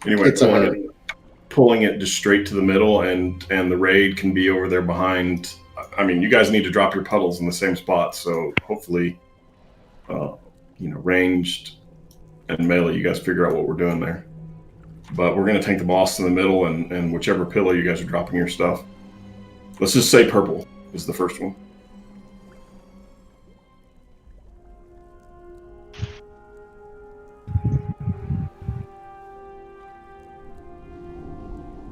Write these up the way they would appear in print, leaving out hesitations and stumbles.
Anyway, pulling it just straight to the middle, and the raid can be over there behind. I mean, you guys need to drop your puddles in the same spot, so hopefully, ranged and melee, you guys figure out what we're doing there. But we're going to tank the boss in the middle, and whichever pillar you guys are dropping your stuff. Let's just say purple is the first one.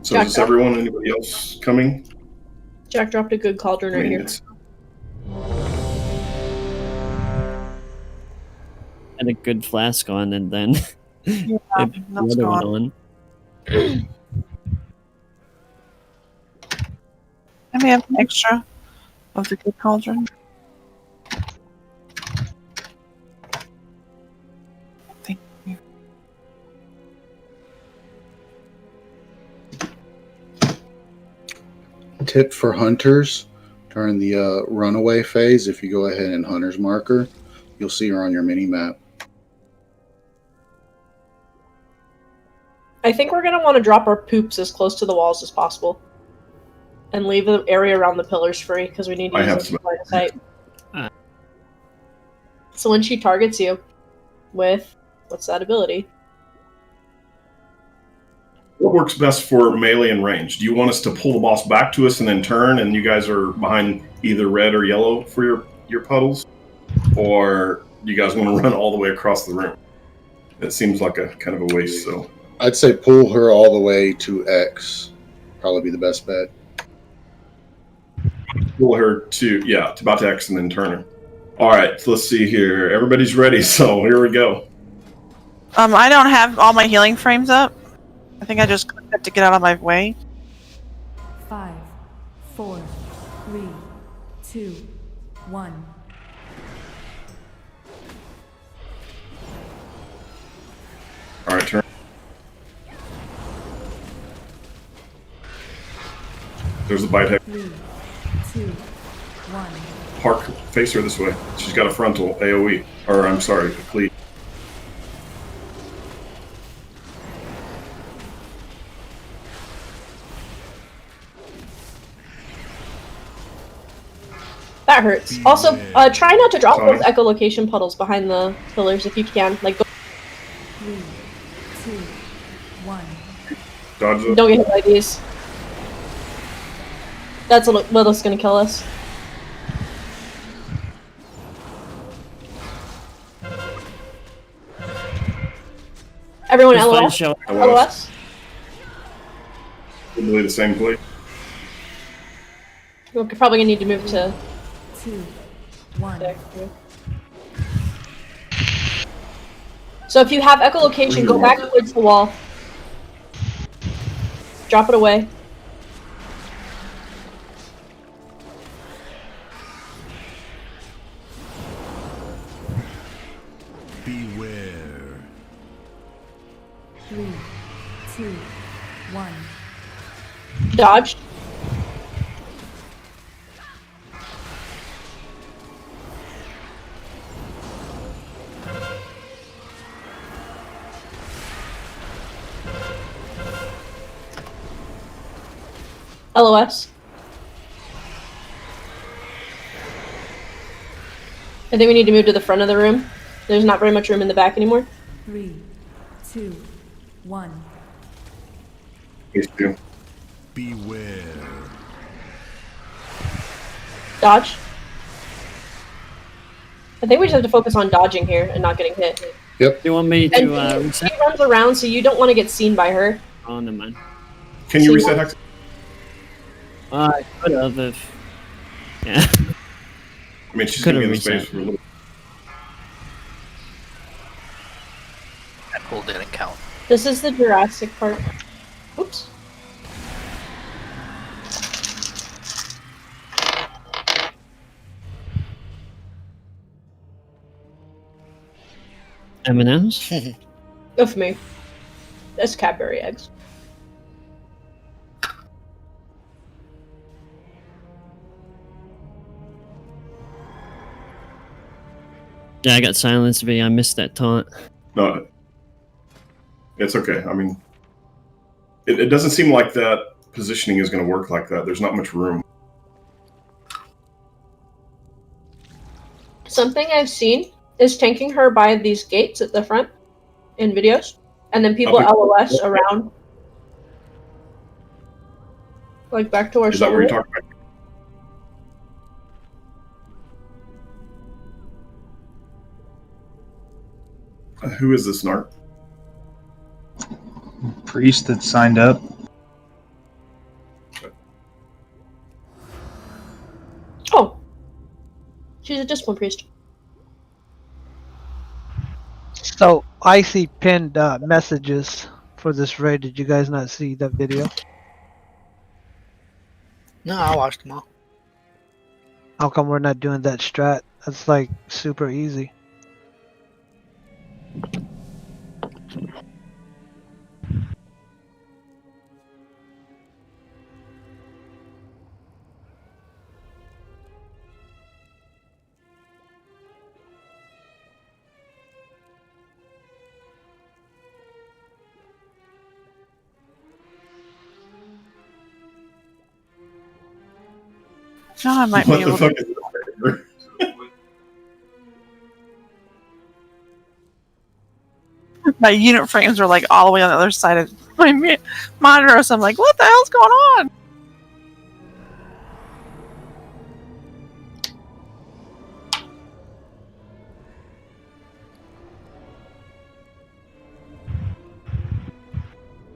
So Jack is everyone, anybody else coming? Jack dropped a good cauldron right here. Had a good flask on, and then Yeah, the other one on. And we have an extra of the good cauldron. Thank you. Tip for hunters during the runaway phase: if you go ahead and hunter's marker, you'll see her on your mini map. I think we're going to want to drop our poops as close to the walls as possible. And leave the area around the pillars free, because we need to use it line of sight. So when she targets you with, what's that ability? What works best for melee and range? Do you want us to pull the boss back to us and then turn, and you guys are behind either red or yellow for your puddles? Or do you guys want to run all the way across the room? It seems like a kind of a waste, so... I'd say pull her all the way to X. Probably be the best bet. Pull her to about to X and then turn her. All right, so let's see here. Everybody's ready, so here we go. I don't have all my healing frames up. I think I just have to get out of my way. 5, 4, 3, 2, 1. All right, turn. There's the bite head. 3, 2, 1. Park, face her this way. She's got a frontal AoE. Or, I'm sorry, a cleat. That hurts. Also, try not to drop those echolocation puddles behind the pillars if you can. Like, go 3, 2, 1. Dodge them. Don't get hit by these. That's what's gonna kill us. Everyone LOS? LOS? Probably the same play. We're probably gonna need to move to 2, 1. there. So if you have echolocation, go back towards the wall. Drop it away. Beware. 3, 2, 1. Dodged. LOS. I think we need to move to the front of the room. There's not very much room in the back anymore. 3, 2, 1. Please do. Beware. Dodge. I think we just have to focus on dodging here and not getting hit. Yep. Do you want me to And reset? she runs around, so you don't want to get seen by her. Oh, never mind. Can you reset Hex? I could have if... Yeah. I mean, she's going to be in the Could've space for a little. That pull didn't count. This is the Jurassic part. Oops. M&M's? Go for me. That's Cadbury eggs. Yeah, I got silenced, V. I missed that taunt. No, it's okay. I mean, It doesn't seem like that positioning is going to work like that. There's not much room. Something I've seen is tanking her by these gates at the front in videos, and then people LOS around, like back to our. Is that what you're talking about? Who is this narc? Priest that signed up. Oh, she's a discipline priest. So I see pinned messages for this raid. Did you guys not see that video? No, I watched them all. How come we're not doing that strat? That's like super easy. John, I might What be the able fuck to. is this? My unit frames are like all the way on the other side of my monitor, so I'm like, what the hell's going on?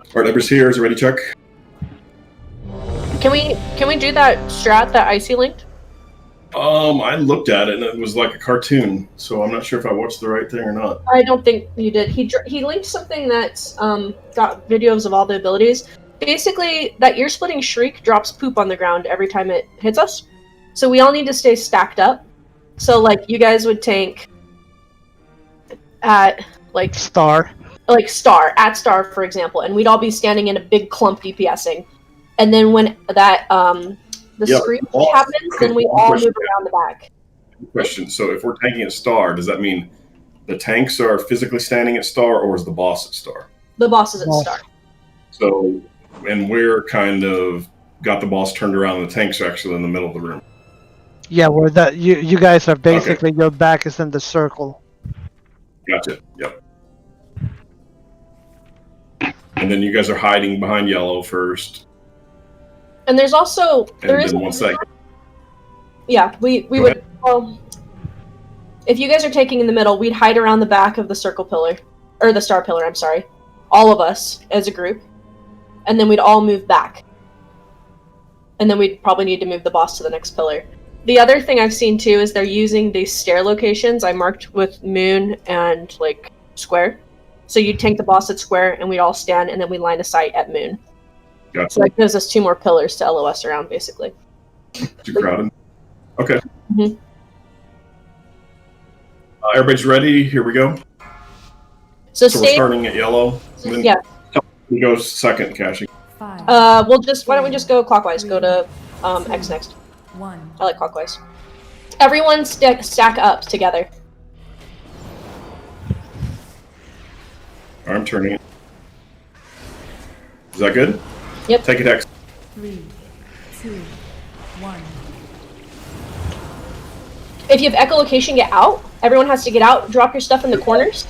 All right, everybody's here. Is it ready, Chuck? Can we do that strat that Icy linked? I looked at it and it was like a cartoon, so I'm not sure if I watched the right thing or not. I don't think you did. He linked something that's got videos of all the abilities. Basically, that ear-splitting shriek drops poop on the ground every time it hits us. So we all need to stay stacked up. So like you guys would tank at like Star. Like star for example, and we'd all be standing in a big clump DPSing. And then when that scream happens, then we all move around the back. Question. So if we're tanking at star, does that mean the tanks are physically standing at star, or is the boss at star? The boss is at star. So, and we're kind of got the boss turned around, and the tanks are actually in the middle of the room. Yeah, where that you guys are basically your back is in the circle. Gotcha. Yep. And then you guys are hiding behind yellow first. And there's also Yeah, we would. Well, if you guys are taking in the middle, we'd hide around the back of the circle pillar, or the star pillar. I'm sorry, all of us as a group, and then we'd all move back. And then we'd probably need to move the boss to the next pillar. The other thing I've seen too is they're using these stair locations I marked with moon and like square. So you'd tank the boss at square, and we'd all stand, and then we line of sight at moon. Gotcha. So that gives us 2 more pillars to LOS around, basically. Too crowded. Okay. Mm-hmm. Everybody's ready. Here we go. So we're starting at yellow. And then yeah. We go second, caching. Why don't we just go clockwise? Go to X next. 1. I like clockwise. Everyone stack up together. I'm turning it. Is that good? Yep. Take it X. 3, 2, 1. If you have echolocation, get out. Everyone has to get out. Drop your stuff in the corners.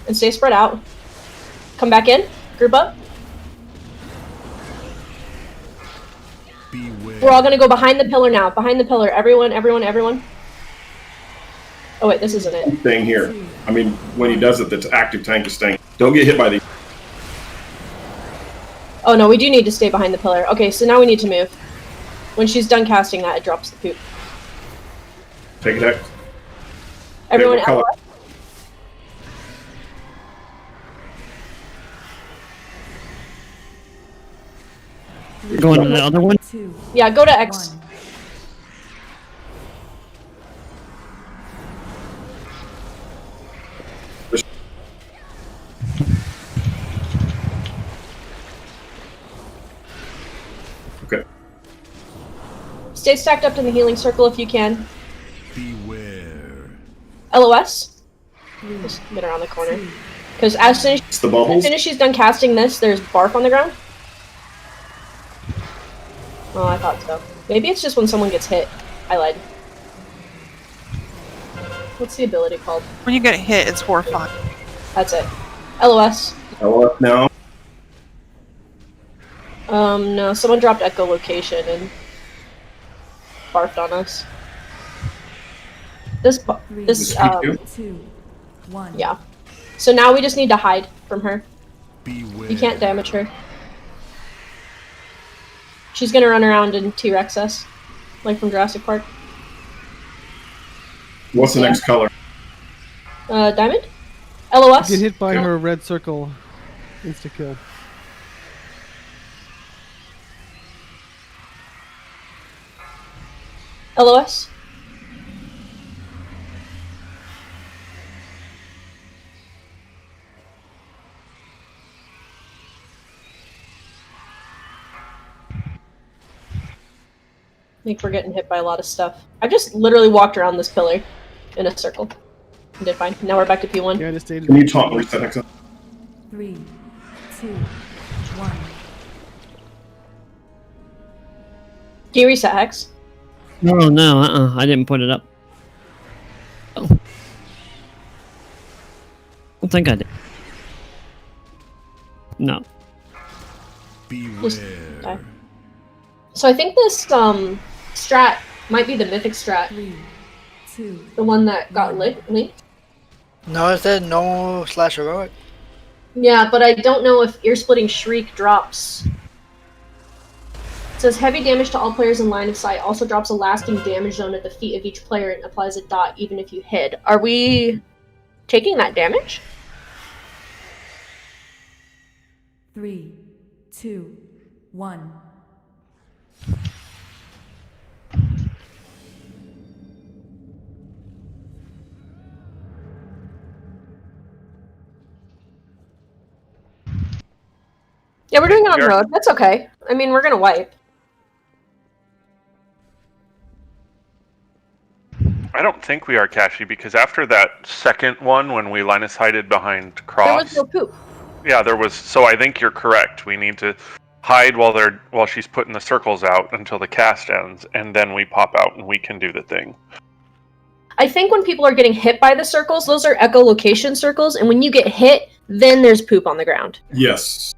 And stay spread out. Come back in. Group up. Beware. We're all gonna go behind the pillar now. Behind the pillar. Everyone. Oh wait, this isn't it. Staying here. I mean, when he does it, the active tank is staying. Don't get hit by the... Oh no, we do need to stay behind the pillar. Okay, so now we need to move. When she's done casting that, it drops the poop. Take it X. Everyone what color? LOS? Going to the other one? 2, Yeah, go to X. 1. Okay. Stay stacked up in the healing circle if you can. Beware. LOS. Just get around the corner. 2, Because as soon It's the bubbles. as she's done casting this, there's barf on the ground. Oh, I thought so. Maybe it's just when someone gets hit. I lied. What's the ability called? When you get hit, it's horrifying. That's it. LOS. LOS now. No, someone dropped echolocation and barfed on us. This, Two. 2, 1. yeah. So now we just need to hide from her. Beware. You can't damage her. She's gonna run around and T-Rex us, like from Jurassic Park. What's the next color? Diamond? LOS? Get hit by her red circle. Insta kill. LOS? I think we're getting hit by a lot of stuff. I just literally walked around this pillar in a circle. And did fine. Now we're back to P1. Yeah, I just stayed. Can you taunt reset next time? 3, 2, 1. Can you reset Hex? No, I didn't put it up. Oh. I don't think I did. No. Just Beware. die. So I think this strat might be the mythic strat. 3, 2. The one that got linked. No, is there no slash heroic? Yeah, but I don't know if ear-splitting shriek drops. It says heavy damage to all players in line of sight, also drops a lasting damage zone at the feet of each player and applies a dot even if you hid. Are we taking that damage? 3, 2, 1. Yeah, we're doing it on road. That's okay. I mean, we're gonna wipe. I don't think we are, Kashi, because after that second one, when we line of sighted behind There Cross, was no poop. yeah, there was. So I think you're correct. We need to hide while she's putting the circles out until the cast ends, and then we pop out and we can do the thing. I think when people are getting hit by the circles, those are echolocation circles, and when you get hit, then there's poop on the ground. Yes.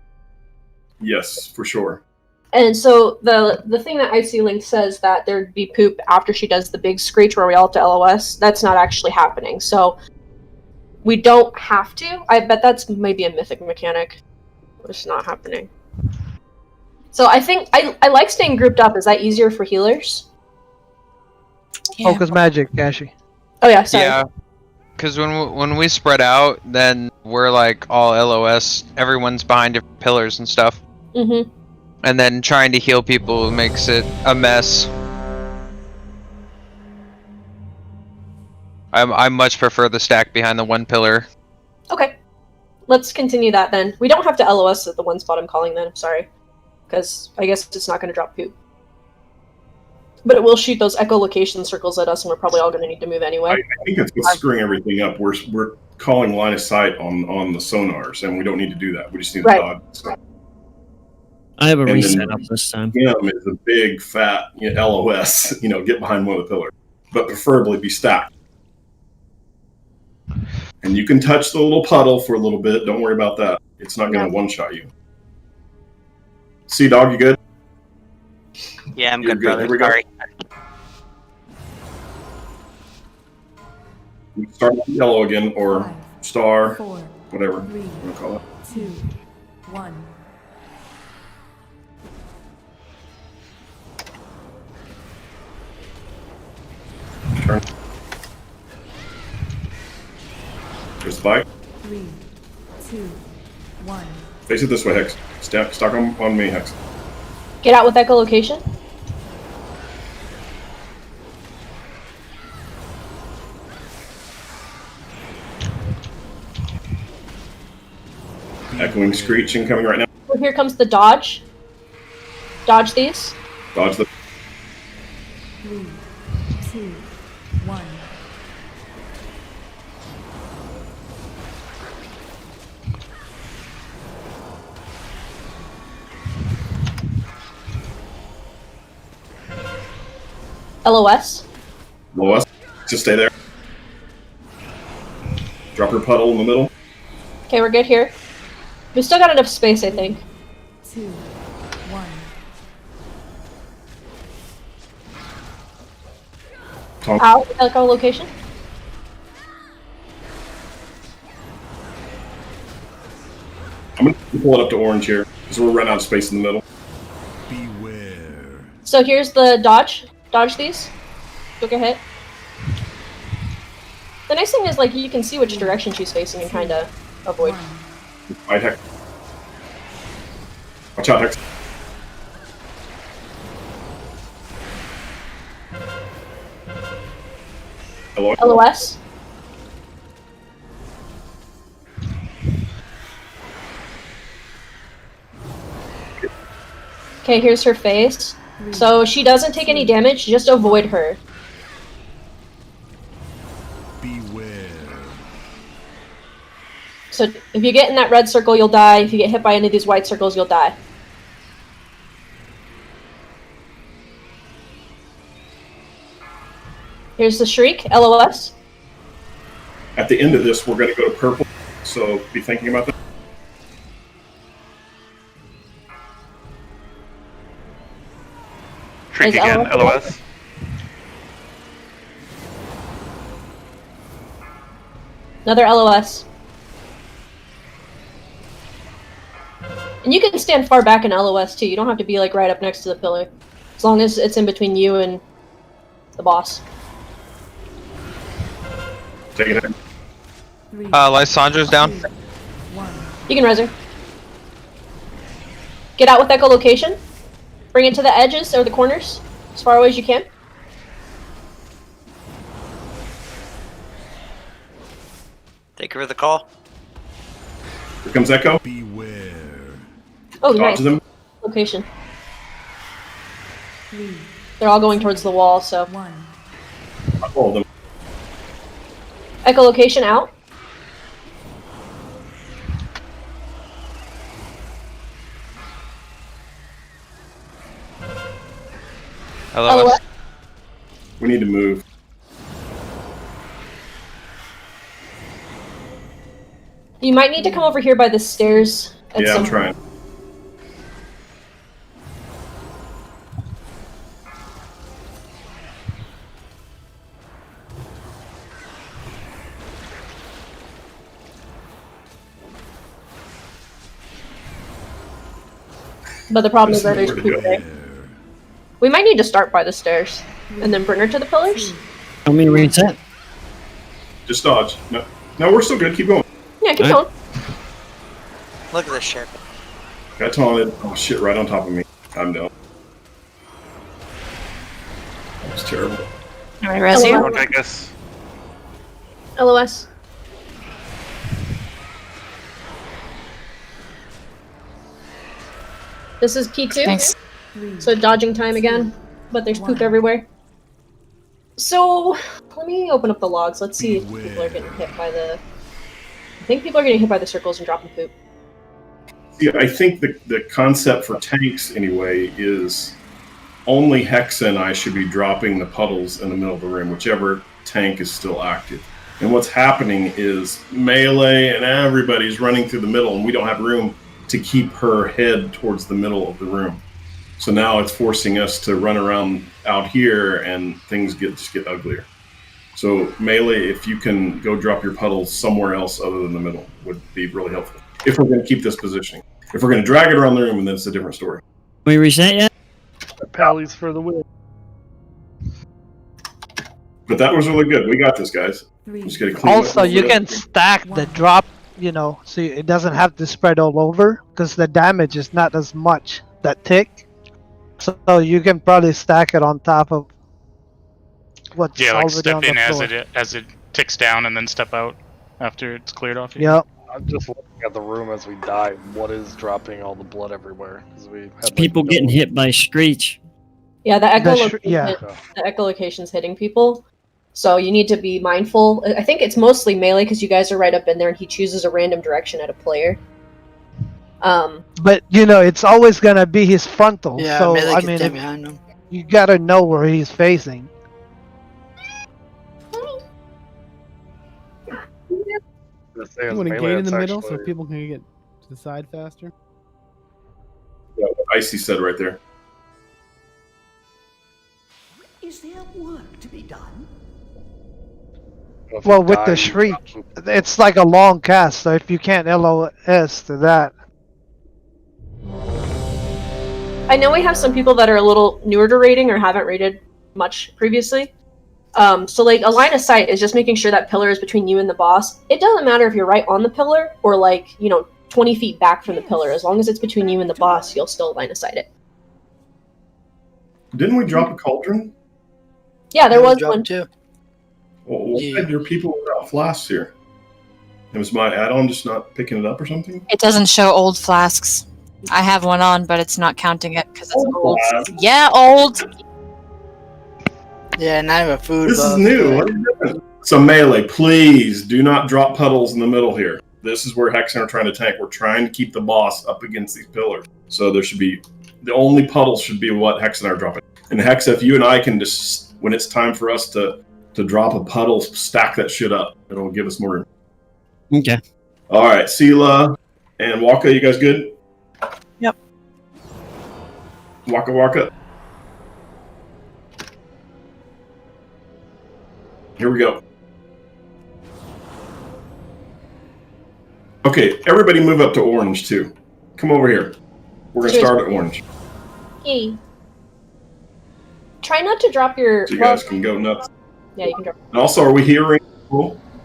Yes, for sure. And so the thing that IC Link says that there'd be poop after she does the big screech where we all have to LOS, that's not actually happening. So we don't have to. I bet that's maybe a mythic mechanic. It's not happening. So I think I like staying grouped up. Is that easier for healers? Yeah. Focus magic, Kashi. Oh yeah, sorry. Yeah, because when we spread out, then we're like all LOS. Everyone's behind different pillars and stuff. Mm-hmm. And then trying to heal people makes it a mess. I much prefer the stack behind the one pillar. Okay. Let's continue that then. We don't have to LOS at the one spot I'm calling then, I'm sorry. Because I guess it's not going to drop poop. But it will shoot those echolocation circles at us, and we're probably all going to need to move anyway. I think it's what's screwing everything up. We're calling line of sight on the sonars, and we don't need to do that. We just need to dodge. I have a And reset then up this time. Him is a big fat LOS. Get behind one of the pillars, but preferably be stacked. And you can touch the little puddle for a little bit. Don't worry about that. It's not going to one-shot you. Sea Dog, you good? Yeah, I'm You're good, brother. Here we go. Sorry. We can start with yellow again, or 5, star, 4, whatever 3, you want to call it. 2, 1. Turn. There's the bite. 3, 2, 1. Face it this way, Hex. Stuck on me, Hex. Get out with echolocation. Echoing screech incoming right now. Well, here comes the dodge. Dodge these. Dodge the. 3, 2, 1. LOS. LOS, just stay there. Drop your puddle in the middle. Okay, we're good here. We still got enough space, I think. 2, 1. Out, echolocation. I'm going to pull it up to orange here, because we're running out of space in the middle. Beware. So here's the dodge. Dodge these. Took a hit. The nice thing is, like, you can see which direction she's facing and kind of avoid. Right, Hex. Watch out, Hex. Hello? LOS. Okay, here's her face. So she doesn't take any damage, just avoid her. Beware. So if you get in that red circle, you'll die. If you get hit by any of these white circles, you'll die. Here's the Shriek, LOS. At the end of this, we're going to go to purple, so be thinking about that. Shriek Is again, LOS. Another LOS. And you can stand far back in LOS too. You don't have to be like right up next to the pillar. As long as it's in between you and the boss. Take it in. Lysandra's down. You can res her. Get out with echolocation. Bring it to the edges or the corners. As far away as you can. Thank you for the call. Here comes Echo. Beware. Oh, Talk nice. to them. Location. They're all going towards the wall, so. All of them. Echolocation out. LOS. We need to move. You might need to come over here by the stairs. At Yeah, some I'm trying. But the problem is that Where there's to poop go. there. We might need to start by the stairs and then bring her to the pillars. Want me to reset? Just dodge. No, no, we're still good. Keep going. Yeah, keep Alright. going. Look at this shit. Got taunted. Oh shit! Right on top of me. I'm down. That was terrible. Alright, res here. Don't take us. LOS. This is P2. Thanks. So dodging time again, but there's poop everywhere. So let me open up the logs. Let's see if people are getting hit by the. I think people are getting hit by the circles and dropping poop. Yeah, I think the concept for tanks anyway is only Hex and I should be dropping the puddles in the middle of the room, whichever tank is still active. And what's happening is melee and everybody's running through the middle, and we don't have room to keep her head towards the middle of the room. So now it's forcing us to run around out here, and things just get uglier. So melee, if you can go drop your puddles somewhere else other than the middle, would be really helpful. If we're going to keep this positioning. If we're going to drag it around the room, then it's a different story. We reset yet? Pally's for the win. But that was really good. We got this, guys. Just gotta clean Also, up you the- can stack the drop, you know, so it doesn't have to spread all over, because the damage is not as much that tick. So you can probably stack it on top of what's Yeah, like already step on in the as floor. it ticks down, and then step out after it's cleared off. you. Yep. I'm just looking at the room as we die. What is dropping all the blood everywhere? Because we had It's people getting hit by Screech. Yeah, the The echolocation's hitting people. So you need to be mindful. I think it's mostly melee because you guys are right up in there and he chooses a random direction at a player. But you know, it's always gonna be his frontal. Yeah, so melee I can mean, stay behind him. you gotta know where he's facing. You want to get in the middle so people can get to the side faster? Yeah, what Icy said right there. Is there work to be done? Well, with the shriek, it's like a long cast, so if you can't LOS to that. I know we have some people that are a little newer to raiding or haven't raided much previously. So like a line of sight is just making sure that pillar is between you and the boss. It doesn't matter if you're right on the pillar or like, 20 feet back from the pillar. As long as it's between you and the boss, you'll still line of sight it. Didn't we drop a cauldron? Yeah, there was one. Too. Well, why are there people without flasks here? It was my add-on just not picking it up or something? It doesn't show old flasks. I have one on, but it's not counting it because it's old. Yeah, old. Yeah, and I'm a food This buff, is new. but- What are you doing? So melee, please do not drop puddles in the middle here. This is where Hex and I are trying to tank. We're trying to keep the boss up against these pillars. So there should be the only puddles should be what Hex and I are dropping. And Hex, if you and I can just when it's time for us to drop a puddle, stack that shit up. It'll give us more room. Okay. All right, Sela and Waka, you guys good? Yep. Waka. Here we go. Okay, everybody move up to orange too. Come over here. We're gonna start at orange. Hey. Try not to drop your. So you guys can go nuts. Yeah, you can drop. And also, are we hearing?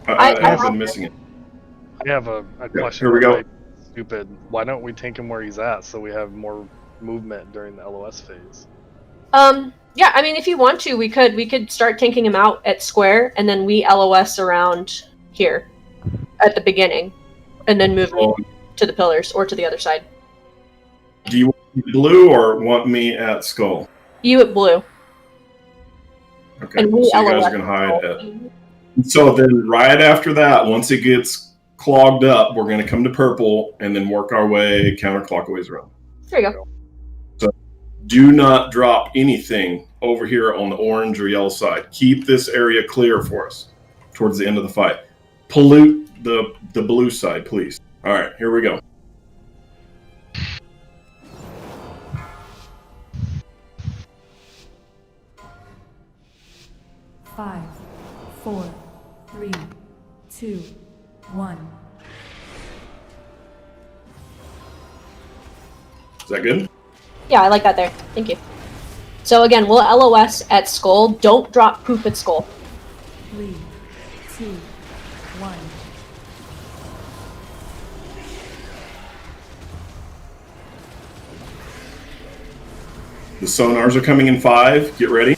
I have been missing it. I have a question. Here we go. Stupid. Why don't we take him where he's at so we have more movement during the LOS phase? Yeah, I mean, if you want to, we could start tanking him out at square, and then we LOS around here at the beginning, and then move to the pillars or to the other side. Do you want me blue or want me at skull? You at blue. Okay, And we so you guys LOS are gonna hide at. So then, right after that, once it gets clogged up, we're gonna come to purple and then work our way counterclockwise around. There you go. So do not drop anything over here on the orange or yellow side. Keep this area clear for us towards the end of the fight. Pollute the blue side, please. All right, here we go. Five, 4, 3, 2, 1. Is that good? Yeah, I like that there. Thank you. So again, we'll LOS at skull. Don't drop poop at skull. 3, 2, 1. The sonars are coming in 5. Get ready.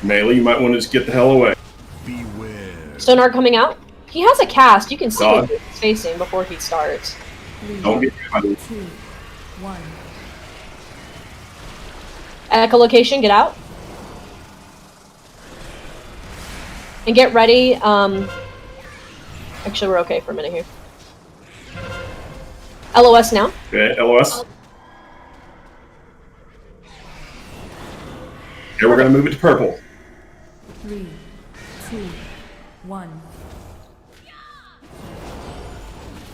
Melee, you might want to just get the hell away. Sonar coming out. He has a cast. You can see God. what he's facing before he starts. 3, Don't get 2, 1. Echolocation, get out. And get ready. Actually, we're okay for a minute here. LOS now. Okay, LOS. Okay, we're gonna move it to purple. 3, 2, 1.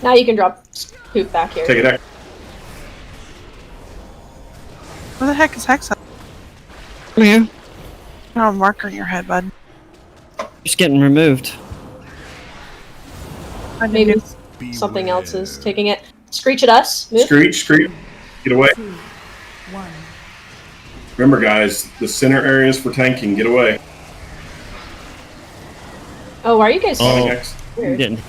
Now you can drop poop back here. Take it back. Where the heck is Hex? Come here. You have a marker in your head, bud. Just getting removed. Maybe something else is taking it. Screech at us. Move. Screech. Get away. 2, 1. Remember, guys, the center areas for tanking. Get away. Oh, why are you guys? Weird. Didn't.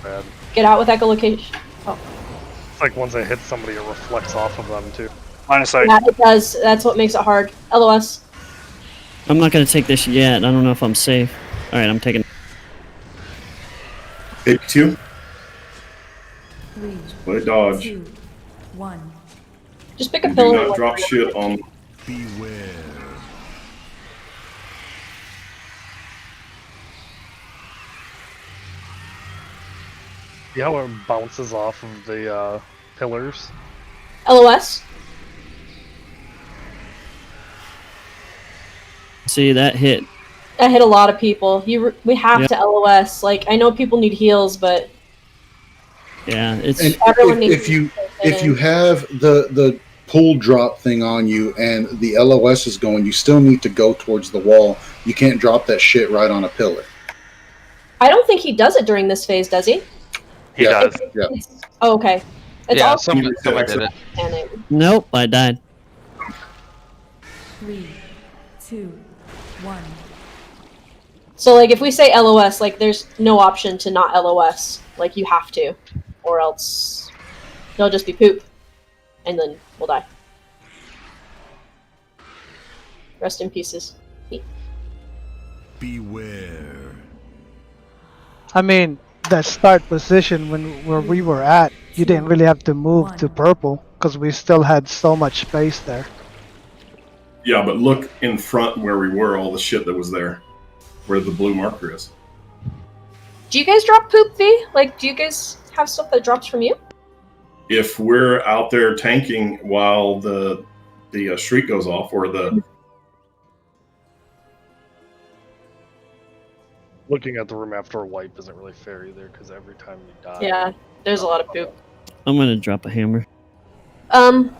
Bad. Get out with echolocation. Oh. It's like once I hit somebody, it reflects off of them too. Minus sight. Yeah, it does. That's what makes it hard. LOS. I'm not gonna take this yet. I don't know if I'm safe. All right, I'm taking. 82. 3, Play dodge. 2, 1. Just pick a And pillar. do not drop shit on. Beware. See how it bounces off of the pillars? LOS. See that hit I hit a lot of people. We have to LOS. Like, I know people need heals, but yeah, it's And everyone needs if you have the pull drop thing on you and the LOS is going, you still need to go towards the wall. You can't drop that shit right on a pillar. I don't think he does it during this phase, does he? He does. Yeah. Oh, okay. It's Yeah, all someone did it. Nope, I died. 3, 2, 1. So, like, if we say LOS, like, there's no option to not LOS. Like, you have to. Or else it'll just be poop. And then we'll die. Rest in pieces. Beware. I mean, that start position where we were at, you didn't really have to move to purple because we still had so much space there. Yeah, but look in front where we were, all the shit that was there, where the blue marker is. Do you guys drop poop, V? Like, do you guys have stuff that drops from you? If we're out there tanking while the shriek goes off, or the Looking at the room after a wipe isn't really fair either, because every time you die... Yeah, there's a lot of poop. I'm gonna drop a hammer. Unless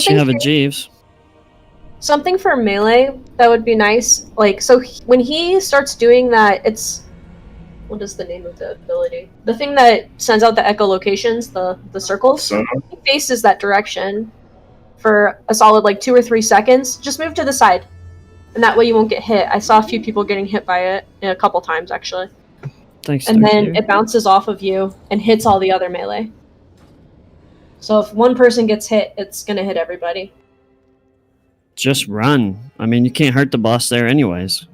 you have a Jeeves. Something for melee that would be nice. Like, so when he starts doing that, it's... What is the name of the ability? The thing that sends out the echolocations, the circles. Sonar? He faces that direction for a solid, like, 2 or 3 seconds. Just move to the side. And that way you won't get hit. I saw a few people getting hit by it a couple times, actually. Thanks, And then Darcy. it bounces off of you and hits all the other melee. So if one person gets hit, it's gonna hit everybody. Just run. I mean, you can't hurt the boss there anyways.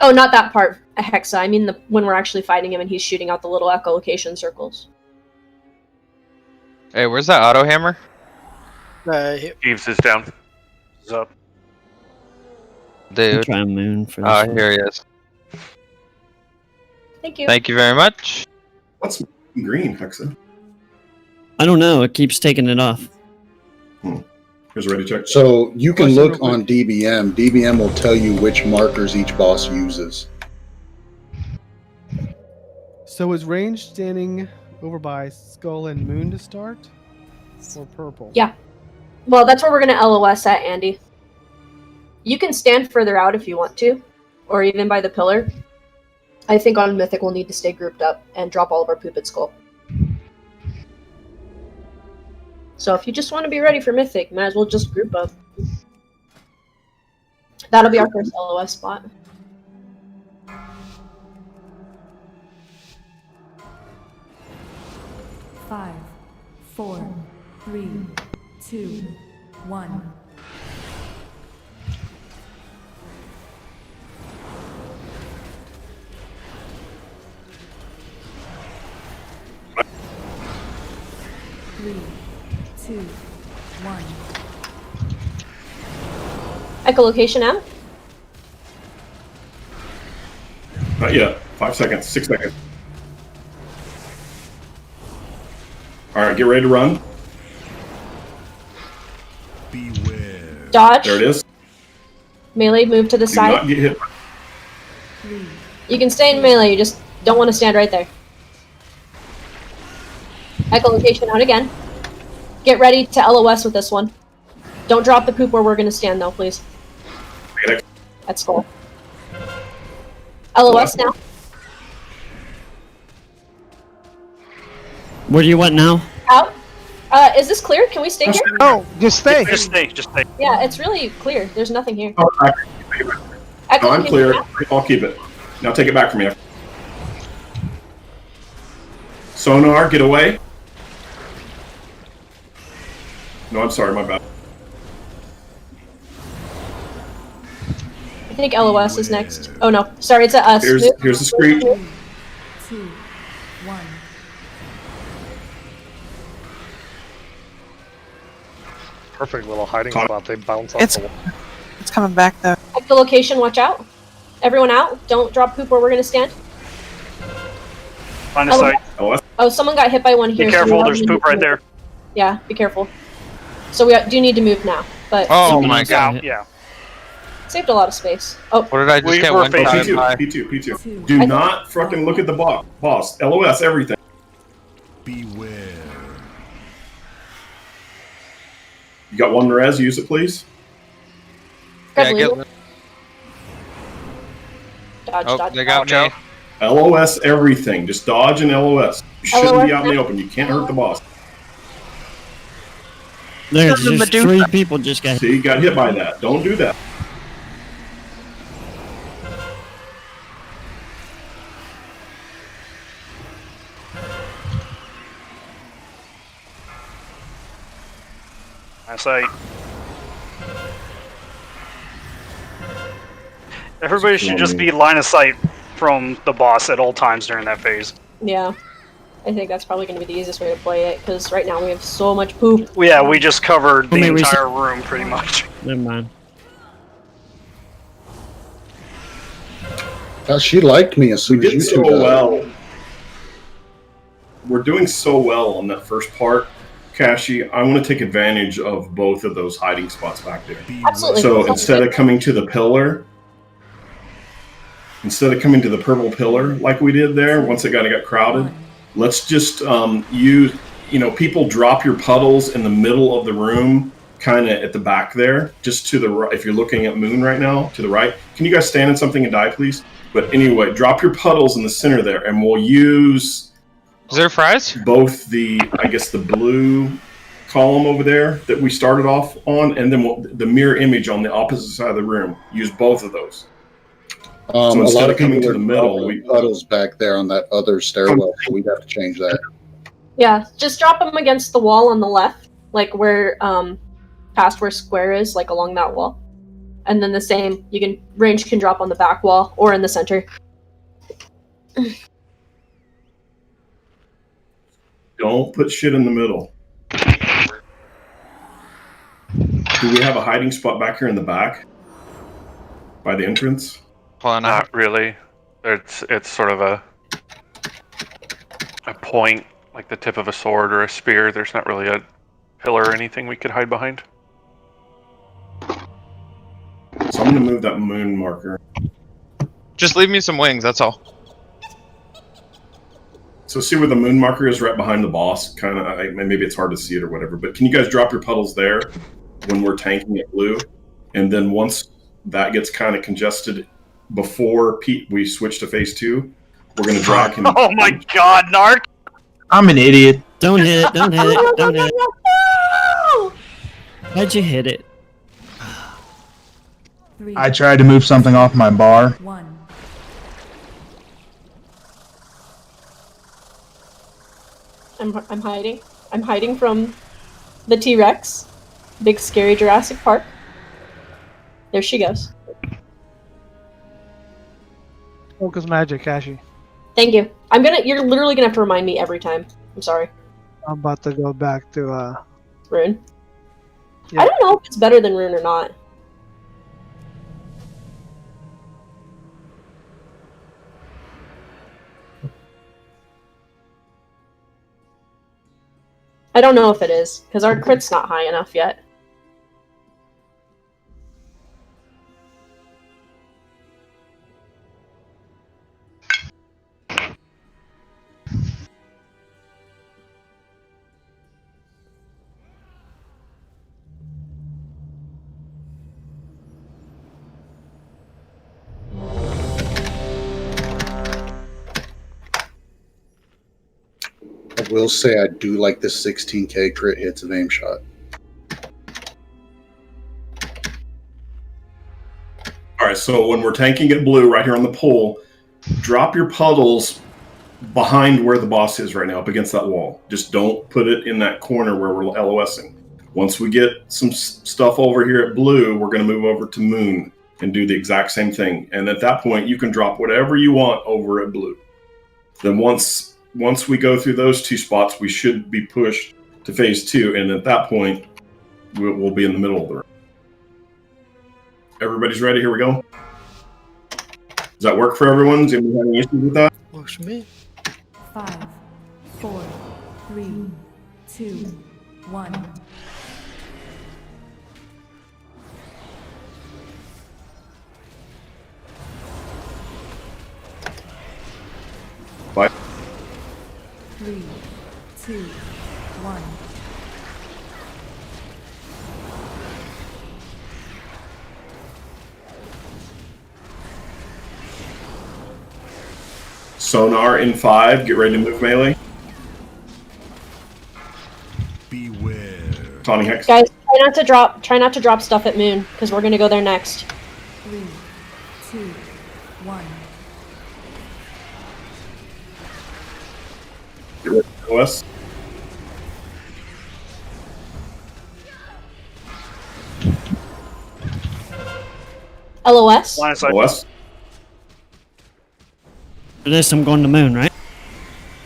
Oh, not that part, Hexa. I mean when we're actually fighting him and he's shooting out the little echolocation circles. Hey, where's that auto hammer? Jeeves is down. He's up. Dude. Try a moon for this. Oh, one. here he is. Thank you. Thank you very much. What's green, Hexa? I don't know. It keeps taking it off. Here's a ready check. So you can Question look real quick. on DBM. DBM will tell you which markers each boss uses. So is range standing over by Skull and Moon to start? Or purple? Yeah. Well, that's where we're gonna LOS at, Andy. You can stand further out if you want to, or even by the pillar. I think on Mythic we'll need to stay grouped up and drop all of our poop at Skull. So if you just want to be ready for Mythic, might as well just group up. That'll be our first LOS spot. Five, 4, 3, 2, 1. Three, 2, 1. Echolocation out. Not yet. 5 seconds. 6 seconds. All right, get ready to run. Beware. Dodge. There it is. Melee, move to the Do side. not get hit. You can stay in melee, you just don't want to stand right there. Echolocation out again. Get ready to LOS with this one. Don't drop the poop where we're going to stand, though, please. At Skull. LOS now. Where do you want now? Out. Is this clear? Can we stay here? No, just stay. Just stay. Just stay. Yeah, it's really clear. There's nothing here. No, I'm clear. I'll keep it. Now take it back from me. Sonar, get away. No, I'm sorry, my bad. I think LOS is next. Oh no, sorry, it's at us. Here's the screech. 2, 1. Perfect little hiding spot. They bounce off It's the wall. it's coming back though. Echolocation, watch out. Everyone out. Don't drop poop where we're going to stand. Line of sight. Oh, someone got hit by one here. Be so we careful. all There's need poop to right move. there. Yeah, be careful. So we do need to move now. But Oh my god. Yeah. Saved a lot of space. Oh, What did I just get? Oh, One shot P2, by? P2. Do not fucking look at the boss. LOS everything. Beware. You got one res, use it please. Yeah, get... Dodge, Oh, dodge, they got dodge. me. LOS everything. Just dodge and LOS. You shouldn't LOS be out in the open. You can't hurt the boss. There's just 3 people just got hit. See, you got hit by that. Don't do that. Sight. Everybody should just be line of sight from the boss at all times during that phase. Yeah. I think that's probably going to be the easiest way to play it, because right now we have so much poop. Yeah, we just covered the Maybe entire room, pretty much. Never mind. She liked me as soon We as did you so two died. well. We're doing so well on that first part, Kashi. I want to take advantage of both of those hiding spots back there. Absolutely. So instead of coming to the pillar, instead of coming to the purple pillar like we did there, once it got crowded, let's just use, people drop your puddles in the middle of the room, kind of at the back there, just to the right. If you're looking at Moon right now, to the right. Can you guys stand in something and die, please? But anyway, drop your puddles in the center there, and we'll use... Is there fries? Both the blue column over there that we started off on, and then the mirror image on the opposite side of the room. Use both of those. So A instead lot of coming to people the are middle, dropping puddles back there on that other stairwell, so we'd have to change that. Yeah, just drop them against the wall on the left, like where, past where square is, like along that wall. And then the same, range can drop on the back wall or in the center. Don't put shit in the middle. Do we have a hiding spot back here in the back? By the entrance? Not really. It's sort of a point, like the tip of a sword or a spear. There's not really a pillar or anything we could hide behind. So I'm going to move that moon marker. Just leave me some wings, that's all. So see where the moon marker is right behind the boss? Kind of, maybe it's hard to see it or whatever, but can you guys drop your puddles there when we're tanking it blue? And then once that gets kind of congested before we switch to phase 2, we're going to drag him. Oh my god, Narc! I'm an idiot. Don't hit it, don't hit it, don't hit it. How'd you hit it? I tried to move something off my bar. I'm hiding. I'm hiding from the T-Rex. Big scary Jurassic Park. There she goes. Focus magic, Kashi. Thank you. You're literally gonna have to remind me every time. I'm sorry. I'm about to go back to Rune. Yeah. I don't know if it's better than Rune or not. I don't know if it is, because our crit's not high enough yet. I will say I do like the 16k crit hits of aim shot. All right, so when we're tanking it blue right here on the pole, drop your puddles behind where the boss is right now, up against that wall. Just don't put it in that corner where we're LOSing. Once we get some stuff over here at blue, we're going to move over to moon and do the exact same thing. And at that point, you can drop whatever you want over at blue. Then once we go through those two spots, we should be pushed to phase 2. And at that point, we'll be in the middle of the room. Everybody's ready? Here we go. Does that work for everyone? Does anyone have any issues with that? Works for me. 5, 4, 3, 2, 1. 3, 2, 1. Sonar in 5. Get ready to move melee. Beware. Tawny Hex. Guys, try not to drop stuff at Moon, because we're gonna go there next. 3, 2, 1. Get ready to OS. LOS? Line of sight. OS. For this, I'm going to Moon, right?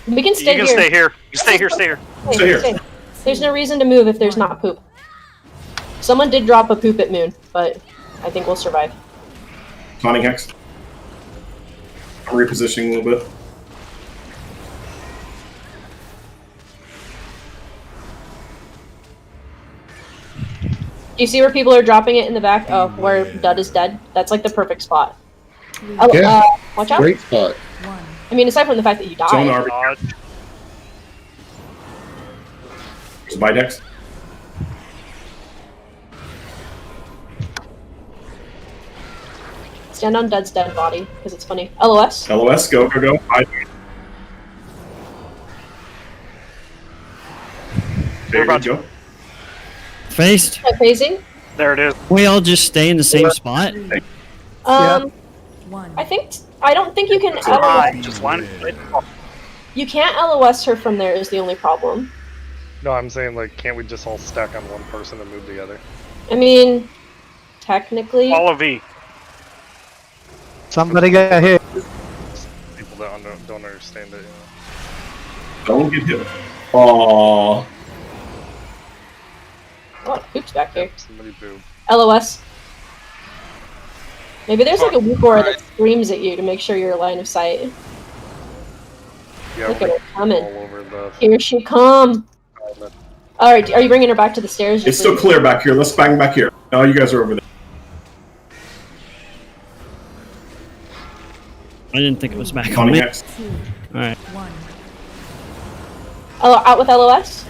We can stay You can here. stay here. You stay here. Stay here. Stay here. There's no reason to move if there's not poop. Someone did drop a poop at Moon, but I think we'll survive. Tawny Hex. I'm repositioning a little bit. Do you see where people are dropping it in the back? Oh, where Dud is dead? That's like the perfect spot. Oh, Yeah. Watch out. Great spot. I mean, aside from the fact that you died. Sonar. There's a Bidex. Stand on Dud's dead body, because it's funny. LOS? LOS, go, go, go. There you go. Faced. Phasing? There it is. We all just stay in the same spot. I don't think you can LOS. Just line of sight. You can't LOS her from there is the only problem. No, I'm saying, like, can't we just all stack on one person and move together? I mean, technically. Follow V. Somebody get hit. People don't understand it. Don't get hit. Aww. Oh, poop's back here. Somebody boob. LOS. Maybe there's like a Wookor that screams at you to make sure you're line of sight. Yeah, Look at her coming. all over the. Here she come. Alright, are you bringing her back to the stairs? It's still clear back here. Let's bang back here. Oh, you guys are over there. I didn't think it was back on Tawny me. Hex. Alright. Oh, out with LOS?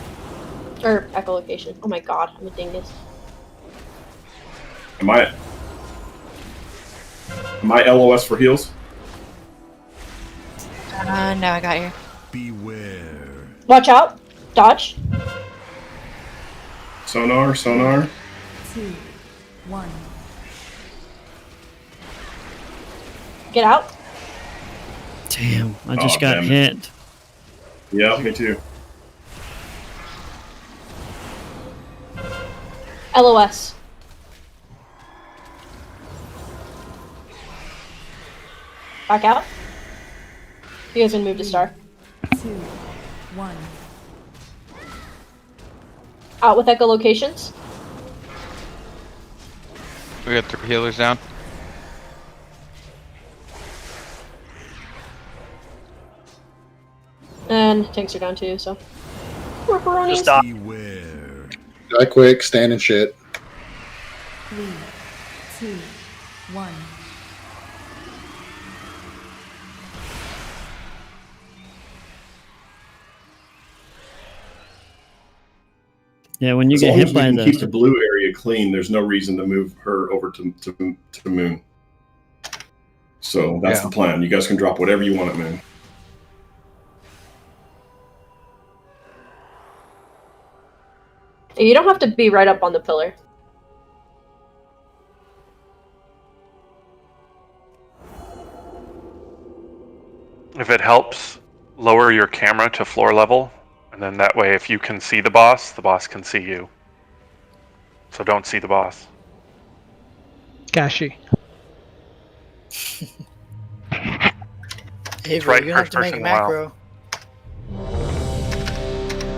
Or echolocation. Oh my god, I'm a dingus. Am I LOS for heals? No, I got you. Beware. Watch out. Dodge. Sonar, sonar. 2, 1. Get out. Damn, I just Oh, got damn it. hit. Yeah, me too. LOS. Back out. You guys gonna move to star. 2, 1. Out with echolocations. We got 3 healers down. And tanks are down too, so. Ripperonis. Just Beware. Die quick, stand and shit. 3, 2, 1. Yeah, when you As get long hit as we by can the keep the blue area clean, there's no reason to move her over to Moon. So that's the plan. You guys can drop whatever you want at Moon. You don't have to be right up on the pillar. If it helps, lower your camera to floor level, and then that way if you can see the boss can see you. So don't see the boss. Kashi. Hey, bro, right you're gonna have to make a first person, wow. macro.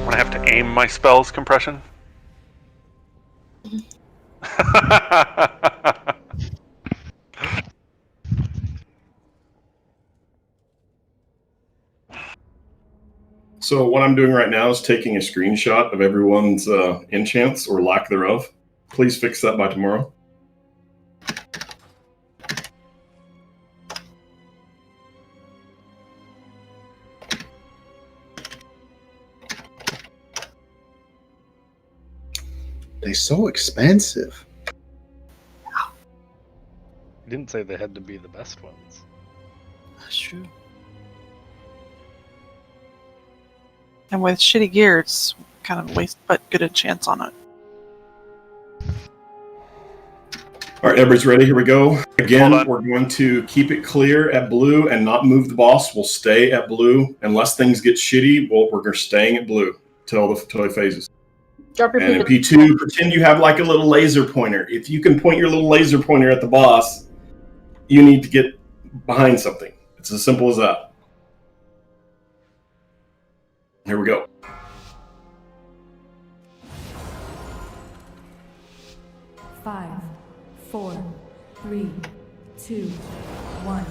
When I have to aim my spells, compression. So what I'm doing right now is taking a screenshot of everyone's enchants or lack thereof. Please fix that by tomorrow. they're so expensive. You didn't say they had to be the best ones. That's true. And with shitty gear, it's kind of a waste, but good a chance on it. All right, everybody's ready. Here we go. Again, we're going to keep it clear at blue and not move the boss. We'll stay at blue unless things get shitty. We're staying at blue till it phases. Drop your And in poop. P2, pretend you have like a little laser pointer. If you can point your little laser pointer at the boss, you need to get behind something. It's as simple as that. Here we go. Five, 4, 3, 2, 1.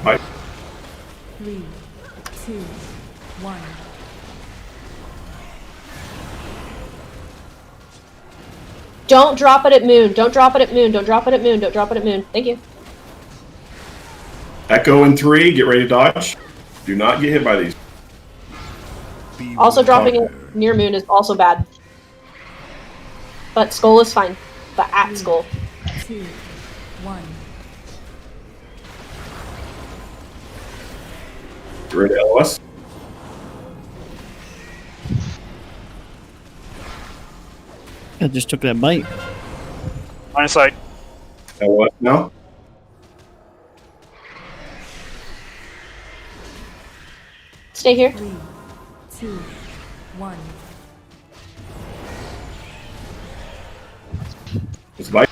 Bye. 3, 2, 1. Don't drop it at moon. Don't drop it at moon. Don't drop it at moon. Don't drop it at moon. Thank you. Echo in 3. Get ready to dodge. Do not get hit by these. Also, dropping it near moon is also bad. But skull is fine. But at skull. 2, 1. Get ready to LOS. I just took that bite. Line of sight. LOS now. Stay here. 3, 2, 1. It's bite.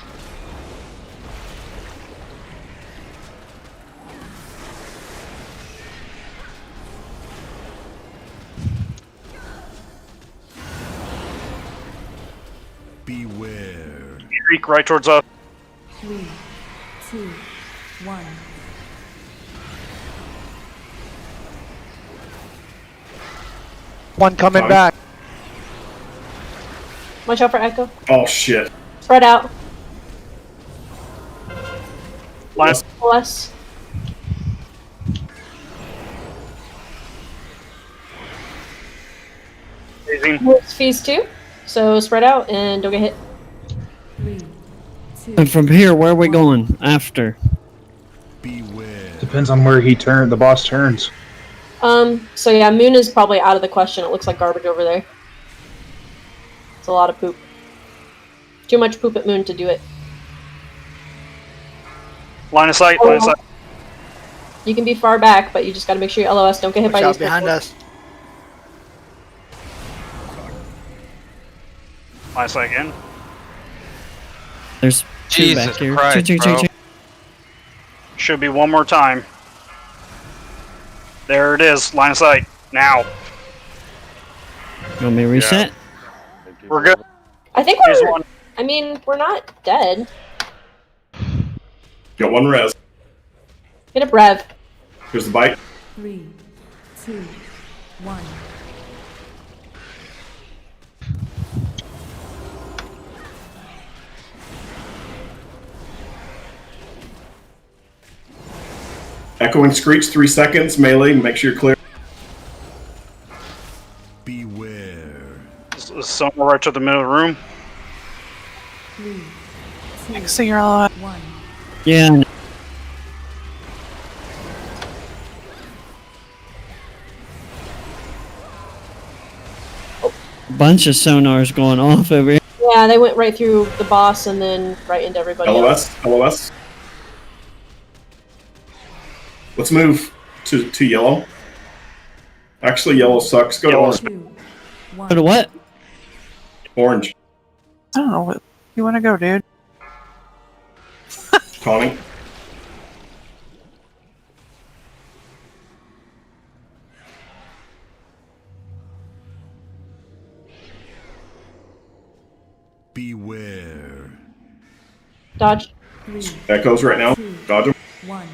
Beware. Streak right towards us. 3, 2, 1. One coming Fine. back. Watch out for Echo. Oh shit. Spread out. Line. Less. It's phase 2. So spread out and don't get hit. 3, 2. And from here, where are we going after? Beware. Depends on where the boss turns. So yeah, moon is probably out of the question. It looks like garbage over there. It's a lot of poop. Too much poop at moon to do it. Line of sight. Line of sight. You can be far back, but you just gotta make sure your LOS don't get hit Watch by out these behind pistols. us. Line of sight again. There's two Jesus back here. Christ, Two. bro. Should be one more time. There it is. Line of sight. Now. You want me to reset? We're good. I think Here's we're. one. I mean, we're not dead. Got one res. Get a brev. Here's the bite. 3, 2, 1. Echoing screech. 3 seconds. Melee. Make sure you're clear. Beware. Somewhere right to the middle of the room. 3, 2, Next to your LOS. 1. Yeah. Bunch of sonars going off over here. Yeah, they went right through the boss and then right into everybody else. LOS. Let's move to yellow. Actually, yellow sucks. Go to Yellow. orange. 2, 1. Go to what? Orange. I don't know what you want to go, dude. Connie. Beware. Dodge. 3, Echoes right now. 2, Dodge him. 1.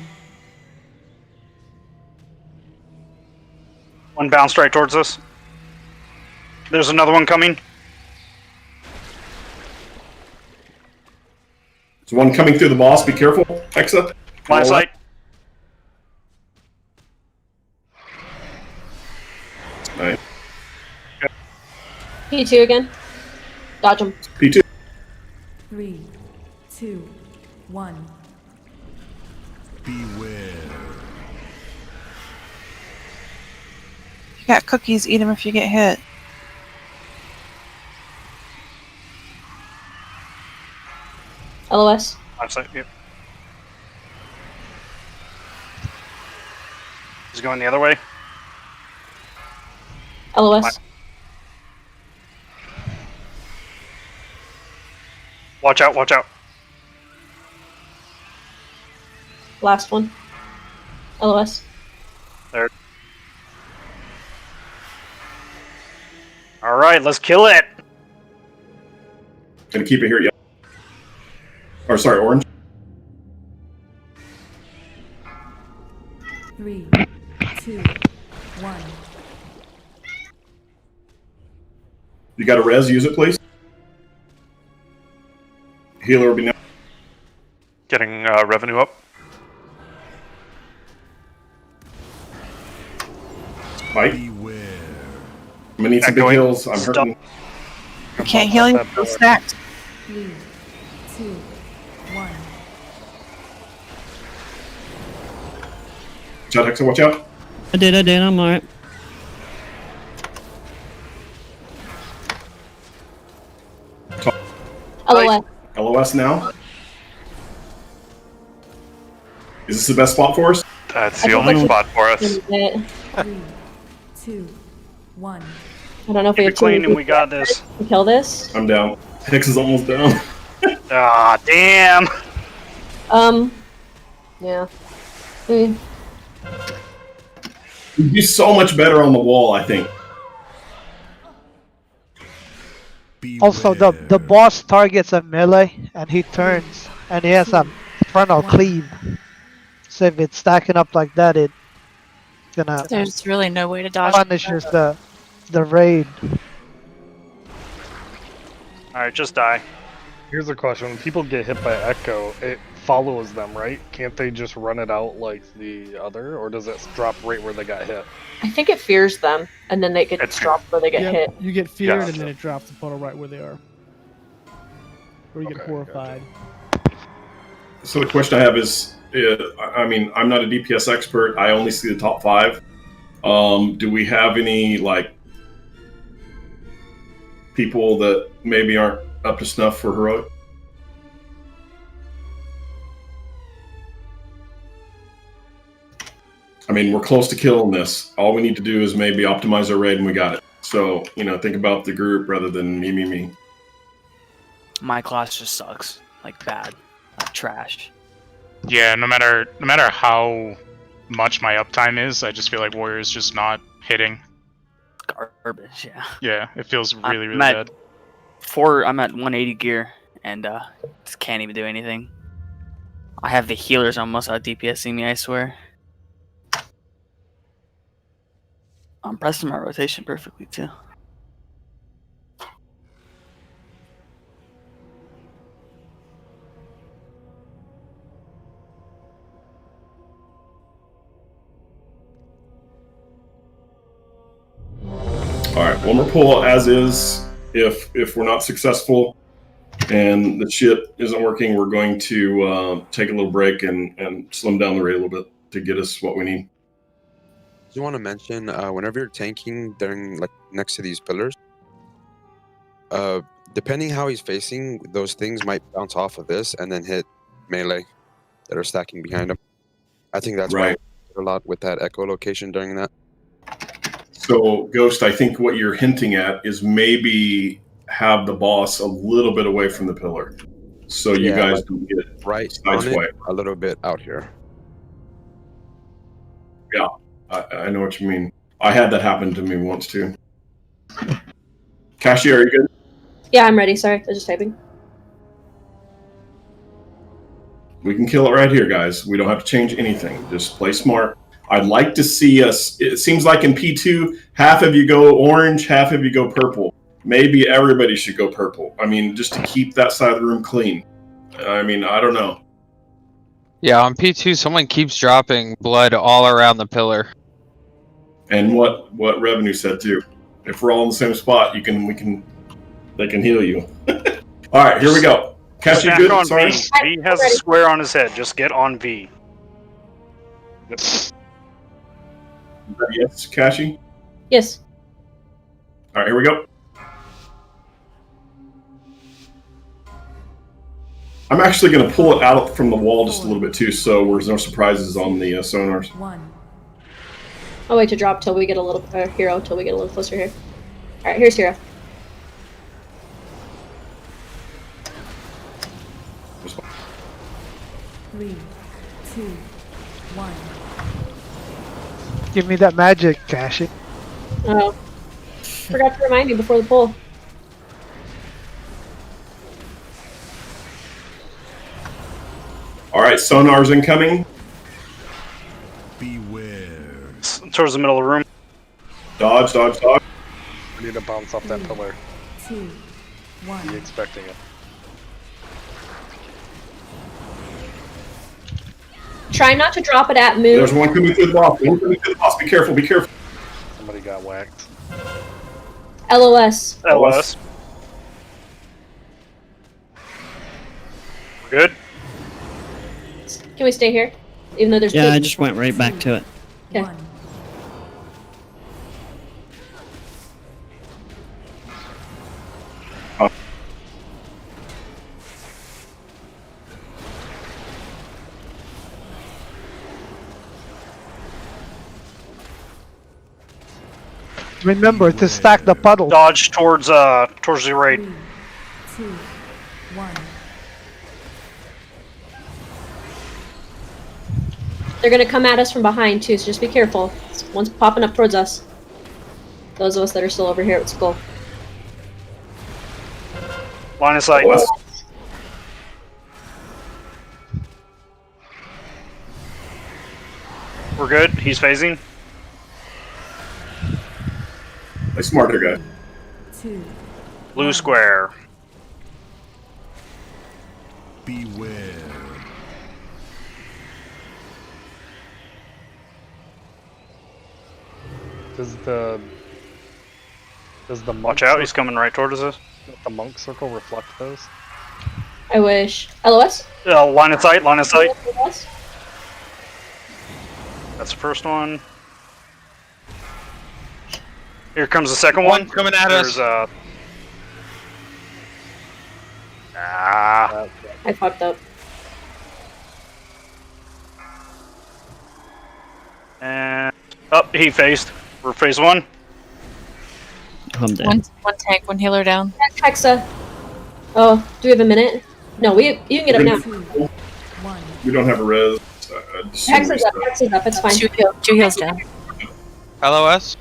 One bounced right towards us. There's another one coming. There's one coming through the boss. Be careful. Exa. Line of sight. Nice. P2 again. Dodge him. P2. 3, 2, 1. Beware. You got cookies, eat them if you get hit. LOS. I'm sorry, yep. He's going the other way. LOS. Watch out, watch out. Last one. LOS. There. Alright, let's kill it. Gonna keep it here, yeah. Or sorry, orange. 3, 2, 1. You got a res, use it, please. Healer will be now. Getting revenue up. Fight. I'm gonna need some big heals. I'm hurting. I can't heal you. Go stacked. 3, 2, 1. Shot Hexa, watch out. I did, I'm alright. LOS. LOS now. Is this the best spot for us? That's the only spot for us. 3, 2, 1. I don't know if we Keep have it clean two and we got this. to kill this. I'm down. Hex is almost down. Ah, damn. Yeah. Mm. You'd be so much better on the wall, I think. Also, the boss targets a melee and he turns and he has a frontal cleave. So if it's stacking up like that, it's gonna There's really no way to dodge. punishes the raid. Alright, just die. Here's a question: when people get hit by Echo, it follows them, right? Can't they just run it out like the other, or does it drop right where they got hit? I think it fears them, and then they get dropped where they get Yep, hit. You get feared, Gotcha. and then it drops the puddle right where they are. Or you get horrified. So the question I have is, I mean, I'm not a DPS expert. I only see the top 5. Do we have any like people that maybe aren't up to snuff for heroic? I mean, we're close to killing this. All we need to do is maybe optimize our raid, and we got it. So, you know, think about the group rather than me. My class just sucks. Like bad. Like trash. Yeah, no matter how much my uptime is, I just feel like Warrior's just not hitting. Garbage, yeah. Yeah, it feels really, really I'm bad. I'm at 180 gear and just can't even do anything. I have the healers almost out DPSing me, I swear. I'm pressing my rotation perfectly too. All right, one more pull as is. If we're not successful and the shit isn't working, we're going to take a little break and slim down the rate a little bit to get us what we need. I want to mention whenever you're tanking during like next to these pillars, depending how he's facing, those things might bounce off of this and then hit melee that are stacking behind him. I think that's Right. why a lot with that echo location during that. So, Ghost, I think what you're hinting at is maybe have the boss a little bit away from the pillar, so you Yeah, guys like don't get right on it, sideswiped. a little bit out here. Yeah, I know what you mean. I had that happen to me once too. Cashier, are you good? Yeah, I'm ready. Sorry, I was just typing. We can kill it right here, guys. We don't have to change anything. Just play smart. I'd like to see us. It seems like in P2, half of you go orange, half of you go purple. Maybe everybody should go purple. I mean, just to keep that side of the room clean. I mean, I don't know. Yeah, on P2, someone keeps dropping blood all around the pillar. And what Revenue said too. If we're all in the same spot, they can heal you. All right, here we go. Cash, you Stack good? on Sorry. V. V has a square on his head. Just get on V. Yes, Cashy. Yes. All right, here we go. I'm actually going to pull it out from the wall just a little bit too, so there's no surprises on the sonars. I'll wait to drop till we get a little hero till we get a little closer here. All right, here's hero. Three, two, one. Give me that magic, Cashy. Oh, forgot to remind you before the pull. All right, sonars incoming. Beware. Towards the middle of the room. Dodge, dodge, dodge. I need to bounce off that pillar. 2, 1. Be expecting it. Try not to drop it at Moon. There's one coming through the boss. One coming through the boss. Be careful, be careful. Somebody got whacked. LOS. LOS. Good. Can we stay here? Even though there's Yeah, two- I just went right back to it. Okay. Remember to stack the puddle. Dodge towards the raid. 3, 2, 1. They're gonna come at us from behind too, so just be careful. One's popping up towards us. Those of us that are still over here at Skull. Line of sight. We're good. He's phasing. Play smarter, guy. 2. Blue square. Beware. Does the monk Watch out, he's coming right towards us. Does the monk circle reflect those? I wish. LOS? Line of sight, line of sight. LOS? That's the first one. Here comes the second one. Coming at us. There's I fucked up. And he phased. We're phase one. I'm dead. One tank, one healer down. Hexa. Oh, do we have a minute? No, you can get up now. We don't have a res. Hexa's up, Hexa's up, it's fine. Two heals down. LOS?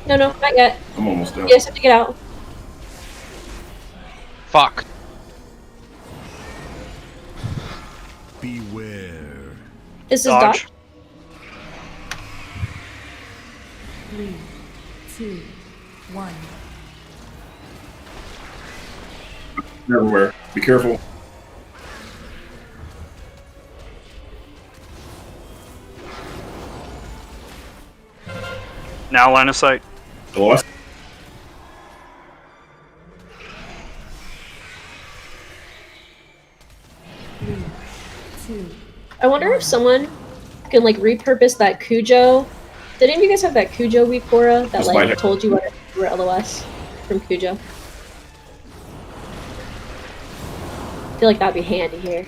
No, not yet. I'm almost done. You guys have to get out. Fuck. Beware. This is dodge. 3, 2, 1. Everywhere. Be careful. Now line of sight. LOS. I wonder if someone can like repurpose that Cujo. Did any of you guys have that Cujo Weepora that That's like mine. told you what you were LOS from Cujo? I feel like that'd be handy here.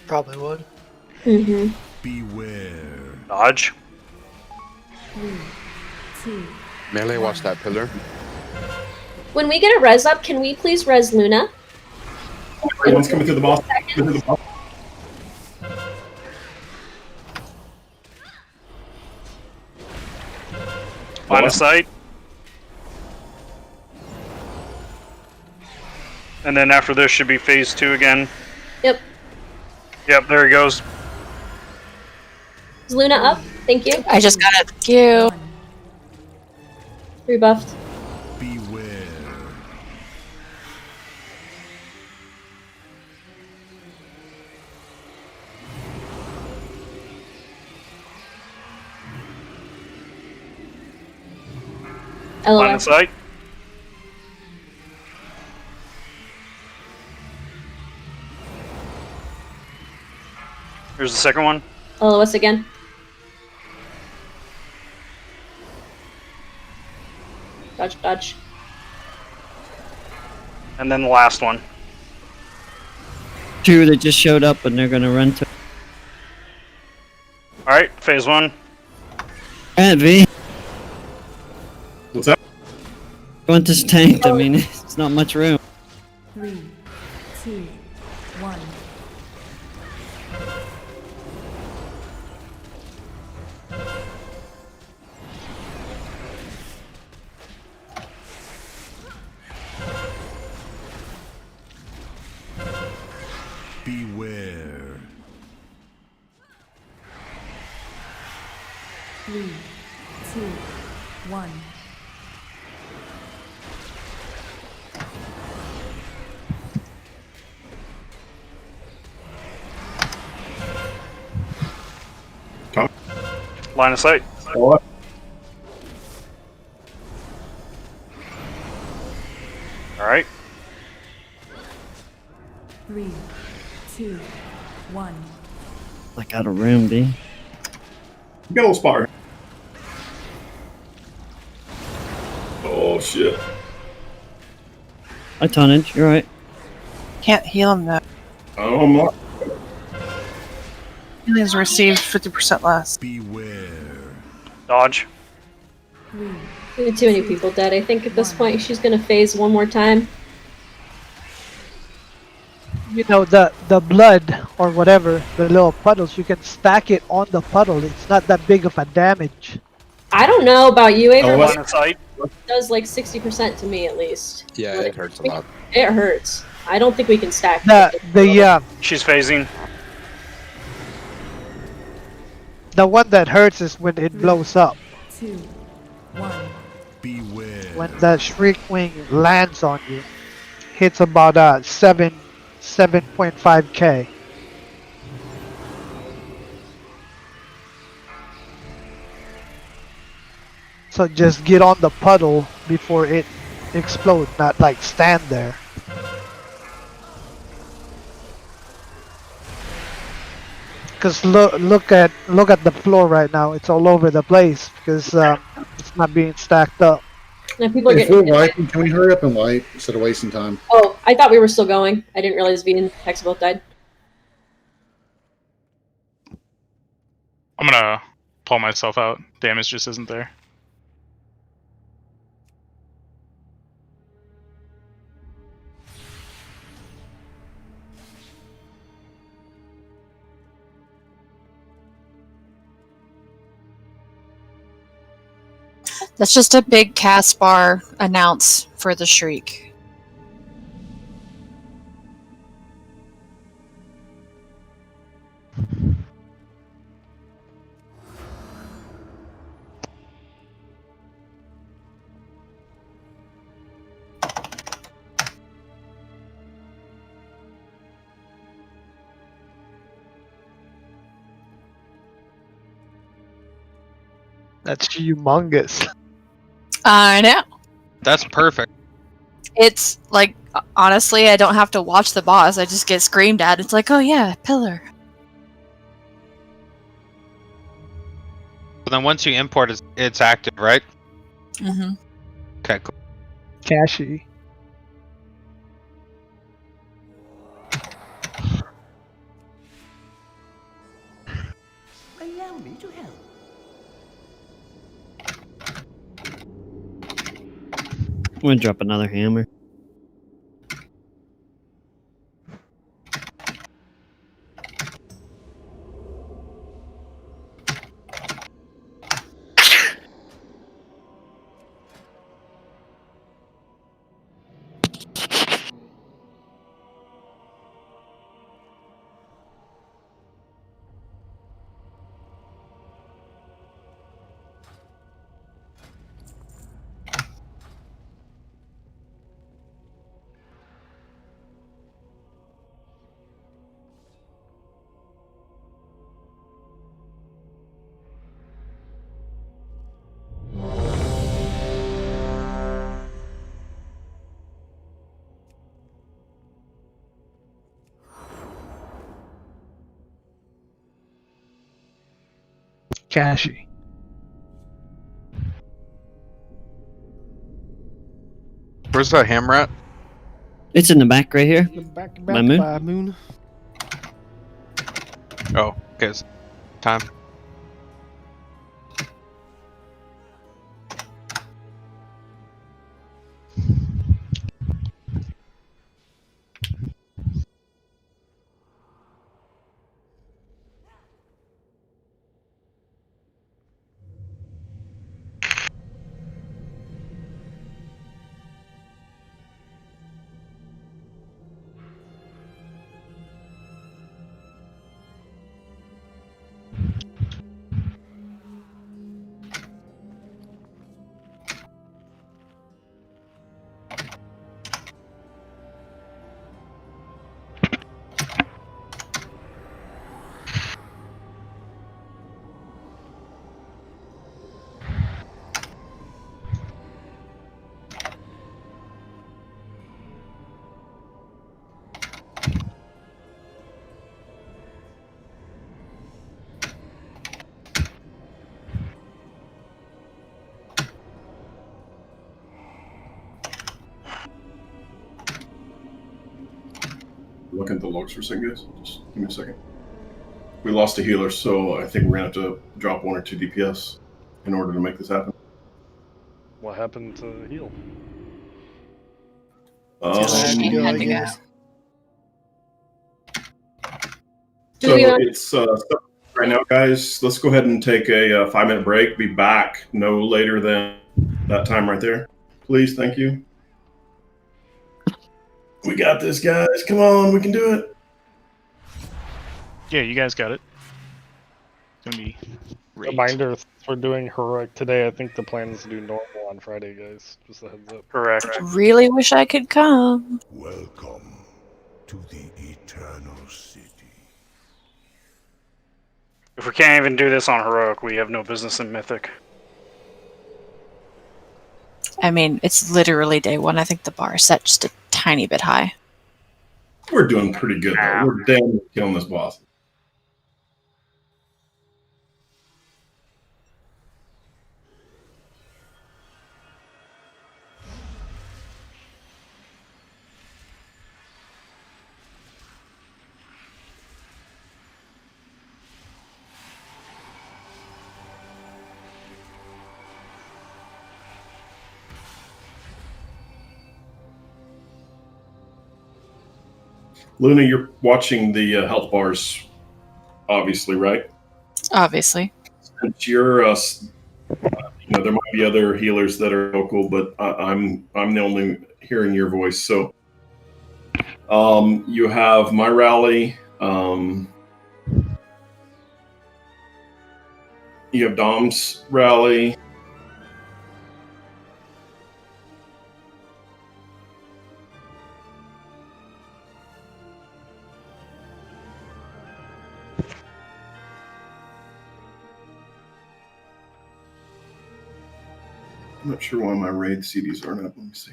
Probably would. Mm-hmm. Beware. Dodge. 3, 2. Melee, watch that pillar. When we get a res up, can we please res Luna? Everyone's coming through the boss. Coming through the boss. Line of sight. And then after this should be phase 2 again. Yep. Yep, there he goes. Is Luna up? Thank you. I just got it. Thank you. Rebuffed. Beware. Line of LOS. sight. Here's the second one. LOS again. Dodge, dodge. And then the last one. Two that just showed up and they're gonna run to. Alright, phase one. Alright, V. What's that? Want this tanked? I mean, it's not much room. 3, 2, 1. Beware. 3, 2, 1. Line of sight. What? Alright. 3, 2, 1. Like out of room, V. You got a little spot right. Oh shit. High tonnage, you're right. Can't heal him though. Oh, I'm not. Healings received 50% less. Beware. Dodge. 3, Too many people dead. I think at this point she's gonna phase one more time. You know, the blood or whatever, the little puddles, you can stack it on the puddle. It's not that big of a damage. I don't know about you, Aver. Line of sight. It does like 60% to me at least. Yeah, Like, it hurts a lot. It hurts. I don't think we can stack. She's phasing. The one that hurts is when it blows up. 2, 1. Beware. When that shriek wing lands on you, hits about 7.5k. So just get on the puddle before it explodes, not like stand there. Because look at the floor right now. It's all over the place because it's not being stacked up. Now people are If we're getting. wiping, can we hurry up and wipe instead of wasting time? Oh, I thought we were still going. I didn't realize V and Hex both died. I'm gonna pull myself out. Damage just isn't there. That's just a big cast bar announce for the shriek. That's humongous. I know. That's perfect. It's like, honestly, I don't have to watch the boss. I just get screamed at. It's like, oh yeah, pillar. But then once you import, it's active, right? Mm-hmm. Okay, cool. Cashy. Allow me to help. I'm gonna drop another hammer. Cashy. Where's that hammer at? It's in the back right here. Back My moon. by moon. Oh, okay. It's time. Look at the logs for a second, guys. Just give me a second. We lost a healer, so I think we're gonna have to drop 1 or 2 DPS in order to make this happen. What happened to heal? She had to go. So it's right now, guys. Let's go ahead and take a 5-minute break. Be back no later than that time right there, please. Thank you. We got this, guys. Come on, we can do it. Yeah, you guys got it. It's gonna be great. Reminder, since we're doing heroic today, I think the plan is to do normal on Friday, guys. Just a heads up. Correct. Really wish I could come. Welcome to the Eternal City. If we can't even do this on heroic, we have no business in mythic. I mean, it's literally day one. I think the bar is set just a tiny bit high. We're doing pretty good, though. We're damn near killing this boss. Luna, you're watching the health bars, obviously, right? Obviously. Since you're, there might be other healers that are local, but I'm the only hearing your voice. So, you have my rally. You have Dom's rally. I'm not sure why my raid CDs aren't up. Let me see.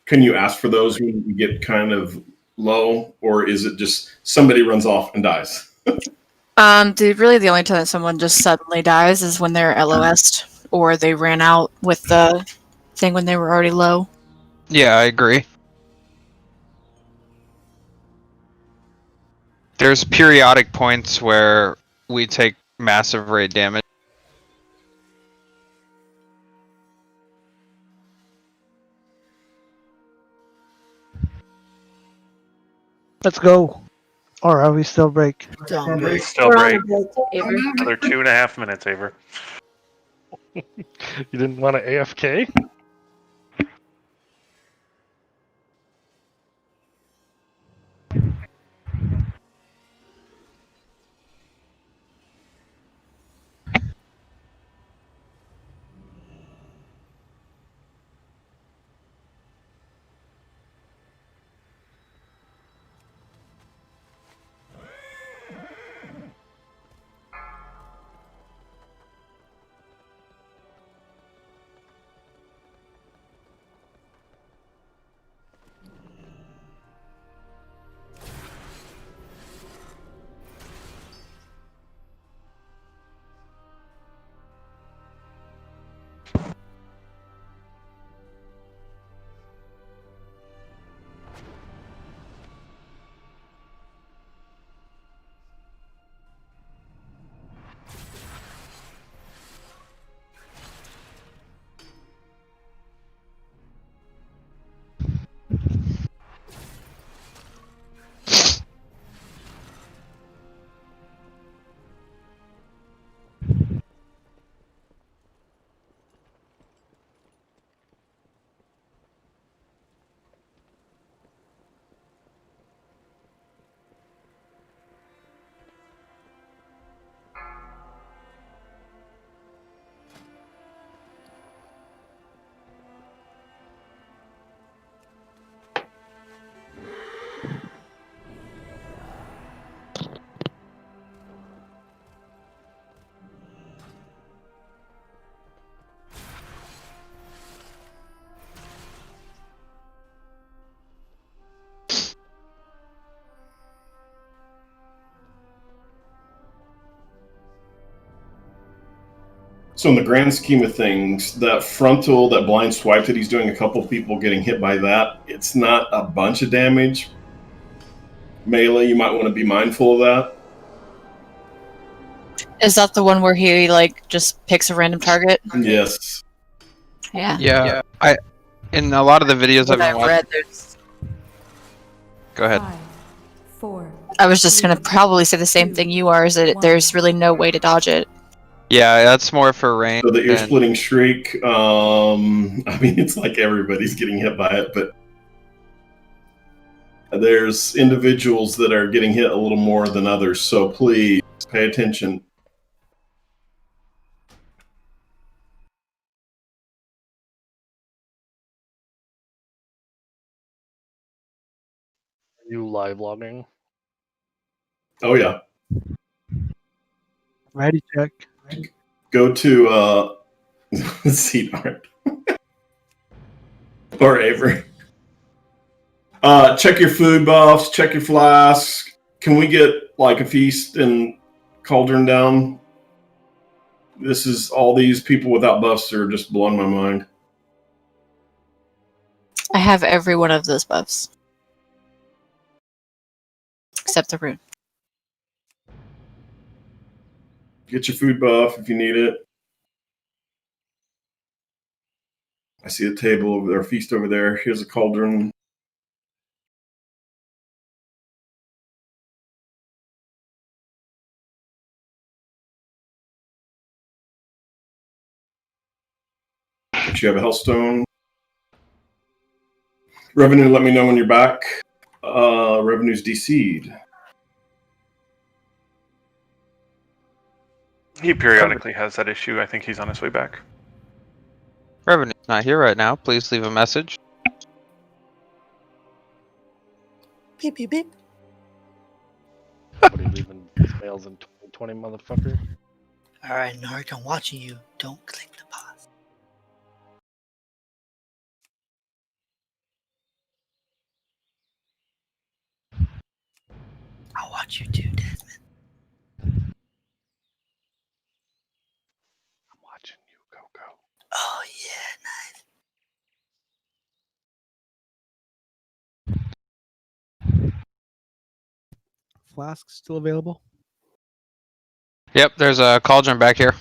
Can you ask for those when you get kind of low, or is it just somebody runs off and dies? Dude, really the only time that someone just suddenly dies is when they're LOS'd or they ran out with the thing when they were already low. Yeah, I agree. There's periodic points where we take massive raid damage. Let's go. Or are we still break? Still break. Avery. Another 2.5 minutes, Aver. You didn't want to AFK? So in the grand scheme of things, that frontal, that blind swipe that he's doing, a couple people getting hit by that, it's not a bunch of damage. Melee, you might want to be mindful of that. Is that the one where he like just picks a random target? Yes. Yeah. Yeah. In a lot of the videos I've What I been watching. read, there's. Go ahead. 5, 4. I was just gonna probably say the same thing you are. Is that there's really no way to dodge it. Yeah, that's more for range. So the ear-splitting shriek, I mean, it's like everybody's getting hit by it, but there's individuals that are getting hit a little more than others, so please pay attention. Are you live logging? Oh, yeah. Ready check. Go to Seed Art. Or Avery. Check your food buffs, check your flasks. Can we get like a feast and cauldron down? This is all these people without buffs are just blowing my mind. I have every one of those buffs. Except the rune. Get your food buff if you need it. I see a table over there, a feast over there. Here's a cauldron. But you have a Hellstone. Revenue, let me know when you're back. Revenue's DC'd. He periodically has that issue. I think he's on his way back. Revenue's not here right now. Please leave a message. Beep, beep, beep. What are you leaving mails in 2020, motherfucker? Alright, Nark, I'm watching you. Don't click the pause. I'll watch you too, Desmond. I'm watching you. Go, go. Oh, yeah, nice. Flask still available? Yep, there's a cauldron back here.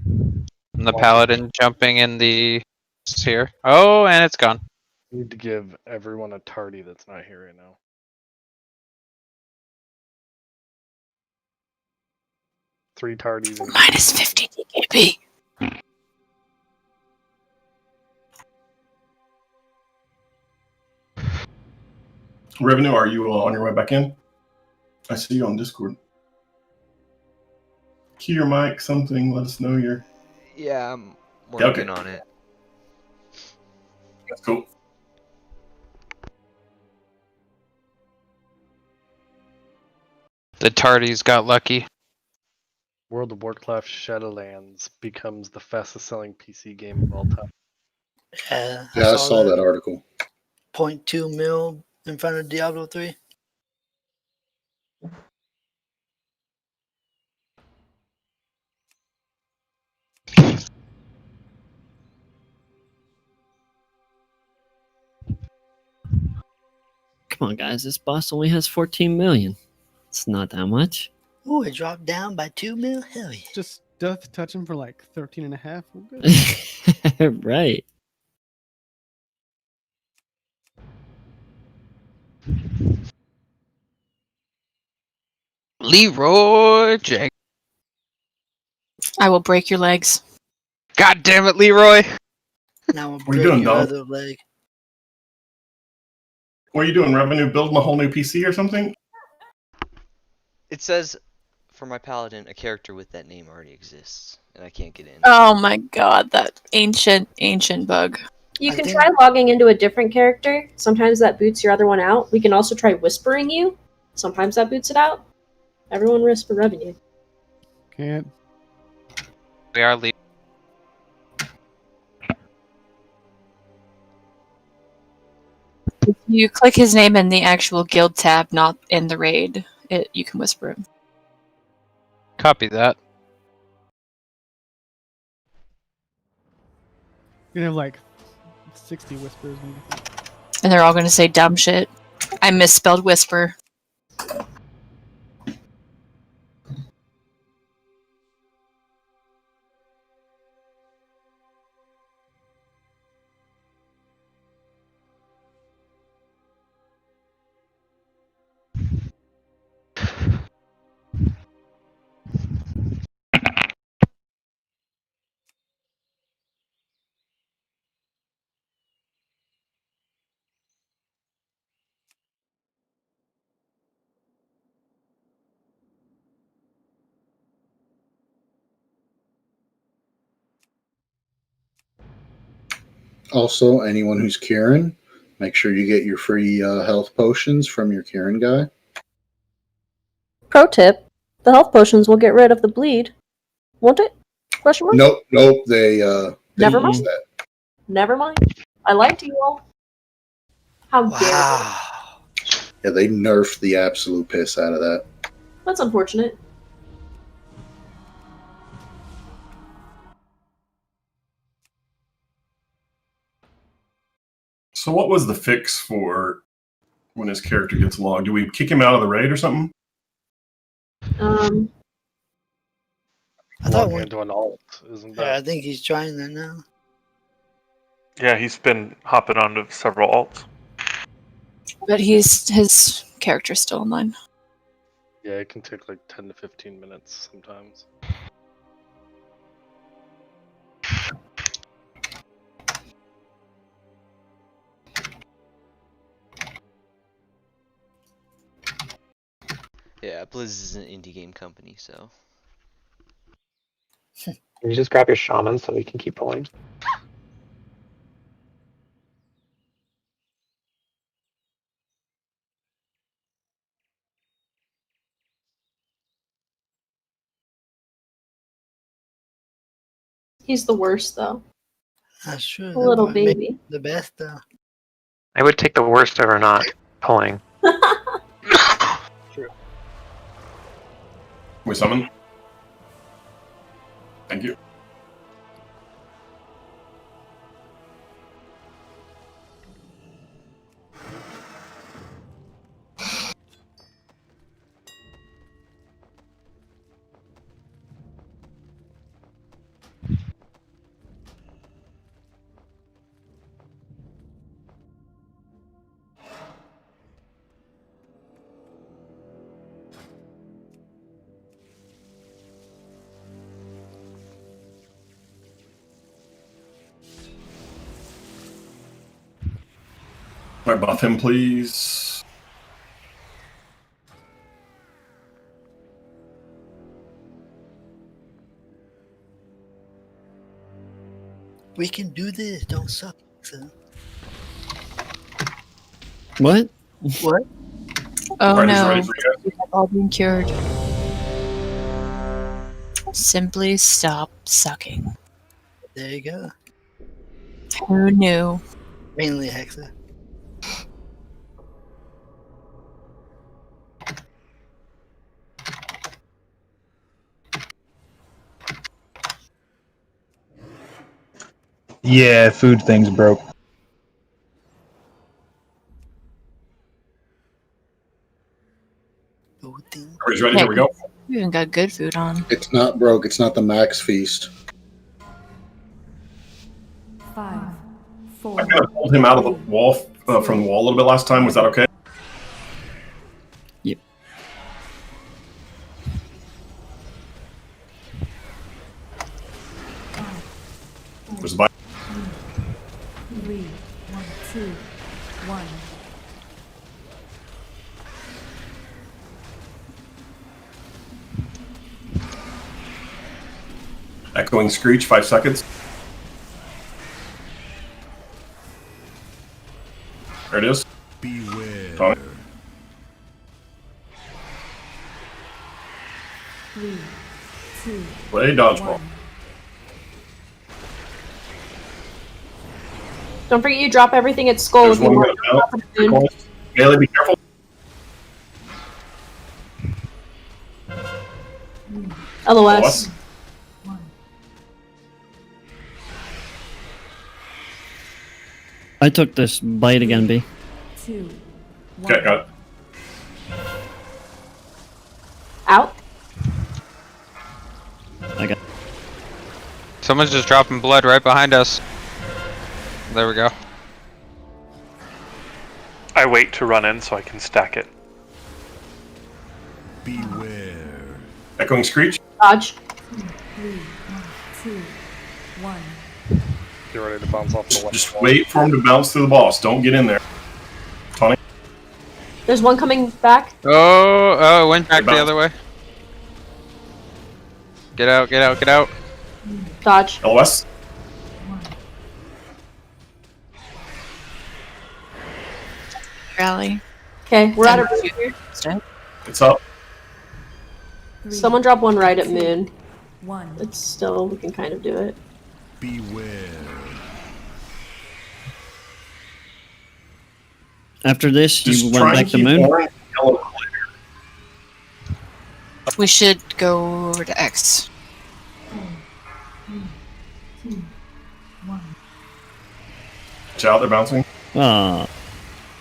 And the paladin jumping in the here. Oh, and it's gone. Need to give everyone a tardy that's not here right now. Three tardies. Minus 50 DKP. Revenue, are you on your way back in? I see you on Discord. Key your mic, something. Let us know you're. Yeah, I'm working on it. That's cool. The tardies got lucky. World of Warcraft Shadowlands becomes the fastest selling PC game of all time. Yeah, I saw that article. 0.2 mil in front of Diablo 3. Come on, guys. This boss only has 14 million. It's not that much. Ooh, it dropped down by 2 mil. Hell yeah. Just Death touch him for like 13 and a half. We're good. Right. Leroy Jenkins. I will break your legs. God damn it, Leroy. Now we'll What are you break doing, your dog? other leg. What are you doing, Revenue? Building a whole new PC or something? It says, for my paladin, a character with that name already exists, and I can't get in. Oh my god, that ancient bug. You can try logging into a different character. Sometimes that boots your other one out. We can also try whispering you. Sometimes that boots it out. Everyone whisper Revenue. Can't. We are leaving. If you click his name in the actual guild tab, not in the raid, you can whisper him. Copy that. You're gonna have like 60 whispers. Maybe. And they're all gonna say dumb shit. I misspelled whisper. Also, anyone who's Kieran, make sure you get your free health potions from your Kieran guy. Pro tip: the health potions will get rid of the bleed, won't it? Question mark. Nope. They Never use mind. that. Never mind. I lied to you all. How dare you? Yeah, they nerfed the absolute piss out of that. That's unfortunate. So what was the fix for when his character gets logged? Do we kick him out of the raid or something? I thought Logging one. into an alt, isn't Yeah, that? I think he's trying that now. Yeah, he's been hopping onto several alts. But his character's still online. Yeah, it can take like 10 to 15 minutes sometimes. Yeah, Blizz is an indie game company, so. Can you just grab your shaman so we can keep pulling? He's the worst, though. That's true. A little That might make baby. The best though. I would take the worst over not pulling. We summon. Thank you. All right, buff him, please. We can do this. Don't suck. So. What? What? Oh Alright, he's no. ready for you guys. We have all been cured. Simply stop sucking. There you go. Who knew? Mainly Hexa. Yeah, food thing's broke. Everybody's ready? Here we go. We even got good food on. It's not broke. It's not the max feast. 5, 4. I kind of pulled him out of the wall from the wall a little bit last time. Was that okay? Yep. There's a bite. 3, 2, 1. Echoing screech, 5 seconds. There it is. Beware. Tommy. 3, 2, Play dodgeball. 1. Don't forget you drop everything at skull There's if you one want. minute out. Melee, be careful. LOS. I took this bite again, B. 2, Okay, got it. Out. I got. Someone's just dropping blood right behind us. There we go. I wait to run in so I can stack it. Beware. Echoing Screech. Dodge. 3, 2, 1. Get ready to bounce off the left. Just wait for him to bounce through the boss. Don't get in there. Tony. There's one coming back. Oh, it went back the Bounce. other way. Get out, get out, get out. Dodge. LOS. Rally. Okay, we're out of here. It's up. Someone drop one right at Moon. 1. It's still, we can kind of do it. Beware. After this, Just you try went and back to keep Moon. orange and yellow clear. We should go to X. 2, 1. Watch out, they're bouncing. Ah,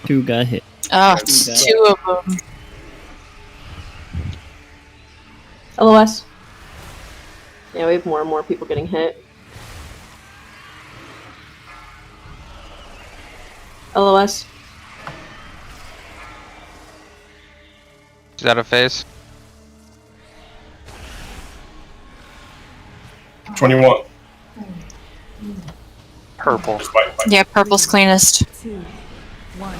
2 got hit. Oh, 2 of them. LOS. Yeah, we have more and more people getting hit. LOS. Is that a phase? 21. Purple. Just bite. Yeah, purple's cleanest. 2, 1.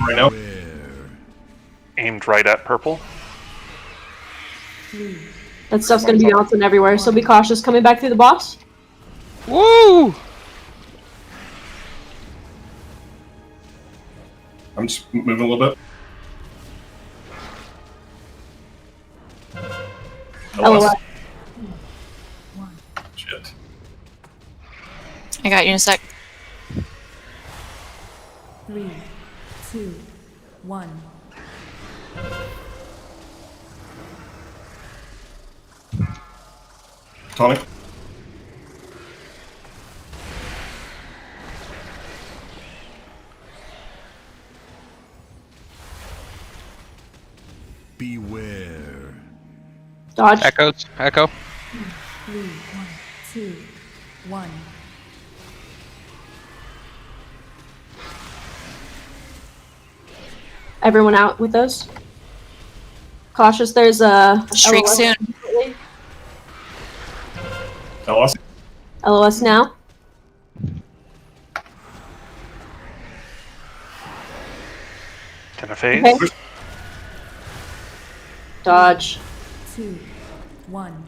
Right now. Aimed right at purple. 3. That stuff's gonna be bouncing everywhere, so be cautious coming back through the boss. Woo! I'm just moving a little bit. LOS. Shit. I got you in a sec. 3, 2, 1. Tony. Beware. Dodge. Echoes. Echo. 3, 1, 2, 1. Everyone out with those. Cautious, there's a Shriek LOS. soon. LOS. LOS now. Can I phase? Okay. Dodge. 2, 1.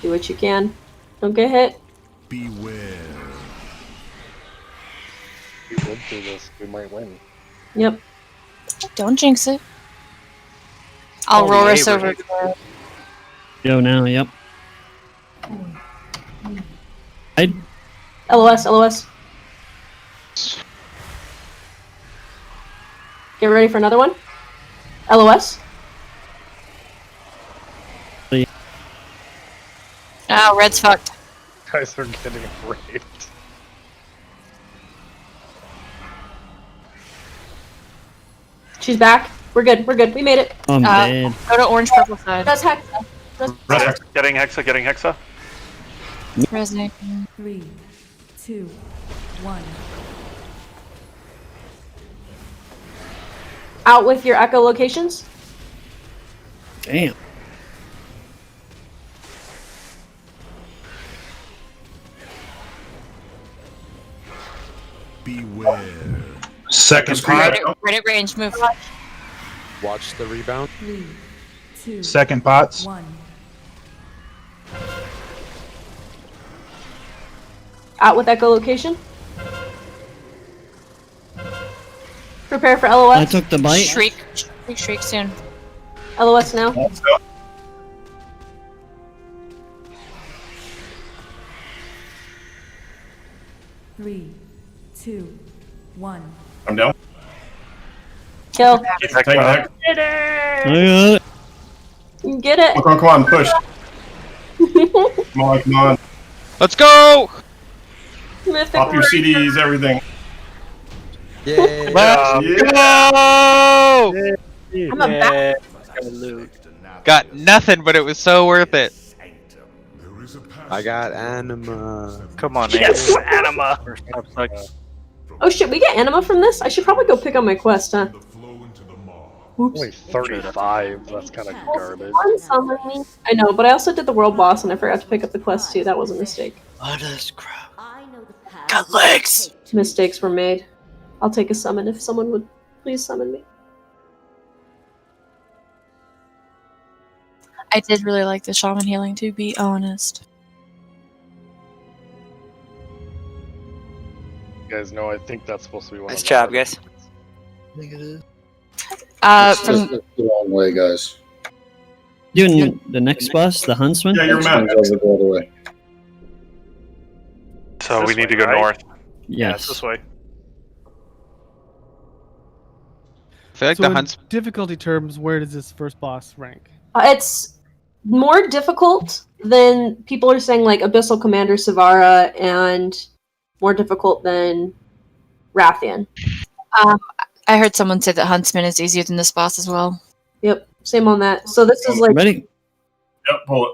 Do what you can. Don't get hit. Beware. We live through this. We might win. Yep. Don't jinx it. I'll roll us neighbor. over to the... Go now, yep. I LOS, LOS. Get ready for another one. LOS. Oh, red's fucked. Guys are getting raped. She's back. We're good. We're good. We made it. I'm dead. Go to orange purple side. That's Hexa. That's Getting Hexa, getting Hexa. Resonate. 3, 2, 1. out with your echolocations. Damn. Beware. Second pot. Right at range, move. Watch the rebound. 3, 2, Second pots. 1. Out with echolocation. Prepare for LOS. I took the bite. Shriek. Shriek soon. LOS now. 3, 2, 1. I'm down. Kill. Take that. Get I got it. it. Get it. Come on, push. Come on. Let's go! Mythic Pop your Ranger. CDs, everything. Yeah. Let's go! I'm a bat. Got nothing, but it was so worth it. I got anima. Come on, yes, anima. Oh shit, we get anima from this? I should probably go pick up my quest, huh? Oops. Only 35. That's kind of garbage. Unsummon me. I know, but I also did the world boss and I forgot to pick up the quest too. That was a mistake. What is crap? Got legs! Mistakes were made. I'll take a summon if someone would please summon me. I did really like the shaman healing, to be honest. You guys know, I think that's supposed to be one Nice of the job, hardest. guys. I think it is. It's From the wrong way, guys. Doing the next boss, the huntsman. Yeah, you're This mad. one's over the other way. So This we need way, to go right? north. Yeah, it's Yes. this way. I feel like So the in hunts. difficulty terms, where does this first boss rank? It's more difficult than people are saying, like Abyssal Commander Savara, and more difficult than Rathian. I heard someone say that Huntsman is easier than this boss as well. Yep, same on that. So this is like, Ready? Yep, pull it.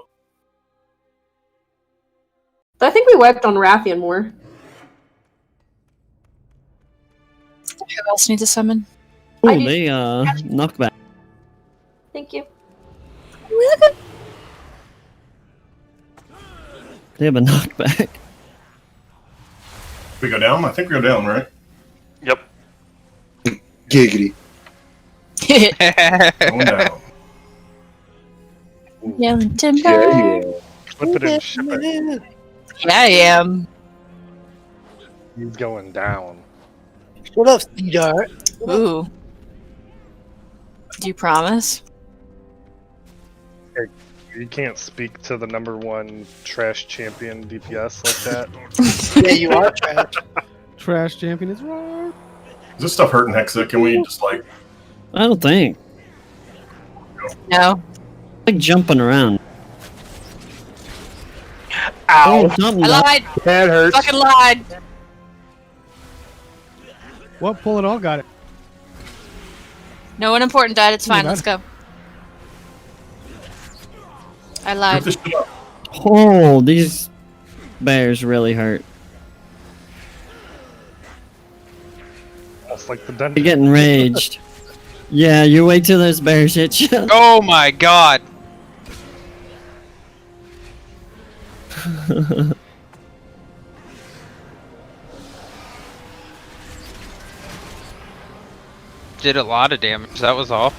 I think we wiped on Rathian more. Who else needs a summon? Oh, I do- they knock back. Thank you. They have a knockback. We go down? I think we go down, right? Yep. Giggity. Going down. Yelling timber. Yeah, you are. Flip it and ship it. Yeah, I am. He's going down. What up, sweetheart? Ooh. Do you promise? You can't speak to the #1 trash champion DPS like that. Yeah, you are trash. Trash champion is wrong. Is this stuff hurting Hexa? Can we just like... I don't think. No. Like jumping around. Ow! Oh, something I lied. That hurts. Fucking lied. Well, pull it all, got it. No one important died. It's fine. Oh, Let's go. I lied. Rip this shit up. Oh, these bears really hurt. Almost like the You're dungeon. getting raged. Yeah, you wait till those bears hit you. Oh my god! Did a lot of damage, that was all.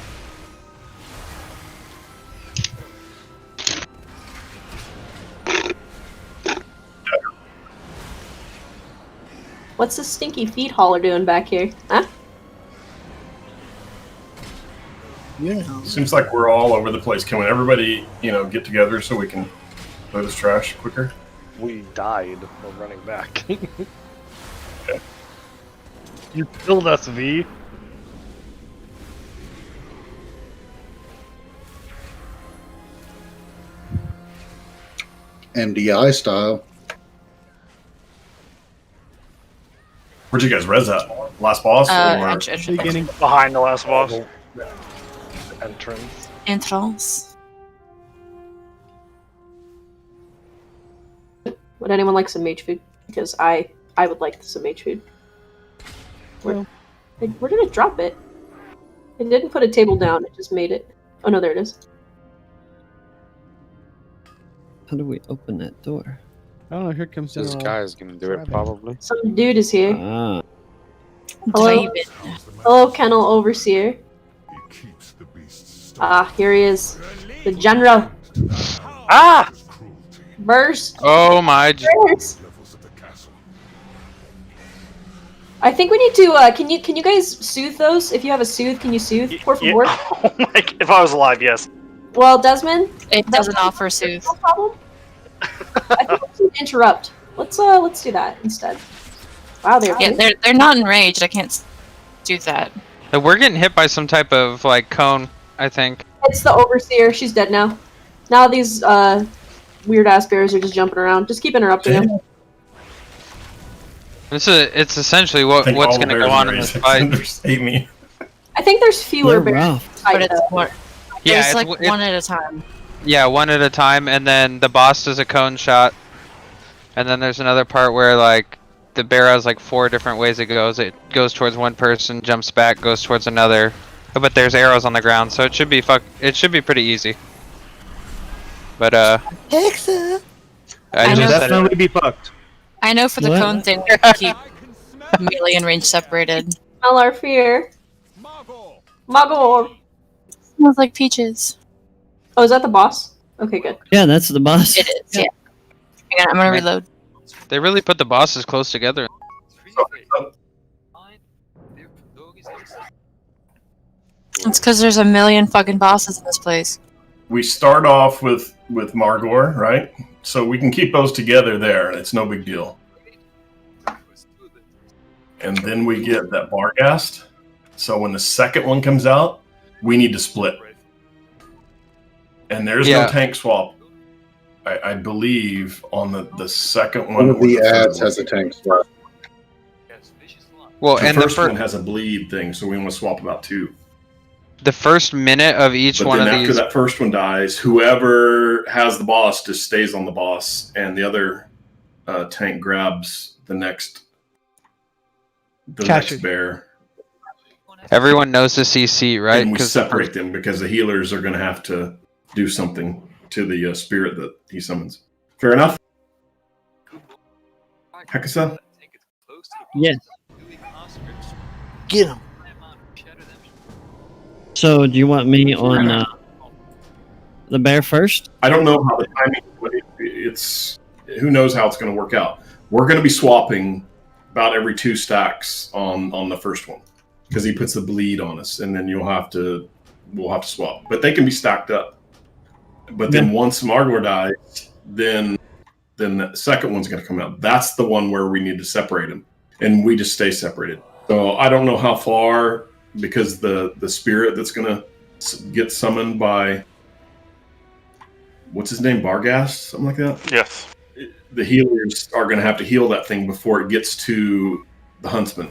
What's this stinky feet hauler doing back here? Huh? Seems like we're all over the place. Can everybody, get together so we can load this trash quicker? We died. We're running back. Okay. You killed us, V. MDI style. Where'd you guys res at? Last boss? or... Beginning. Behind the last boss. Entrance. Entrance. Would anyone like some mage food? Because I would like some mage food. Where did it drop it? It didn't put a table down, it just made it. Oh no, there it is. How do we open that door? I don't know, here comes This General. guy's gonna do it probably. Some dude is here. Ah. Hello? Hello, Kennel Overseer. Ah, here he is. The General. Ah! Verse. Oh my. Verse. I think we need to, can you guys soothe those? If you have a soothe, can you soothe? Por favor? Oh my, if I was alive, yes. Well, Desmond? It doesn't offer soothe. No problem. I think we should interrupt. Let's do that instead. Wow, they're Yeah, they're not enraged. I can't do that. We're getting hit by some type of like cone, I think. It's the overseer. She's dead now. Now these weird ass bears are just jumping around. Just keep interrupting them. It's essentially what's going to go on in this fight. Hate me. I think there's fewer bears. But it's more. Yeah, There's it's- like it- one at a time. Yeah, one at a time, and then the boss does a cone shot, and then there's another part where like the bear has like 4 different ways it goes. It goes towards one person, jumps back, goes towards another. But there's arrows on the ground, so it should be It should be pretty easy. But Hexa. I just said definitely be fucked. I know for the What? cone thing, we have to keep melee and range separated. Smell our fear. Magor. Smells like peaches. Oh, is that the boss? Okay, good. Yeah, that's the boss. It is. Yeah. Hang on, I'm gonna reload. They really put the bosses close together. It's because there's a million fucking bosses in this place. We start off with Margor, right? So we can keep those together there. It's no big deal. And then we get that Barghast. So when the second one comes out, we need to split. And there's no tank swap. I believe on the second one. One of or the third ads one. has a tank swap. Well, the and first the one has a bleed thing, so we want to swap about 2. The first minute of each But one then of after these. that first one dies, whoever has the boss just stays on the boss, and the other tank grabs the next bear. Everyone knows the CC, right? And we 'Cause separate them because the healers are going to have to do something to the spirit that he summons. Fair enough? Hakasa? Yes. Get him. So, do you want me on the bear first? I don't know how the timing. It's who knows how it's going to work out. We're going to be swapping about every 2 stacks on the first one because he puts the bleed on us, and then we'll have to swap. But they can be stacked up. But then once Margor dies, then the second one's going to come out. That's the one where we need to separate them, and we just stay separated. So I don't know how far, because the spirit that's going to get summoned by, what's his name, Barghast, something like that. Yes. The healers are going to have to heal that thing before it gets to the huntsman.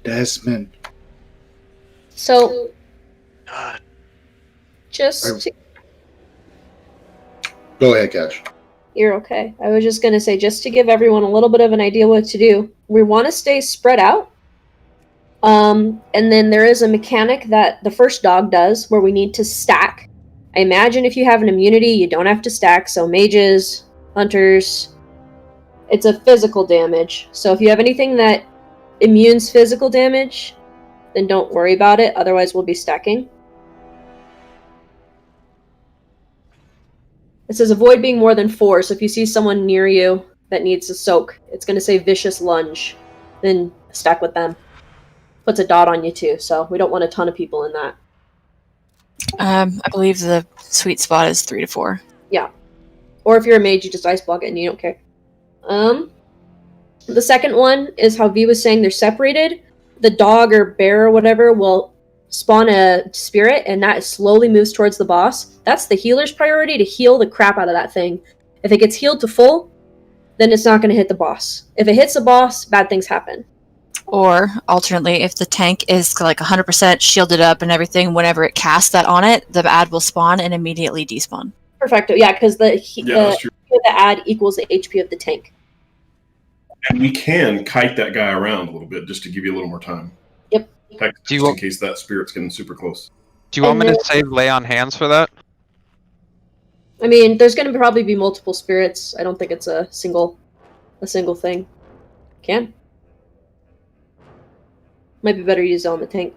Desmond. So, just to, Go ahead, Cash. you're okay. I was just gonna say, just to give everyone a little bit of an idea what to do. We want to stay spread out. And then there is a mechanic that the first dog does where we need to stack. I imagine if you have an immunity, you don't have to stack. So mages, hunters, it's a physical damage. So if you have anything that immunes physical damage, then don't worry about it. Otherwise, we'll be stacking. It says avoid being more than 4. So if you see someone near you that needs a soak, it's going to say vicious lunge. Then stack with them. Puts a dot on you too, so we don't want a ton of people in that. I believe the sweet spot is 3 to 4. Yeah. Or if you're a mage, you just ice block it and you don't care. The second one is how V was saying they're separated. The dog or bear or whatever will spawn a spirit, and that slowly moves towards the boss. That's the healer's priority, to heal the crap out of that thing. If it gets healed to full, then it's not going to hit the boss. If it hits the boss, bad things happen. Or, alternately, if the tank is like 100% shielded up and everything, whenever it casts that on it, the ad will spawn and immediately despawn. Perfecto, yeah, because the that's true. ad equals the HP of the tank. And we can kite that guy around a little bit just to give you a little more time. Yep. Just in case that spirit's getting super close. Do you want me to save lay on hands for that? I mean, there's going to probably be multiple spirits. I don't think it's a single thing. Can. Might be better used on the tank.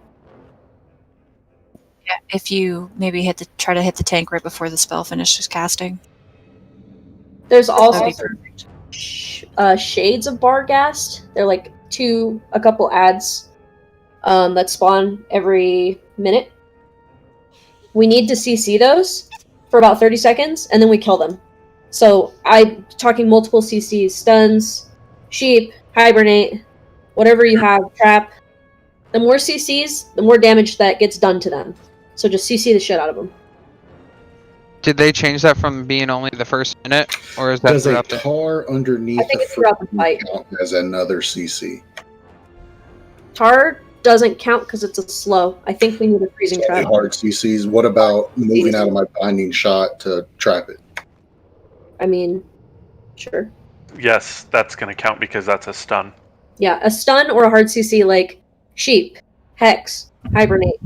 Yeah, if you maybe try to hit the tank right before the spell finishes casting. There's also That'd be perfect. shades of Barghast. They're like a couple ads that spawn every minute. We need to CC those. for about 30 seconds, and then we kill them. So I'm talking multiple CCs, stuns, sheep, hibernate, whatever you have, trap. The more CCs, the more damage that gets done to them. So just CC the shit out of them. Did they change that from being only the first minute, or is that Does a throughout the? tar underneath I think the it's throughout the fight. count as another CC? Tar doesn't count because it's a slow. I think we need a freezing So trap. hard CCs. What about moving out of my binding shot to trap it? I mean, sure. Yes, that's going to count because that's a stun. Yeah, a stun or a hard CC like sheep, hex, hibernate,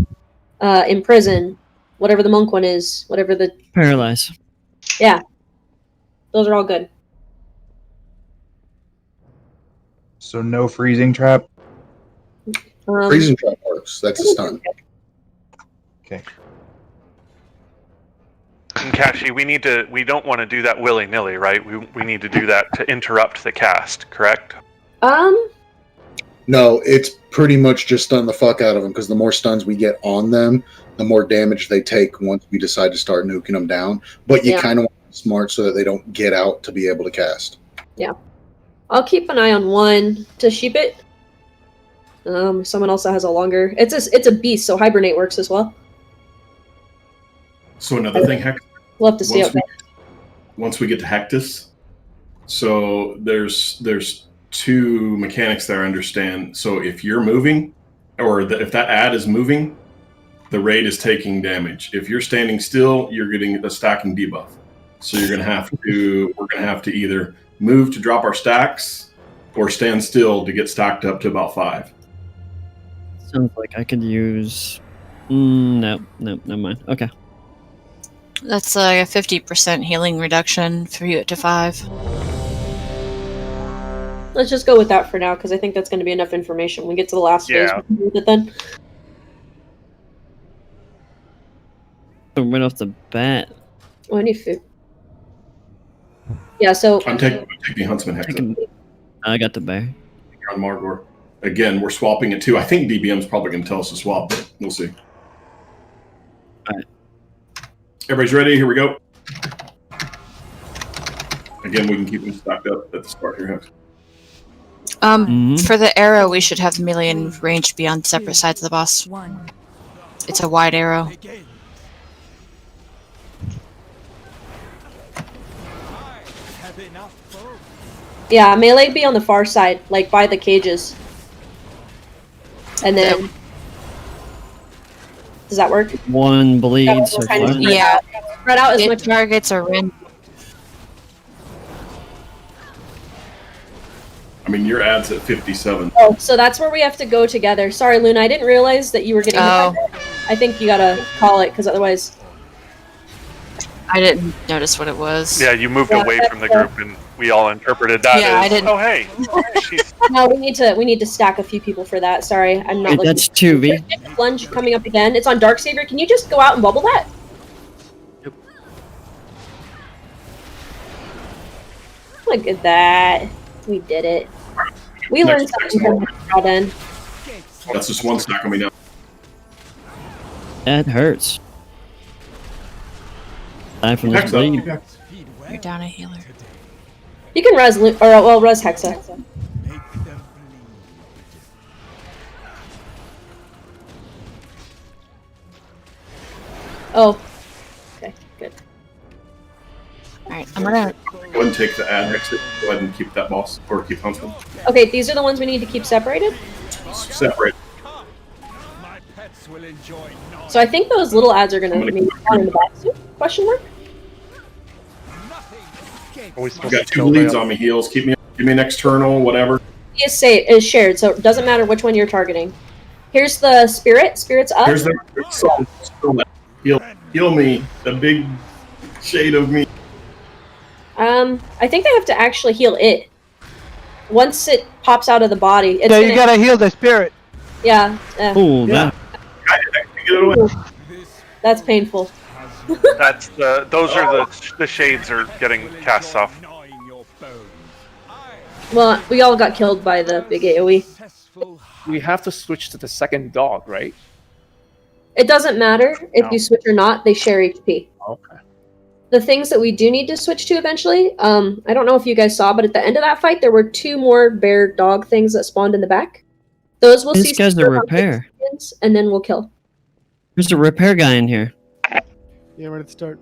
imprison, whatever the monk one is, whatever the Paralyze. yeah, those are all good. So no freezing trap. Freezing trap works. That's a stun. Okay. And Kashi, we don't want to do that willy-nilly, right? We need to do that to interrupt the cast, correct? No, it's pretty much just stun the fuck out of them, because the more stuns we get on them, the more damage they take once we decide to start nuking them down. But you kind of want to be smart so that they don't get out to be able to cast. Yeah. I'll keep an eye on one to sheep it. Someone else that has a longer. It's a beast, so hibernate works as well. So another thing, Hex. We'll have to see once we get to Hectus, so there's two mechanics there I understand. So if you're moving, or if that ad is moving, the raid is taking damage. If you're standing still, you're getting a stacking debuff. So we're gonna have to either move to drop our stacks, or stand still to get stacked up to about 5. Sounds like I could use. No, never mind. Okay. That's a 50% healing reduction for you to 5. Let's just go with that for now, because I think that's going to be enough information. When we get to the last phase, we can do it then. So right off the bat. Oh, I need food. Yeah, so I'm taking Huntsman Hex. I got the bear. You're on Margor. Again, we're swapping it too. I think DBM's probably going to tell us to swap, but we'll see. All right. Everybody's ready? Here we go. Again, we can keep them stacked up at the start here. Hex. For the arrow, we should have melee and range be on separate sides of the boss. It's a wide arrow. yeah, melee be on the far side, like by the cages. And then does that work? One bleed so Kind far. of yeah, spread out as much. Targets are random. I mean, your ad's at 57. Oh, so that's where we have to go together. Sorry, Luna, I didn't realize that you were getting. I think you gotta call it, because otherwise. I didn't notice what it was. Yeah, you moved away from the group, and we all interpreted that Yeah, as, I didn't. oh hey, she's No, we need to stack a few people for that. Sorry, I'm not. Wait, that's 2v. Lunge coming up again. It's on Dark Savior. Can you just go out and bubble that? Yep. Look at that. We did it. We learned something from this then. That's just one stack coming down. That hurts. Die from this bleed. You're down a healer. You can res res Hexa. Oh. Okay, good. Alright, I'm gonna Go ahead and take the ad Hex. Go ahead and keep that boss, or keep Huntsman. Okay, these are the ones we need to keep separated. Separate. So I think those little ads are gonna be down in the back too? Question mark? I've got 2 bleeds on me, heals. Give me an external, whatever. Is shared, so it doesn't matter which one you're targeting. Here's the spirit. Spirit's up. Here's the heal me. The big shade of me. I think they have to actually heal it. Once it pops out of the body, it's you gotta heal the spirit. Yeah. Ooh, Yeah. That's painful. that's those are the shades are getting cast off. Well, we all got killed by the big AoE. We have to switch to the second dog, right? It doesn't matter if No. you switch or not, they share HP. Okay. the things that we do need to switch to eventually, I don't know if you guys saw, but at the end of that fight, there were 2 more bear dog things that spawned in the back. Those we'll see. This guy's a repair. Seconds, and then we'll kill. There's a repair guy in here. Yeah, ready to start.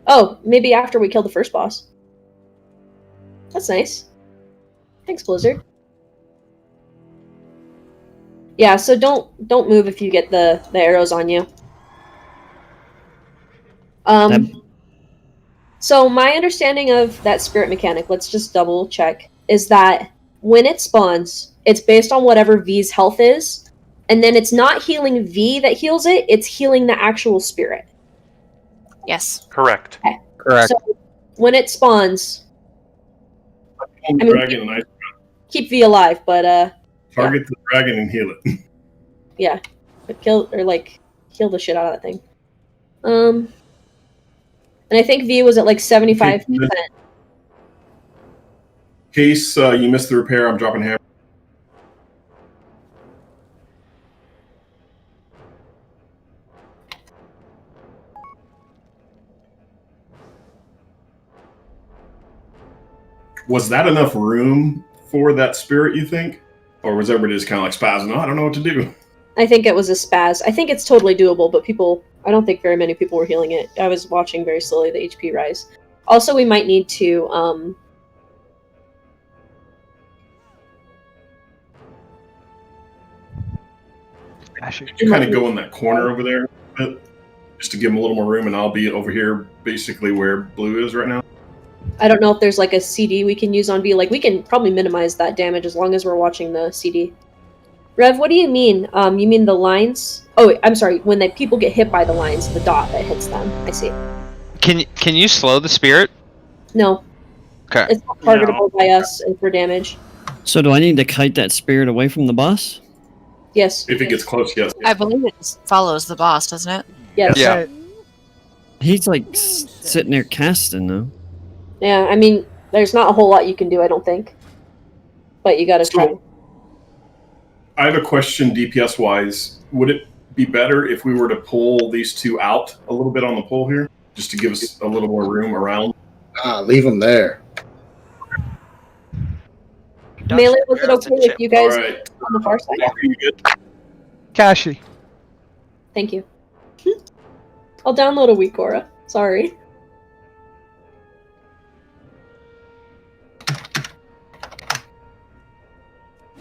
Oh, maybe after we kill the first boss. That's nice. Thanks, Blizzard. Yeah, so don't move if you get the arrows on you. So my understanding of that spirit mechanic, let's just double check, is that when it spawns, it's based on whatever V's health is, and then it's not healing V that heals it, it's healing the actual spirit. Yes. Correct. Okay. Correct. So when it spawns, I mean, dragon and keep V alive, but target the dragon and heal it. yeah, but kill the shit out of that thing. And I think V was at like 75%. In case you missed the repair, I'm dropping hammer. Was that enough room for that spirit, you think? Or was everybody just kind of like spazzing? I don't know what to do. I think it was a spaz. I think it's totally doable, but I don't think very many people were healing it. I was watching very slowly the HP rise. Also, we might need to, You kind of go in that corner over there, just to give them a little more room, and I'll be over here, basically where blue is right now. I don't know if there's like a CD we can use on V. Like, we can probably minimize that damage as long as we're watching the CD. Rev, what do you mean? You mean the lines? Oh, I'm sorry. When the people get hit by the lines, the dot that hits them. I see. Can you slow the spirit? No. Okay. It's not targetable by us for damage. So do I need to kite that spirit away from the boss? Yes. If it gets close, yes. I believe it just follows the boss, doesn't it? Yes. Yeah. He's like sitting there casting though. Yeah, I mean, there's not a whole lot you can do, I don't think. But you gotta try. I have a question DPS-wise. Would it be better if we were to pull these 2 out a little bit on the pull here? Just to give us a little more room around? Leave them there. Melee, was it okay with you guys on the far side? You good? Kashi. Thank you. I'll download a Weekora. Sorry.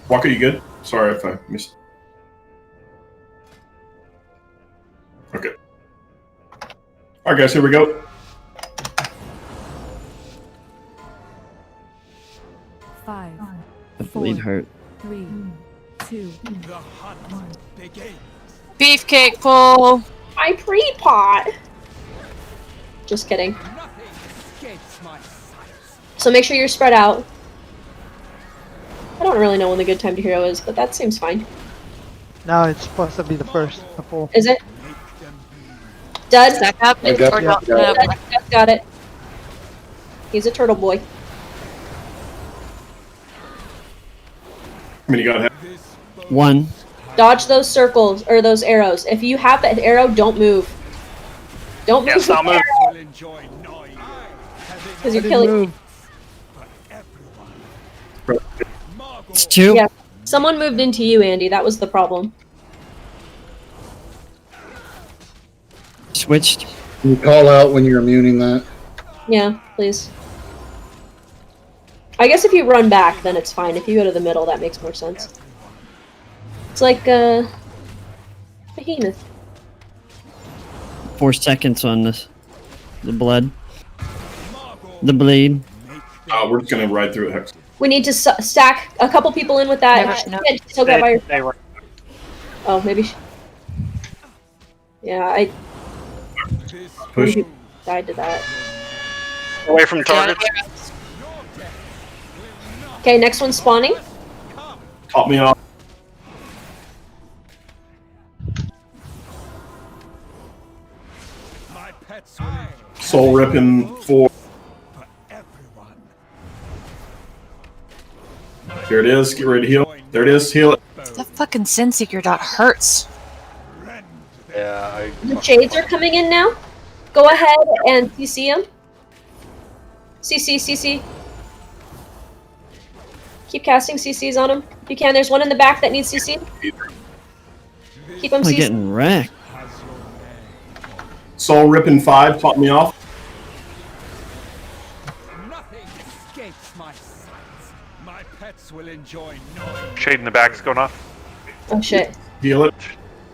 Walker, you good? Sorry if I missed. Okay. All right, guys, here we go. Five, The bleed hurt. 3, 2, 1. Beefcake pull. My pre-pot. Just kidding. So make sure you're spread out. I don't really know when the good time to hero is, but that seems fine. No, it's supposed to be the first to pull. Is it? Dud? Stack up. I got Or it. no, Dud got it. He's a turtle boy. I mean, you gotta have 1. Dodge those circles, or those arrows. If you have that arrow, don't move. Don't move. Yes, not move. Because you're killing. It's 2. Yeah. Someone moved into you, Andy. That was the problem. Switched. Can you call out when you're immuning that? Yeah, please. I guess if you run back, then it's fine. If you go to the middle, that makes more sense. It's like, behemoth. 4 seconds on this. The blood. The bleed. we're just gonna ride through it, Hex. We need to stack a couple people in with that. Still got by your... Oh, maybe. Yeah, I. Push. Died to that. Away from target. Okay, next one's spawning. Top me off. Soul ripping 4. Here it is. Get ready to heal. There it is. Heal it. That fucking Sin Seeker dot hurts. Yeah, The shades are coming in now. Go ahead and CC him. CC. Keep casting CCs on him if you can. There's one in the back that needs CC. Keep him I'm CC. getting wrecked. Soul ripping 5 popped me off. Nothing escapes my sight. My pets will enjoy knowing. Shade in the back's going off. Oh shit. Heal it.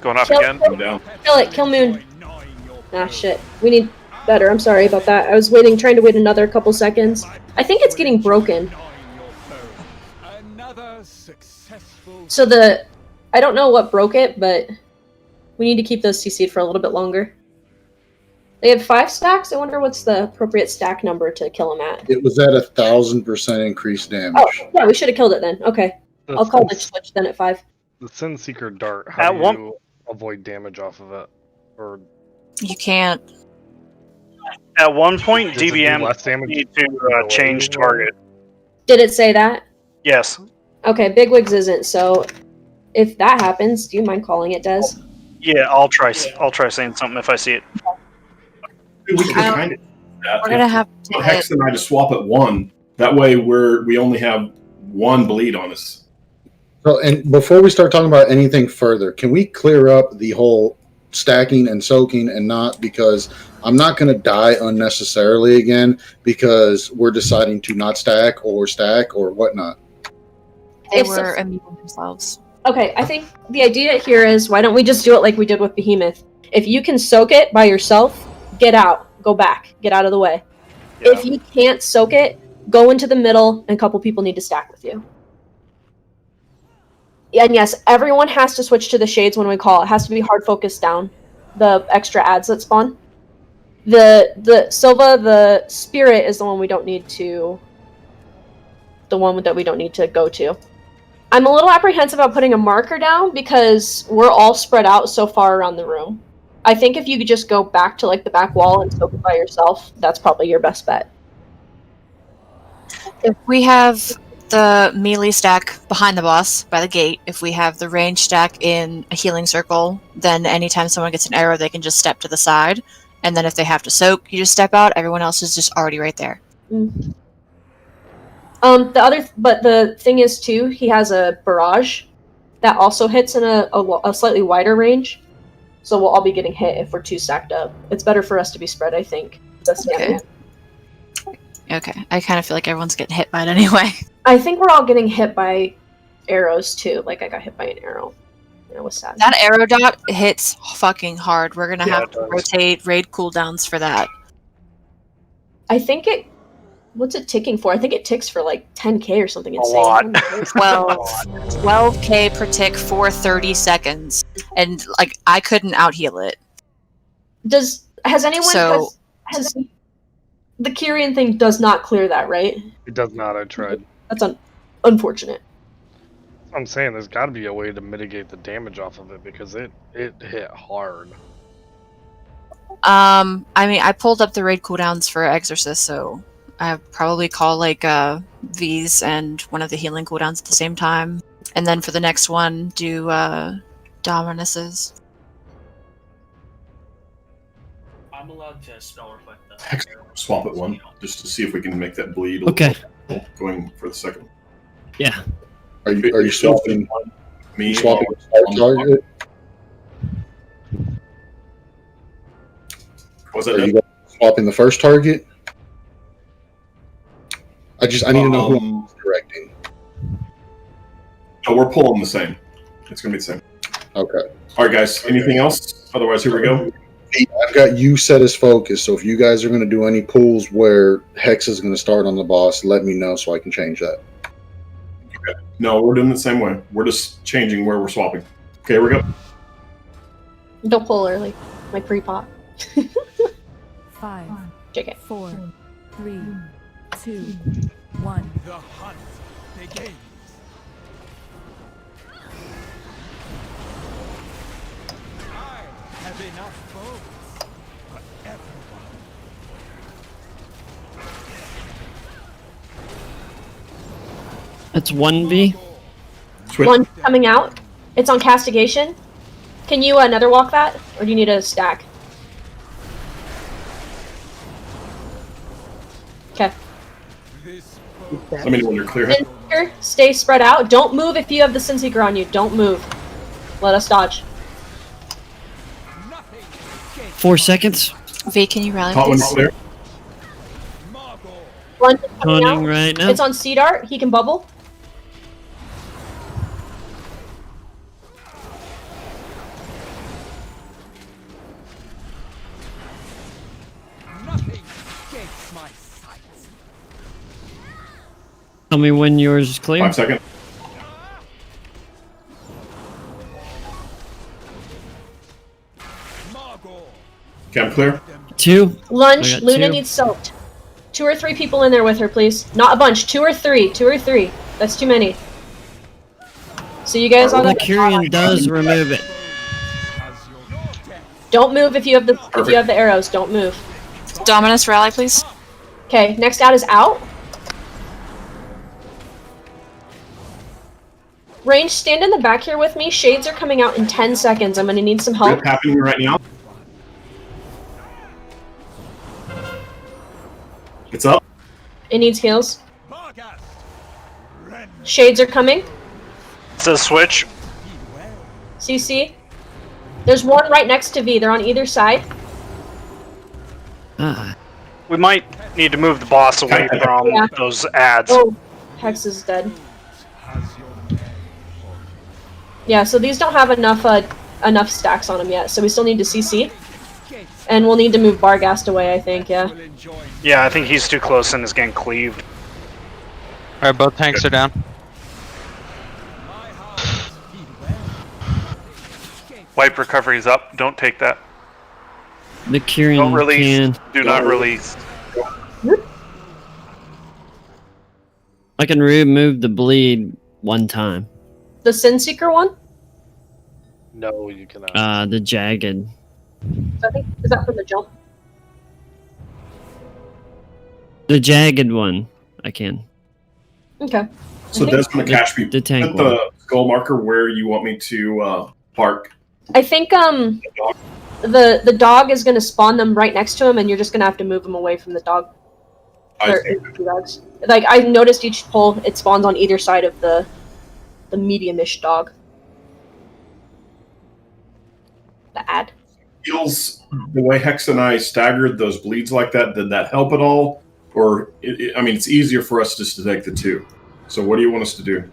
Going off Kill- again. I'm down. Kill it. Kill Moon. Ah shit. We need better. I'm sorry about that. I was trying to wait another couple seconds. I think it's getting broken. So I don't know what broke it, but we need to keep those CC'd for a little bit longer. They have 5 stacks. I wonder what's the appropriate stack number to kill them at. It was at 1,000% increased damage. Oh, yeah, we should have killed it then. Okay. I'll call the switch then at 5. The Sin Seeker dart. How do you avoid damage off of it? Or You can't. At one point, Does it do GBM less damage need to change target. Did it say that? Yes. Okay, Bigwigs isn't, so if that happens, do you mind calling it, Des? Yeah, I'll try saying something if I see it. We could kind of do that. We're gonna have to Hex and I just swap at 1. That way we only have 1 bleed on us. So, and before we start talking about anything further, can we clear up the whole stacking and soaking and not, because I'm not going to die unnecessarily again because we're deciding to not stack or whatnot. They If were so- immune themselves. Okay, I think the idea here is, why don't we just do it like we did with Behemoth? If you can soak it by yourself, get out. Go back. Get out of the way. Yeah. If you can't soak it, go into the middle, and a couple people need to stack with you. And yes, everyone has to switch to the shades when we call. It has to be hard focus down. The extra ads that spawn. The Silva, the Spirit is the one we don't need to... The one that we don't need to go to. I'm a little apprehensive about putting a marker down because we're all spread out so far around the room. I think if you could just go back to like the back wall and soak it by yourself, that's probably your best bet. If we have the melee stack behind the boss by the gate, if we have the range stack in a healing circle, then anytime someone gets an arrow, they can just step to the side. And then if they have to soak, you just step out. Everyone else is just already right there. Mm. But the thing is too, he has a barrage that also hits in a slightly wider range. So we'll all be getting hit if we're 2 stacked up. It's better for us to be spread, I think. Okay. Okay. I kind of feel like everyone's getting hit by it anyway. I think we're all getting hit by arrows too. Like I got hit by an arrow. And it was sad. That arrow dot hits fucking hard. We're gonna Yeah, have to rotate raid cooldowns for that. I think it... What's it ticking for? I think it ticks for like 10k or something insane. lot. 12k per tick for 30 seconds. And like I couldn't out heal it. Has anyone... So- has the Kyrian thing does not clear that, right? it does not. I tried. That's unfortunate. I'm saying there's got to be a way to mitigate the damage off of it because it hit hard. I mean I pulled up the raid cooldowns for Exorcist, so I probably call like V's and one of the healing cooldowns at the same time. And then for the next one, do Dominus's. I'm allowed to spell reflect the Hex, swap at 1 just to see if we can make that bleed. Okay. Going for the second. Yeah. Are you swapping me? swapping target? Was Are that you swapping the first target? I need to know who I'm directing. No, we're pulling the same. It's gonna be the same. Okay. All right, guys. Anything else? Otherwise, here we go. I've got you set as focus, so if you guys are going to do any pulls where Hex is going to start on the boss, let me know so I can change that. Okay. No, we're doing it the same way. We're just changing where we're swapping. Okay, here we go. Don't pull early. Like pre-pop. 5, JK. 4, 3, 2, 1. The hunt begins. I have enough foes for everyone. That's 1v. One coming out. It's on castigation. Can you nether walk that? Or do you need a stack? Okay. Let me know when you're clear. Sinseeker, stay spread out. Don't move if you have the Sinseeker on you. Don't move. Let us dodge. 4 seconds. V, can you rally, Hot one please? clear. Lunge is coming Hunting out. right now. It's on Sea Dart. He can bubble. Nothing escapes my sight. Tell me when yours is clear. 5 seconds. Okay, I'm clear. 2. Lunge. I got Luna 2. needs soaked. 2 or 3 people in there with her, please. Not a bunch. 2 or 3. 2 or 3. That's too many. So you guys on The the Kyrian does remove it. Don't move if you have the arrows. Don't move. Dominus, rally, please. Okay, next out is out. Range, stand in the back here with me. Shades are coming out in 10 seconds. I'm gonna need some help. Rip happening right now. It's up. It needs heals. Shades are coming. Says switch. CC. There's one right next to V. They're on either side. We might need to move the boss away from Yeah. those ads. Oh, Hex is dead. Yeah, so these don't have enough stacks on them yet, so we still need to CC. And we'll need to move Barghast away, I think, yeah. Yeah, I think he's too close and is getting cleaved. Alright, both tanks are down. Wipe recovery's up. Don't take that. The Kyrian Don't release. can. Do not release. I can remove the bleed 1 time. The Sinseeker one? No, you cannot. The jagged. I think, is that from the jump? The jagged one. I can. Okay. So Desmond Cash, me The tank put one. the skull marker where you want me to park. I think the dog is gonna spawn them right next to him, and you're just gonna have to move them away from the dog. Or, two dogs. Like I noticed each pole, it spawns on either side of the medium-ish dog. The ad. Feels the way Hex and I staggered those bleeds like that. Did that help at all? Or I mean, it's easier for us just to take the 2. So what do you want us to do?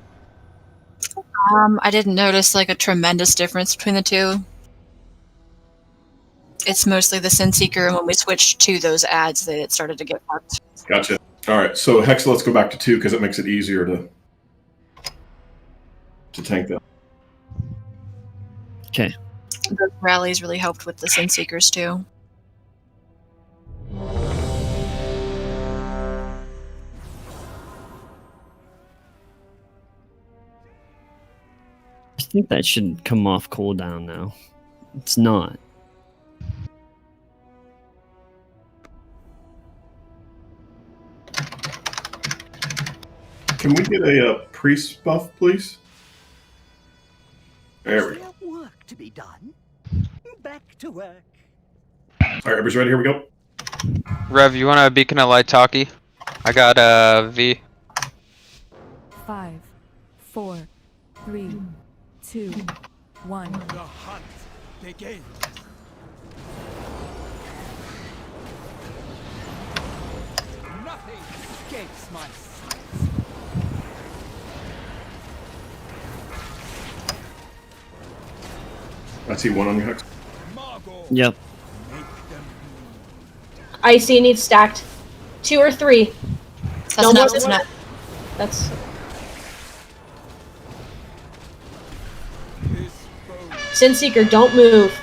I didn't notice like a tremendous difference between the two. It's mostly the Sinseeker, and when we switched to those ads, that it started to get fucked. Gotcha. All right. So Hex, let's go back to 2 because it makes it easier to tank them. Okay. The rallies really helped with the Sinseekers too. I think that should come off cooldown now. It's not. Can we get a priest buff, please? There we go. Work to be done. Back to work. All right, everybody's ready. Here we go. Rev, you want a beacon of light talkie? I got V. 5, 4, 3, 2, 1. The hunt begins. Nothing escapes my sight. I see one on your Hex. Yep. IC needs stacked. 2 or 3. That's No more enough, than that's that. enough. That's. Sinseeker, don't move.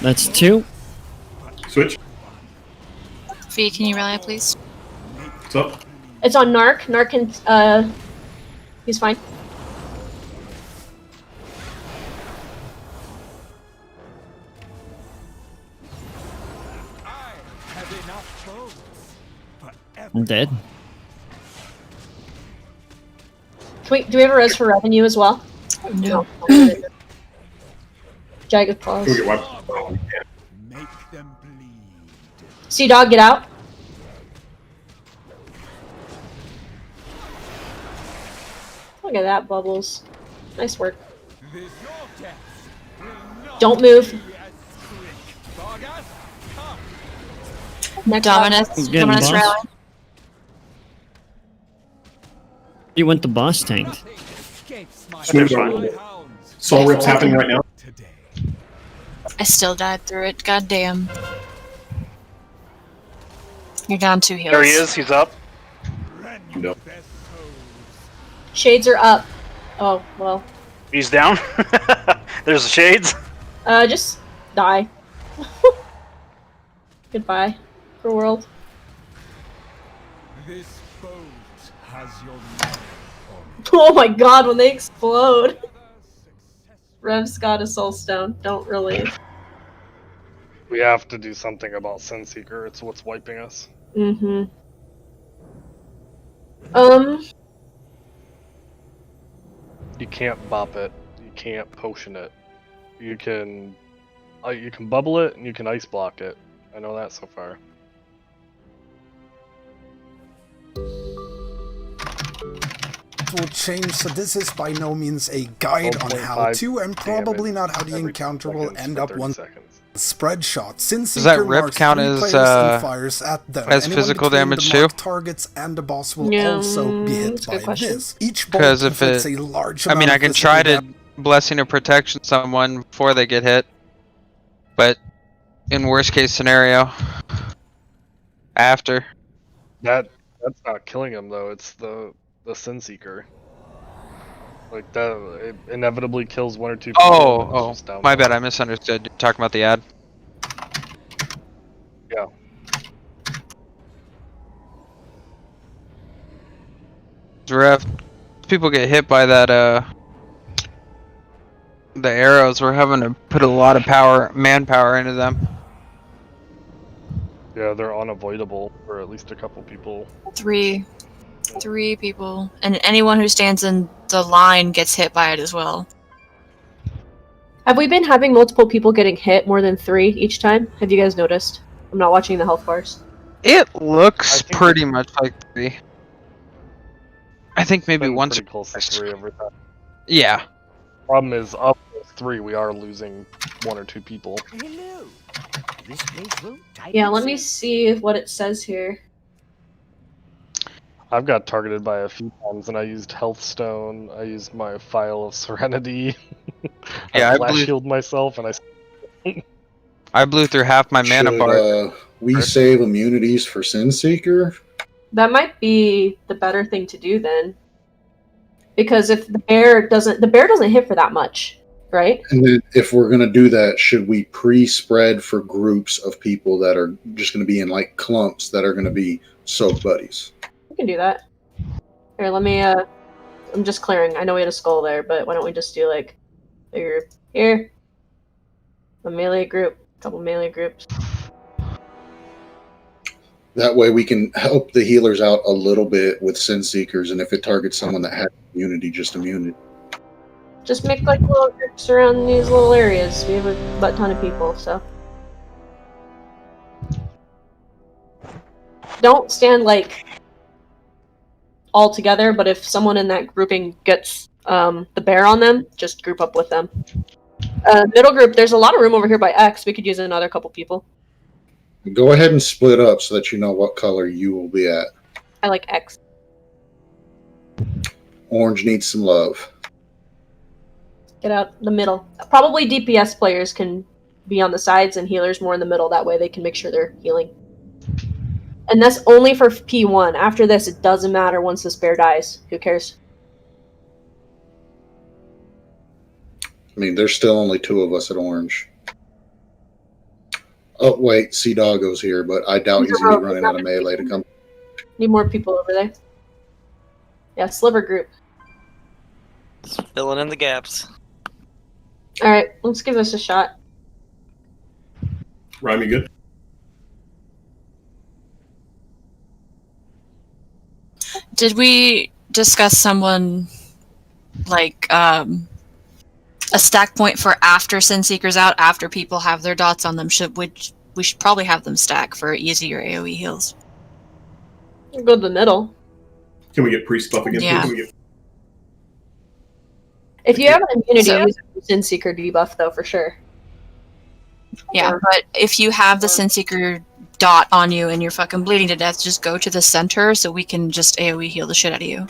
That's 2. Switch. V, can you rally, please? What's up? It's on Narc. Narc can, he's fine. I'm dead. Do we have a res for revenue as well? No. Jagged claws. Can we get wiped? Make them bleed. Sea dog, get out. Look at that, Bubbles. Nice work. Don't move. Next Dominus, Getting Dominus boss. rally. You want the boss tanked. Smooth on. Soul Rip's happening right now. I still died through it. God damn. You're down 2 heals. There he is. He's up. No. Shades are up. Oh, well. He's down. There's the shades. Just die. Goodbye, for world. This boat has your name. Oh my god, when they explode. Rev's got a soul stone. Don't really. We have to do something about Sunseeker. It's what's wiping us. Mm-hmm. You can't bop it. You can't potion it. You can bubble it and you can ice block it. I know that so far. Will change, so this is by no means a guide on how to, and probably not how the encounter will end up once spread shot. Since does that rip count as fires at them. as Anyone physical between damage the too? marked targets and the boss will also be hit by this. Each bolt Because if inflicts it, a large I mean, amount I of can physical try to damage. blessing of protection someone before they get hit, but in worst case scenario, after. That's not killing him though. It's the Sunseeker. Like that, it inevitably kills 1 or 2 people. and it's just down My there. bad. I misunderstood. You're talking about the ad. Yeah. Rev, people get hit by that the arrows. We're having to put a lot of manpower into them. Yeah, they're unavoidable for at least a couple people. 3 people, and anyone who stands in the line gets hit by it as well. Have we been having multiple people getting hit more than 3 each time? Have you guys noticed? I'm not watching the health bars. It looks pretty much like 3. I think maybe Been once. pretty close to 3 every time. Yeah. Problem is, up to 3, we are losing 1 or 2 people. Hello. This place will Yeah, let me see what it says here. I've got targeted by a few times, and I used Health Stone. I used my File of Serenity. Yeah, I I flash blew- healed myself, and I blew through half my mana Should bar. we save immunities for Sunseeker? That might be the better thing to do then. Because if the bear doesn't hit for that much, right? And then if we're going to do that, should we pre-spread for groups of people that are just going to be in like clumps that are going to be soak buddies? We can do that. Here, let me I'm just clearing. I know we had a skull there, but why don't we just do like a group here? A melee group, a couple melee groups. That way we can help the healers out a little bit with Sin Seekers, and if it targets someone that has immunity, just immunity. Just make like little groups around these little areas. We have a butt ton of people, so. Don't stand like all together, but if someone in that grouping gets the bear on them, just group up with them. Middle group, there's a lot of room over here by X. We could use another couple people. Go ahead and split up so that you know what color you will be at. I like X. Orange needs some love. Get out the middle. Probably DPS players can be on the sides and healers more in the middle. That way they can make sure they're healing. And that's only for P1. After this, it doesn't matter once this bear dies. Who cares? I mean, there's still only 2 of us at orange. Oh, wait, Sea Doggo's here, but I doubt he's going to be running out of melee to come. Need more people over there. Yeah, sliver group. Filling in the gaps. Alright, let's give this a shot. Rhyme, you good? Did we discuss someone like a stack point for after Sin Seeker's out, after people have their dots on them. We should probably have them stack for easier AoE heals. Go to the middle. Can we get priest buff again? Yeah. Please? If you have an immunity, So- use a Sin Seeker debuff though for sure. Yeah, but if you have the Sin Seeker dot on you and you're fucking bleeding to death, just go to the center so we can just AoE heal the shit out of you.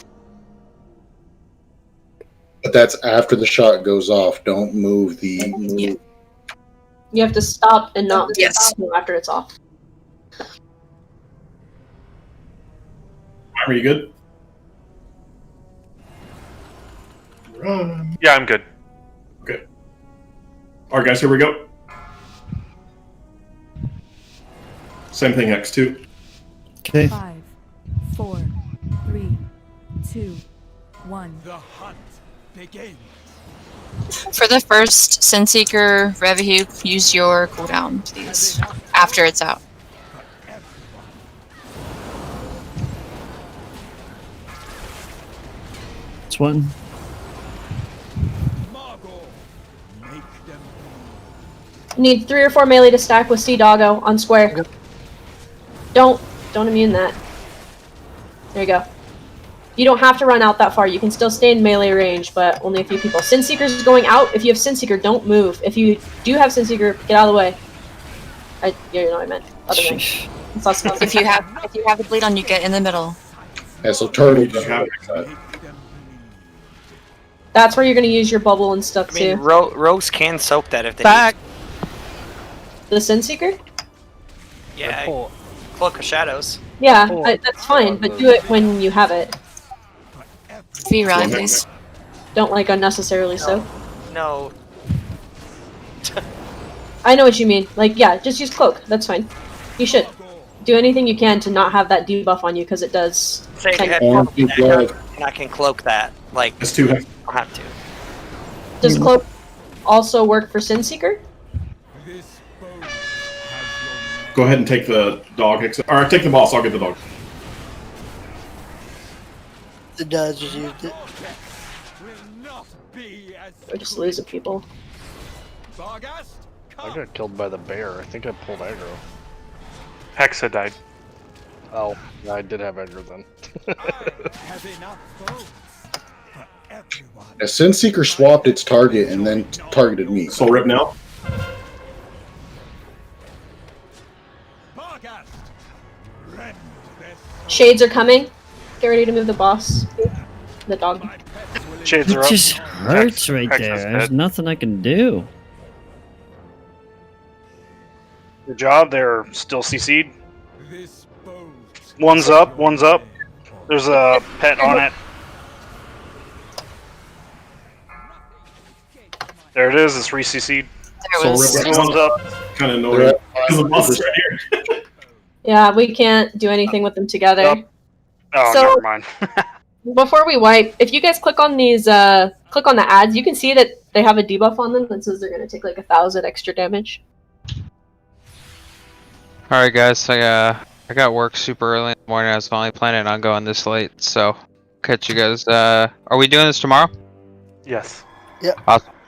But that's after the shot goes off. Don't move the. Yeah. You have to stop and not Yes. stop after it's off. Are you good? Yeah, I'm good. Okay. All right, guys, here we go. Same thing, X2. Okay. 5, 4, 3, 2, 1. The hunt begins. For the first Sin Seeker Revihu, use your cooldown, please. After it's out. It's one. Need 3 or 4 melee to stack with Sea Doggo on square. Don't immune that. There you go. You don't have to run out that far. You can still stay in melee range, but only a few people. Sin Seeker's is going out. If you have Sin Seeker, don't move. If you do have Sin Seeker, get out of the way. You know what I meant. Other way. If you have the bleed on, you get in the middle. Yeah, so turtle. That's where you're going to use your bubble and stuff I mean, too. rogues can soak that if they Back. The Sin Seeker? need. Yeah, Cloak of Shadows. Yeah, that's fine, but do it when you have it. V Rally, please. Don't like unnecessarily so. No. I know what you mean. Like, yeah, just use cloak. That's fine. You should do anything you can to not have that debuff on you because it does. Say you have Orange and blood. I can cloak that. Like, It's too heavy. I'll have to. Does cloak also work for Sin Seeker? Go ahead and take the dog. Or take the boss. I'll get the dog. The does just used it. Or just lose the people. I got killed by the bear. I think I pulled aggro. Hexa died. Oh, yeah, I did have aggro then. A Sin Seeker swapped its target and then targeted me. Soul Rip now. Shades are coming. Get ready to move the boss. The dog. Shades are It up. just hurts right Hexa's there. dead. There's nothing I can do. Good job. They're still CC'd. One's up. One's up. There's a pet on it. There it is. It's re-CC'd. There was. One's up. Kind of annoying. Because the boss is right here. Yeah, we can't do anything with them together. Yep. Oh, So- never mind. Before we wipe, if you guys click on these, click on the ads, you can see that they have a debuff on them that says they're going to take like 1,000 extra damage. All right, guys. I got work super early in the morning. I was only planning on going this late, so catch you guys. Are we doing this tomorrow? Yes.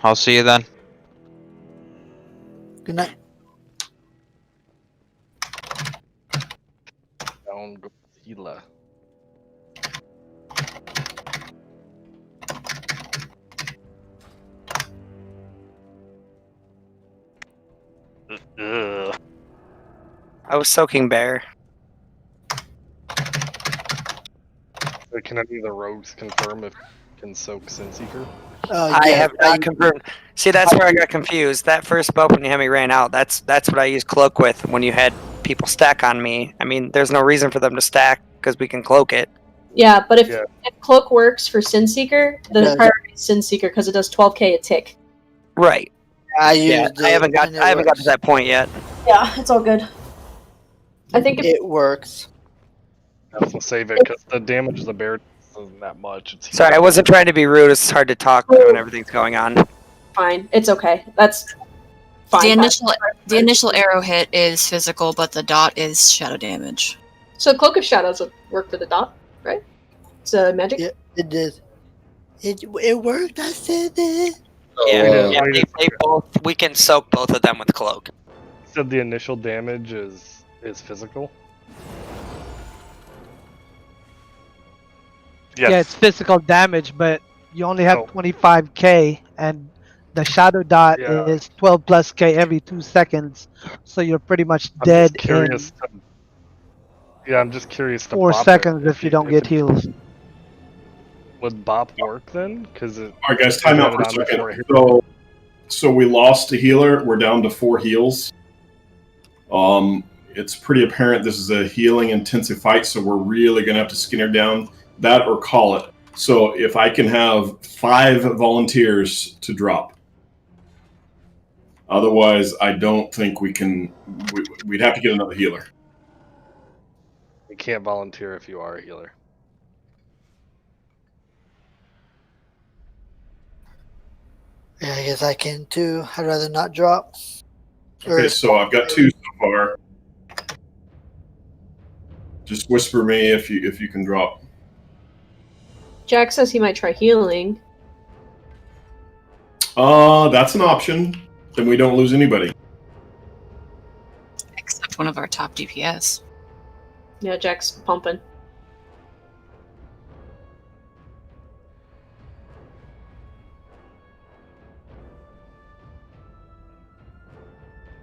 I'll see you then. Good night. Down Godzilla. Ugh. I was soaking bear. Wait, can any of the rogues confirm if can soak Sin Seeker? I have not confirmed. See, that's where I got confused. That first spell when you had me ran out, that's what I used cloak with when you had people stack on me. I mean, there's no reason for them to stack because we can cloak it. Yeah, but if cloak works for Sin Seeker, then Yeah. the priority is Sin Seeker because it does 12k a tick. Right. I Yeah, used I it haven't got and it I haven't got to works. that point yet. Yeah, it's all good. I think if It works. I have to save it because the damage of the bear isn't that much. It's Sorry, I wasn't trying to be rude. It's hard to talk when everything's going on. fine, it's okay. That's fine. The initial arrow hit is physical, but the dot is shadow damage. So Cloak of Shadows would work for the dot, right? It's magic. Yeah, it did. It worked. I said it. Yeah, they both. We can soak both of them with cloak. So the initial damage is physical. Yeah, it's physical damage, but you only have 25k, and the shadow dot is 12 plus k every 2 seconds, so you're pretty much I'm dead just curious. in I'm just curious to 4 bop seconds it. if you don't get heals. Would bop work then? Because All right, guys, time out for a second. So we lost a healer. We're down to 4 heals. It's pretty apparent this is a healing intensive fight, so we're really gonna have to skin her down. That or call it. So if I can have 5 volunteers to drop. Otherwise, I don't think we can. We'd have to get another healer. You can't volunteer if you are a healer. Yeah, I guess I can too. I'd rather not drop. Okay, so I've got 2 so far. Just whisper me if you can drop. Jack says he might try healing. That's an option. Then we don't lose anybody. Except one of our top DPS. Yeah, Jack's pumping.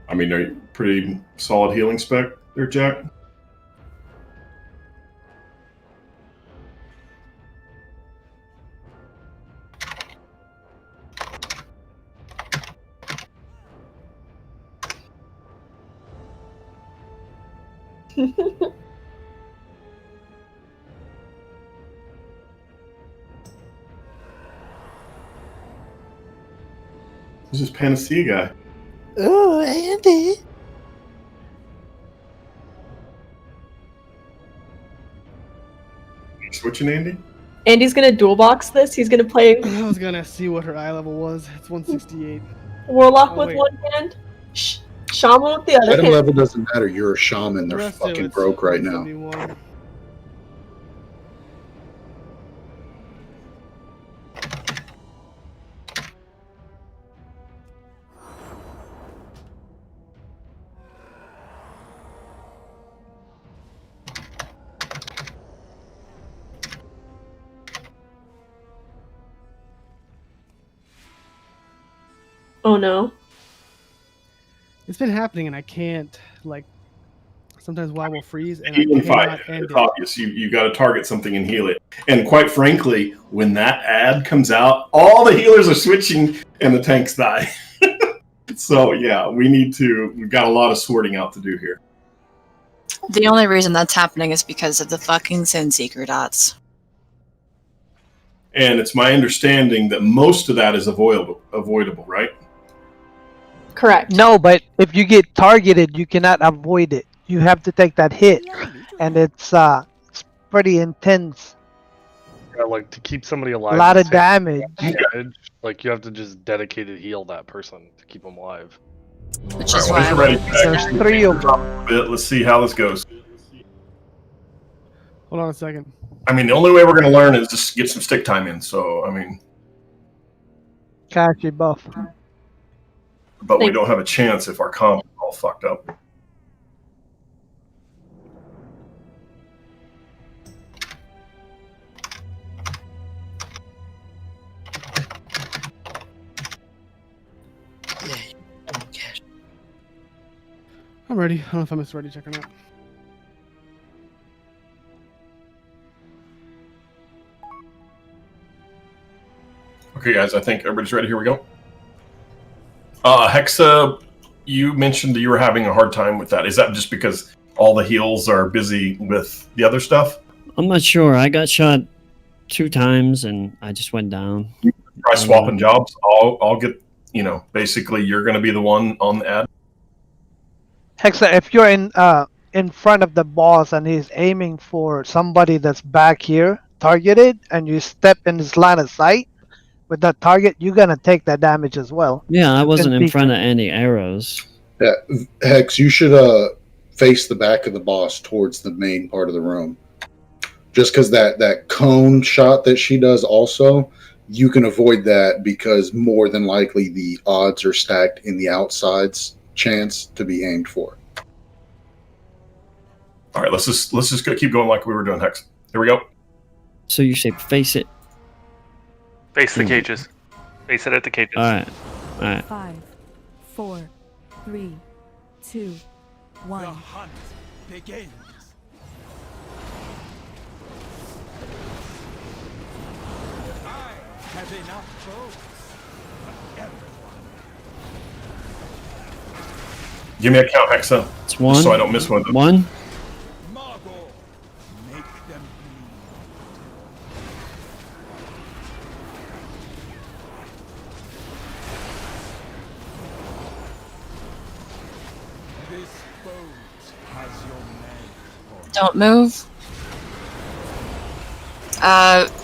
I mean, are you pretty solid healing spec there, Jack? Who's this Panacea guy? Ooh, Andy. Switching Andy? Andy's gonna dual box this. He's gonna play I was gonna see what her eye level was. It's 168. Warlock Oh, with wait. one hand, Shaman with the other Item hand. level doesn't matter. You're a shaman. They're Rest of fucking it's broke right now. 171. Oh no. It's been happening, and I can't like. Sometimes WoW will freeze, and Healing I cannot fight. end It's it. obvious. You got to target something and heal it. And quite frankly, when that ad comes out, all the healers are switching, and the tanks die. So yeah, we've got a lot of sorting out to do here. The only reason that's happening is because of the fucking Sinseeker dots. And it's my understanding that most of that is avoidable, right? Correct. No, but if you get targeted, you cannot avoid it. You have to take that hit, and it's pretty intense. Yeah, like to keep somebody alive. A lot and of take damage. Like you have to just dedicated heal that person to keep them alive. Which All is right, why ready, There's 3 of them. a bit. Let's see how this goes. Hold on a second. I mean, the only way we're going to learn is just get some stick time in. So, I mean, Catch your buff. but we don't have a chance if our comp is all fucked up. I'm ready. I don't know if I'm just ready to check or not. Okay, guys, I think everybody's ready. Here we go. Hexa, you mentioned that you were having a hard time with that. Is that just because all the heals are busy with the other stuff? I'm not sure. I got shot 2 times and I just went down. Try swapping jobs. I'll get, basically you're going to be the one on the ad. Hexa, if you're in front of the boss and he's aiming for somebody that's back here, targeted, and you step in his line of sight with that target, you're gonna take that damage as well. Yeah, I wasn't in front of any arrows. Yeah, Hex, you should face the back of the boss towards the main part of the room. Just because that cone shot that she does also you can avoid that because more than likely the odds are stacked in the outside's chance to be aimed for. All right, let's just go, keep going like we were doing, Hex. Here we go. So you say face it. Face the cages. Face it at the cages. All right. All right. 5, 4, 3, 2, 1. The hunt begins. I have enough bows for everyone. Give me a count, Hexa. It's one. So I don't miss one of them. One. Margot, make them bleed. This boat has your name. Don't move.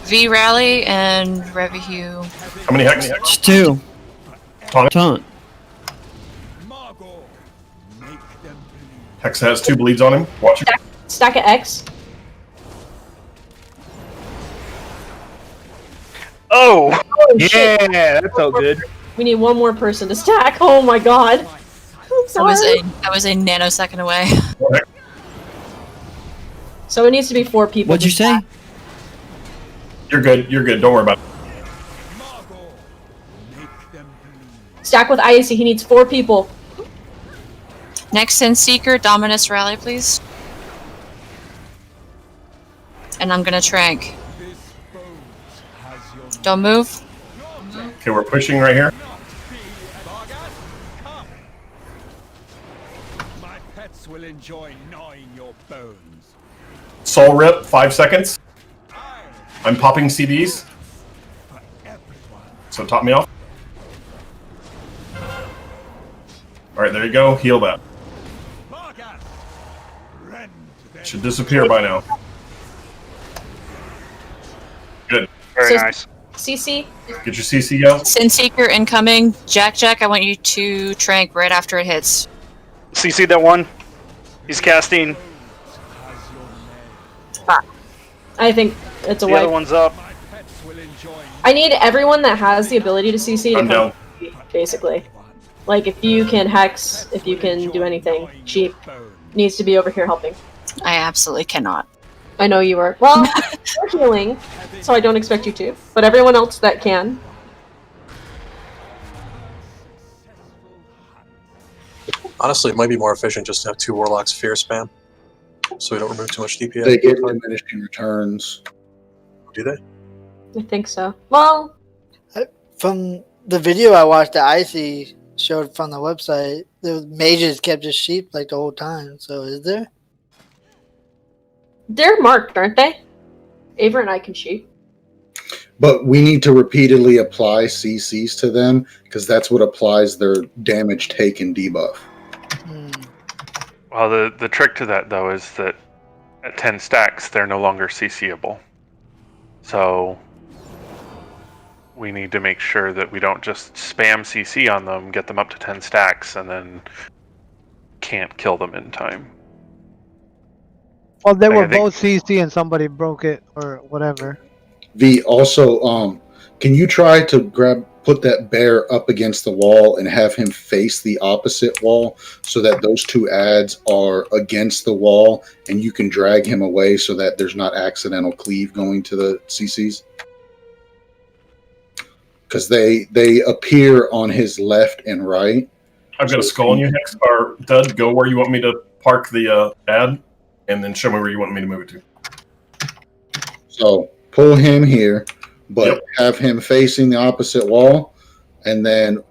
V rally and Revihue. How many Hex? It's 2. Taunt. Hex has 2 bleeds on him. Watch it. Stack of X. Oh! Shit. Yeah, that felt good. We need one more person to stack. Oh my god. I'm sorry. I was a nanosecond away. So it needs to be 4 people. What'd you say? You're good. You're good. Don't worry about it. Stack with Icy. He needs 4 people. Next Sin Seeker, Dominus rally, please. And I'm gonna trank. Don't move. Okay, we're pushing right here. My pets will enjoy gnawing your bones. Soul Rip, 5 seconds. I'm popping CDs. So top me off. Alright, there you go. Heal that. Should disappear by now. Good. Very nice. CC. Get your CC out. Sin Seeker incoming. Jack, I want you to trank right after it hits. CC that one. He's casting. I think it's a The wipe. other one's up. I need everyone that has the ability to CC to I'm come, down. basically. Like, if you can Hex, if you can do anything, Sheep needs to be over here helping. I absolutely cannot. I know you are. Well, you're healing, so I don't expect you to. But everyone else that can. Honestly, it might be more efficient just to have 2 Warlocks fear spam, so we don't remove too much DPS. They get diminishing returns. Do they? I think so. Well, From the video I watched that Icy showed from the website, the mages kept his sheep like the whole time. So is there? they're marked, aren't they? Ava and I can Sheep. But we need to repeatedly apply CCs to them because that's what applies their damage taken debuff. Well, the trick to that, though, is that at 10 stacks, they're no longer CCable. So we need to make sure that we don't just spam CC on them, get them up to 10 stacks, and then can't kill them in time. Well, they Like, were I think- both CC and somebody broke it or whatever. V, also, can you try to put that bear up against the wall and have him face the opposite wall so that those 2 adds are against the wall and you can drag him away so that there's not accidental cleave going to the CCs? Because they appear on his left and right. I've got a skull on you, Hex. Or Dud, go where you want me to park the ad, and then show me where you want me to move it to. So pull him here, but have him facing the opposite wall. And then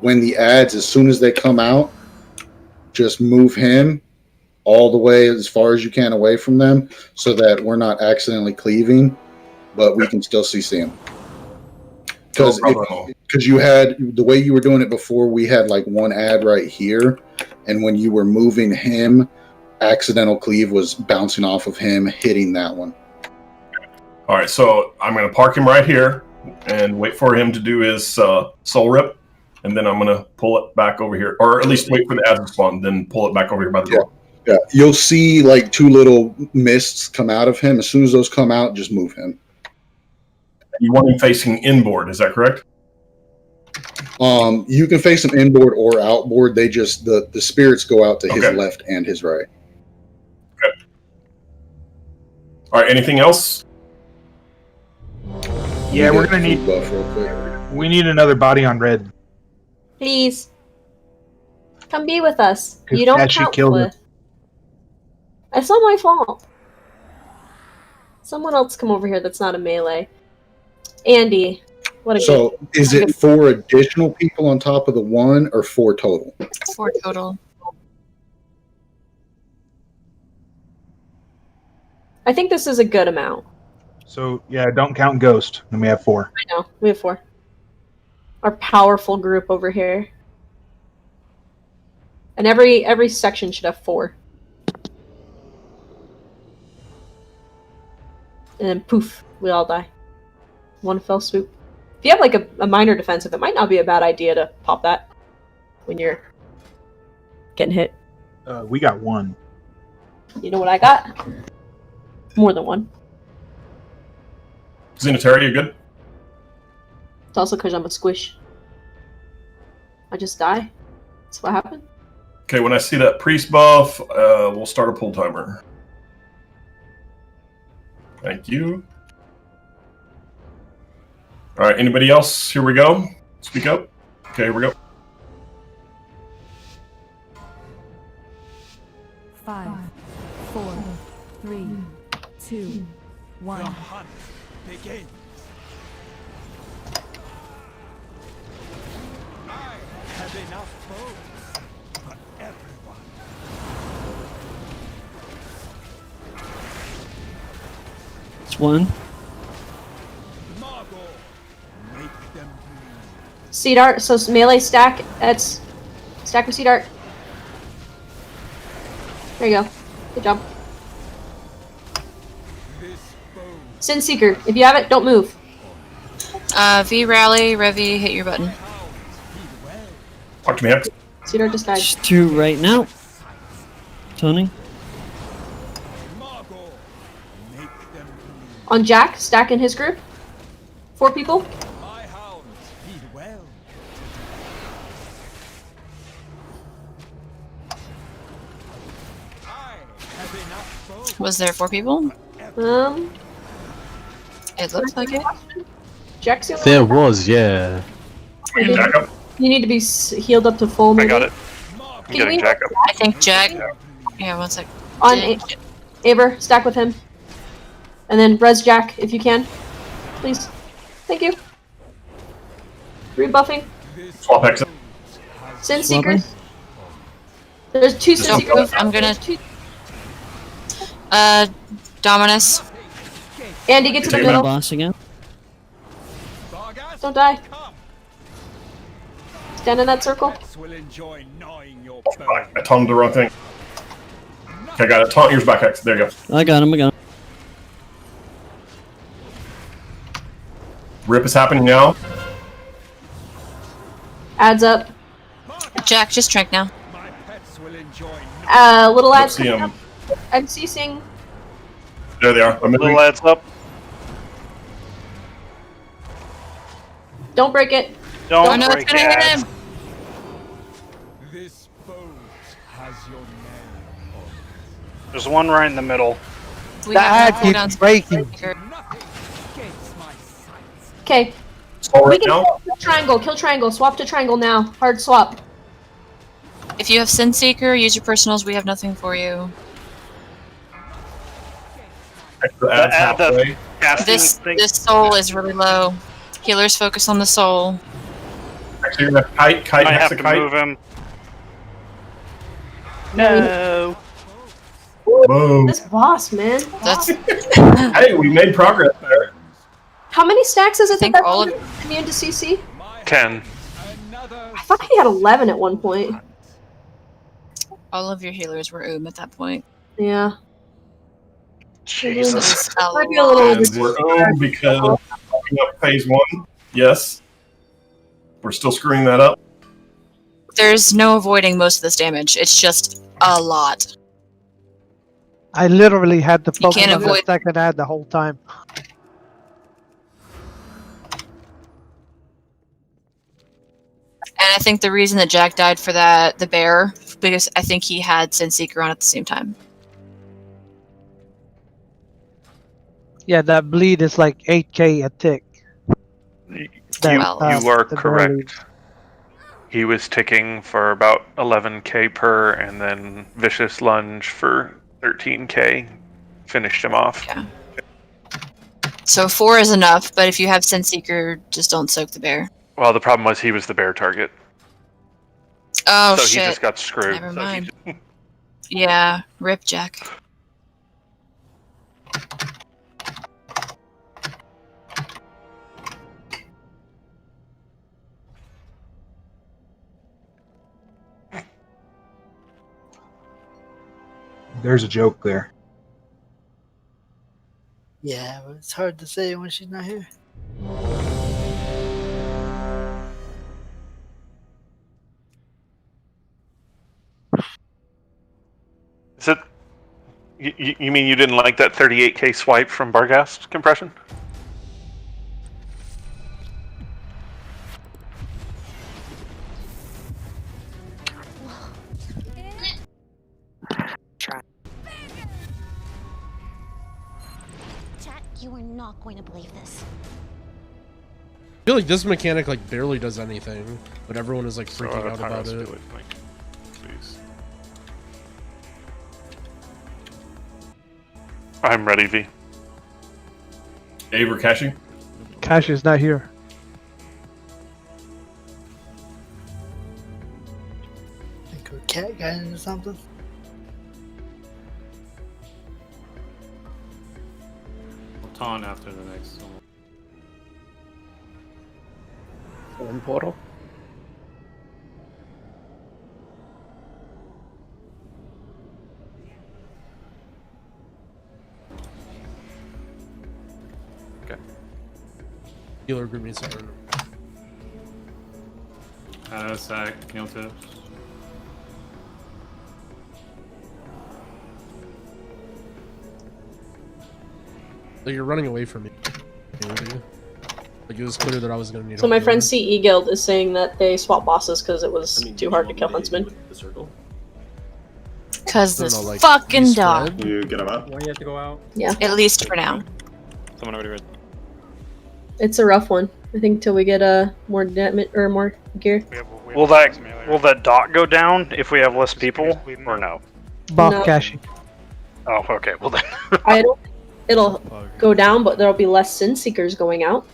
when the ads, as soon as they come out, just move him all the way as far as you can away from them so that we're not accidentally cleaving, but we can still CC him. Because you had, the way you were doing it before, we had like 1 ad right here. And when you were moving him, accidental cleave was bouncing off of him, hitting that one. All right, so I'm going to park him right here and wait for him to do his soul rip, and then I'm going to pull it back over here, or at least wait for the ad to spawn, then pull it back over here by the door. Yeah, you'll see like 2 little mists come out of him. As soon as those come out, just move him. you want him facing inboard, is that correct? You can face them inboard or outboard. They just the spirits go out to his left and his right. Okay. All right. Anything else? Yeah, we're gonna need. Buff real quick. We need another body on red. Please. Come be with us. If You don't that should count kill with. It's not my fault. Someone else come over here that's not a melee. Andy. What a So is it 4 additional people on top of the 1 or 4 total? 4 total. I think this is a good amount. So yeah, don't count ghost. Then we have 4. I know. We have 4. Our powerful group over here. And every section should have 4. And then poof, we all die. One fell swoop. If you have like a minor defensive, it might not be a bad idea to pop that when you're getting hit. We got 1. You know what I got? More than 1. Xenotary, you good? It's also because I'm a squish. I just die. That's what happened. Okay, when I see that priest buff, we'll start a pull timer. Thank you. All right, anybody else? Here we go. Speak up. Okay, here we go. 5, 4, 3, 2, 1. The hunt begins. I have enough bows for everyone. It's 1. Seed art, so melee stack. That's stack with seed art. There you go. Good job. Sin Seeker. If you have it, don't move. V rally, Revy, hit your button. Talk to me, X. Seed art just died. Just 2 right now. Tony. On Jack, stack in his group. 4 people. Was there 4 people? It looks like it. Jack's There was, yeah. You need to be healed up to full. Maybe. I got it. I'm getting Jack up. I think Jack. Yeah, 1 sec. On Aver, stack with him. And then res Jack if you can. Please. Thank you. Rebuffing. Swap exit. Sin Seekers. There's 2 Sin Don't Seekers. move. I'm gonna. Dominus. Andy, get to the Take middle. boss again. Don't die. Stand in that circle. I taunted the wrong thing. Okay, I got it. Taunt yours back, X. There you go. I got him. Rip is happening now. Adds up. Jack, just trank now. Little ads. See him. I'm ceasing. There they are. I'm Little adds up. Don't break it. Don't no, break it's gonna hit him. This boat has your name on it. There's one right in the middle. We have no cooldowns. breaking. Okay. All We right can now. kill triangle. Kill triangle. Swap to triangle now. Hard swap. If you have Sin Seeker, use your personals. We have nothing for you. Extra ads halfway. This soul is really low. Healers focus on the soul. Actually, you're gonna kite, I have to hexakite. move him. No. Boom. This boss, man. That's. Hey, we made progress there. How many stacks is it think that all that's immune to CC? 10. I thought he had 11 at one point. All of your healers were at that point. Yeah. Jesus. Might be a little And we're owned because fucking up phase 1. Yes. We're still screwing that up. There's no avoiding most of this damage. It's just a lot. I literally had to focus can't on the avoid- second ad the whole time. And I think the reason that Jack died for the bear, because I think he had Sunseeker on at the same time. Yeah, that bleed is like 8k a tick. You That, are the correct. barely- He was ticking for about 11k per, and then Vicious Lunge for 13k finished him off. Yeah. So 4 is enough, but if you have Sunseeker, just don't soak the bear. Well, the problem was he was the bear target. Oh so shit. he just got screwed. Never So mind. Yeah, rip Jack. There's a joke there. Yeah, but it's hard to say when she's not here. Is it? You mean you didn't like that 38k swipe from Barghast compression? Chat, you are not going to believe this. I feel like this mechanic like barely does anything, but everyone is like freaking out about it. Please. I'm ready, V. Dave, we're caching. Cash is not here. Think we're cat guys or something. We'll taunt after the next one. One portal. Healer group needs to earn. Sack, heal tips. Like you're running away from me. Like it was clear that I was gonna need. So help my here. friend CE Guild is saying that they swap bosses because it was too hard to kill Huntsman. Cause No, this no, like, fucking respread? dog. You get him out. Why do you have to go out? Yeah. At least for now. Someone already read. It's a rough one. I think till we get more damage or more gear. Will that dot go down if we have less people, or no? Buff No. caching. Oh, okay. Well then. I don't. It'll go down, but there'll be less Sin Seekers going out.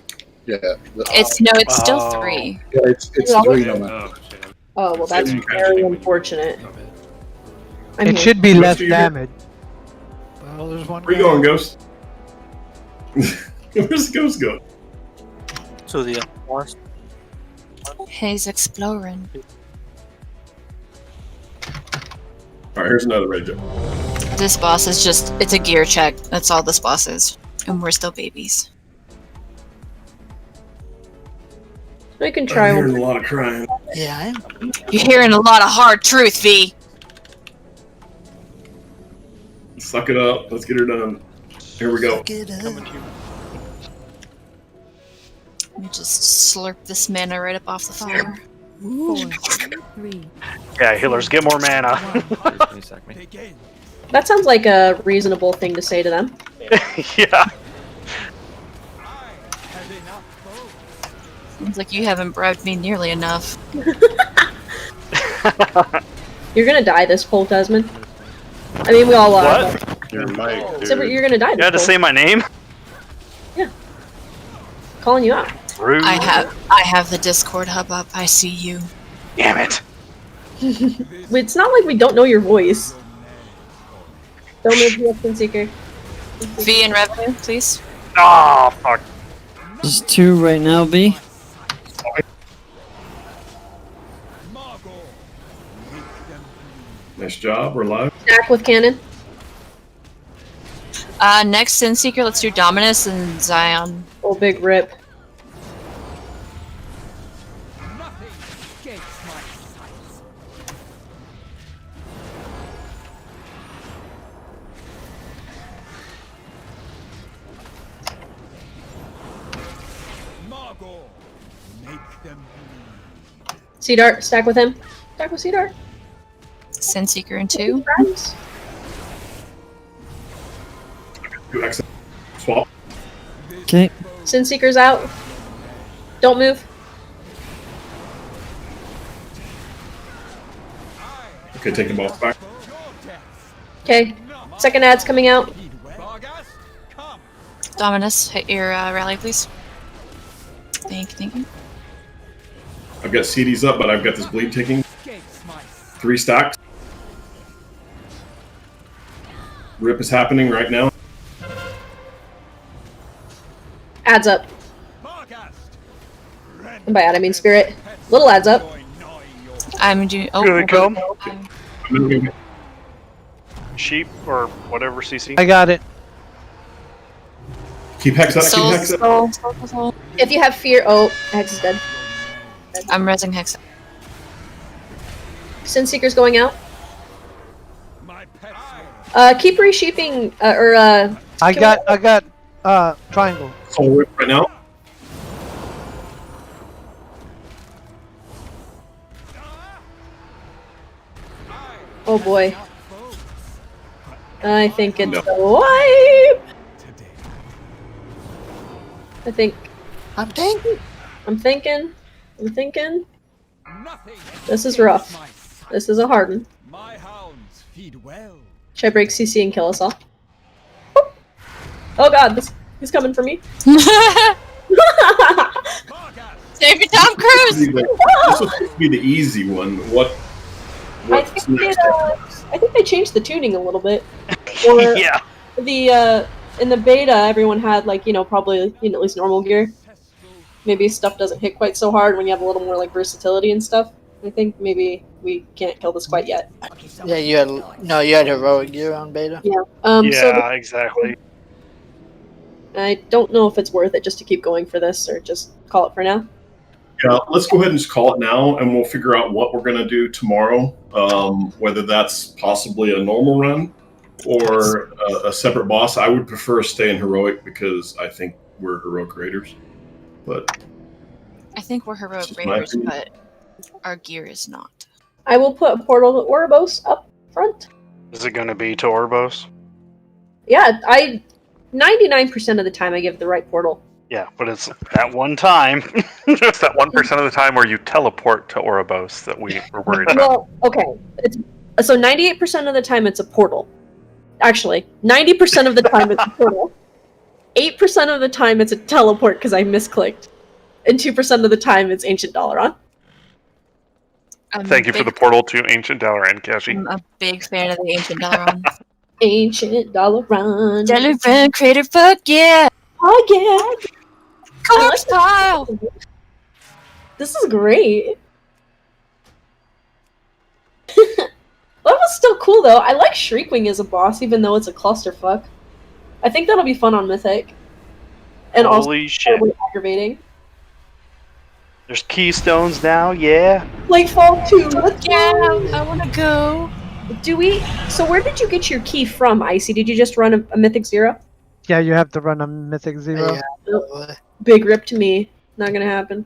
Yeah. It's still 3. Yeah, it's It's 3 no matter. Oh well, that's very unfortunate. I'm It here. should be Ghost, less are you here? damage. Well, there's one. Where you going, Ghost? Where's the Ghost go? To the forest. He's exploring. Alright, here's another red joke. This boss is just, it's a gear check. That's all this boss is. And we're still babies. I can try I'm one. hearing a lot of crying. Yeah, I am. You're hearing a lot of hard truth, V. Suck it up. Let's get her done. Here we go. Get up. Let me just slurp this mana right up off the fire. 4, 3, Yeah, healers get more mana. That sounds like a reasonable thing to say to them. Yeah. Seems like you haven't bribed me nearly enough. You're gonna die this poll, Tasman. I mean, we all are. What? but- Your mic, So dude. you're gonna die You this had to poll. say my name. Calling you out. Rude. I have the Discord hub up. I see you. Damn it. It's not like we don't know your voice. Don't move the Sin Seeker. V in revenue, please. Oh fuck. There's 2 right now, B. Nice job. We're live. Stack with cannon. Next Sin Seeker, let's do Dominus and Zion. Oh, big rip. Nothing escapes my sight. Margot, make them Sea Dart, stack with him. Stack with Sea Dart. Sin Seeker in 2. Friends. 2 exit. Swap. Okay. Sin Seeker's out. Don't move. Okay, take the boss back. Okay. Second ad's coming out. Dominus, hit your rally, please. Thank you. I've got CDs up, but I've got this bleed ticking. 3 stacks. Rip is happening right now. Adds up. And by ad, I mean spirit. Little adds up. I'm doing. Oh, Here we come. Okay. Sheep or whatever CC. I got it. Keep Hex up, keep Hex up. Soul. If you have fear, oh, Hex is dead. I'm resing Hex. Sin Seeker's going out. Keep resheeping, I got triangle. Soul Rip right now. Oh boy. I think it's a wipe. I think. I'm thinking. I'm thinking. This is rough. This is a hard one. Should I break CC and kill us all? Oh god, he's coming for me. Save me, Tom Cruise! This was supposed to be the easy one. I think they changed the tuning a little bit. Or Yeah. In the beta, everyone had probably at least normal gear. Maybe stuff doesn't hit quite so hard when you have a little more versatility and stuff. I think maybe we can't kill this quite yet. Yeah, you had heroic gear on beta. Yeah. Yeah, exactly. I don't know if it's worth it just to keep going for this or just call it for now. Yeah, let's go ahead and just call it now, and we'll figure out what we're going to do tomorrow. Whether that's possibly a normal run or a separate boss. I would prefer to stay in heroic because I think we're heroic raiders. But I think we're heroic my raiders, opinion. but our gear is not. I will put a portal to Ouroboros up front. Is it going to be to Orbos? Yeah, 99% of the time I give the right portal. Yeah, but it's that one time. Just that 1% of the time where you teleport to Ouroboros that we were worried about. Well, okay. So 98% of the time it's a portal. Actually, 90% of the time it's a portal. 8% of the time it's a teleport because I misclicked. And 2% of the time it's Ancient Dalaran. Thank you for the portal to Ancient Dalaran, Kashi. I'm a big fan of the Ancient Dalaran. Ancient Dalaran. Dalaran Crater, fuck yeah! Oh yeah! Corpse pile! This is great. That was still cool though. I like Shriekwing as a boss, even though it's a clusterfuck. I think that'll be fun on Mythic. And Holy also shit. really aggravating. There's keystones now, yeah. Lightfall 2, let's Yeah, go! I wanna go. So where did you get your key from, Icy? Did you just run a Mythic 0? Yeah, you have to run a Mythic 0. Yeah, Nope. Big rip to me. Not gonna happen.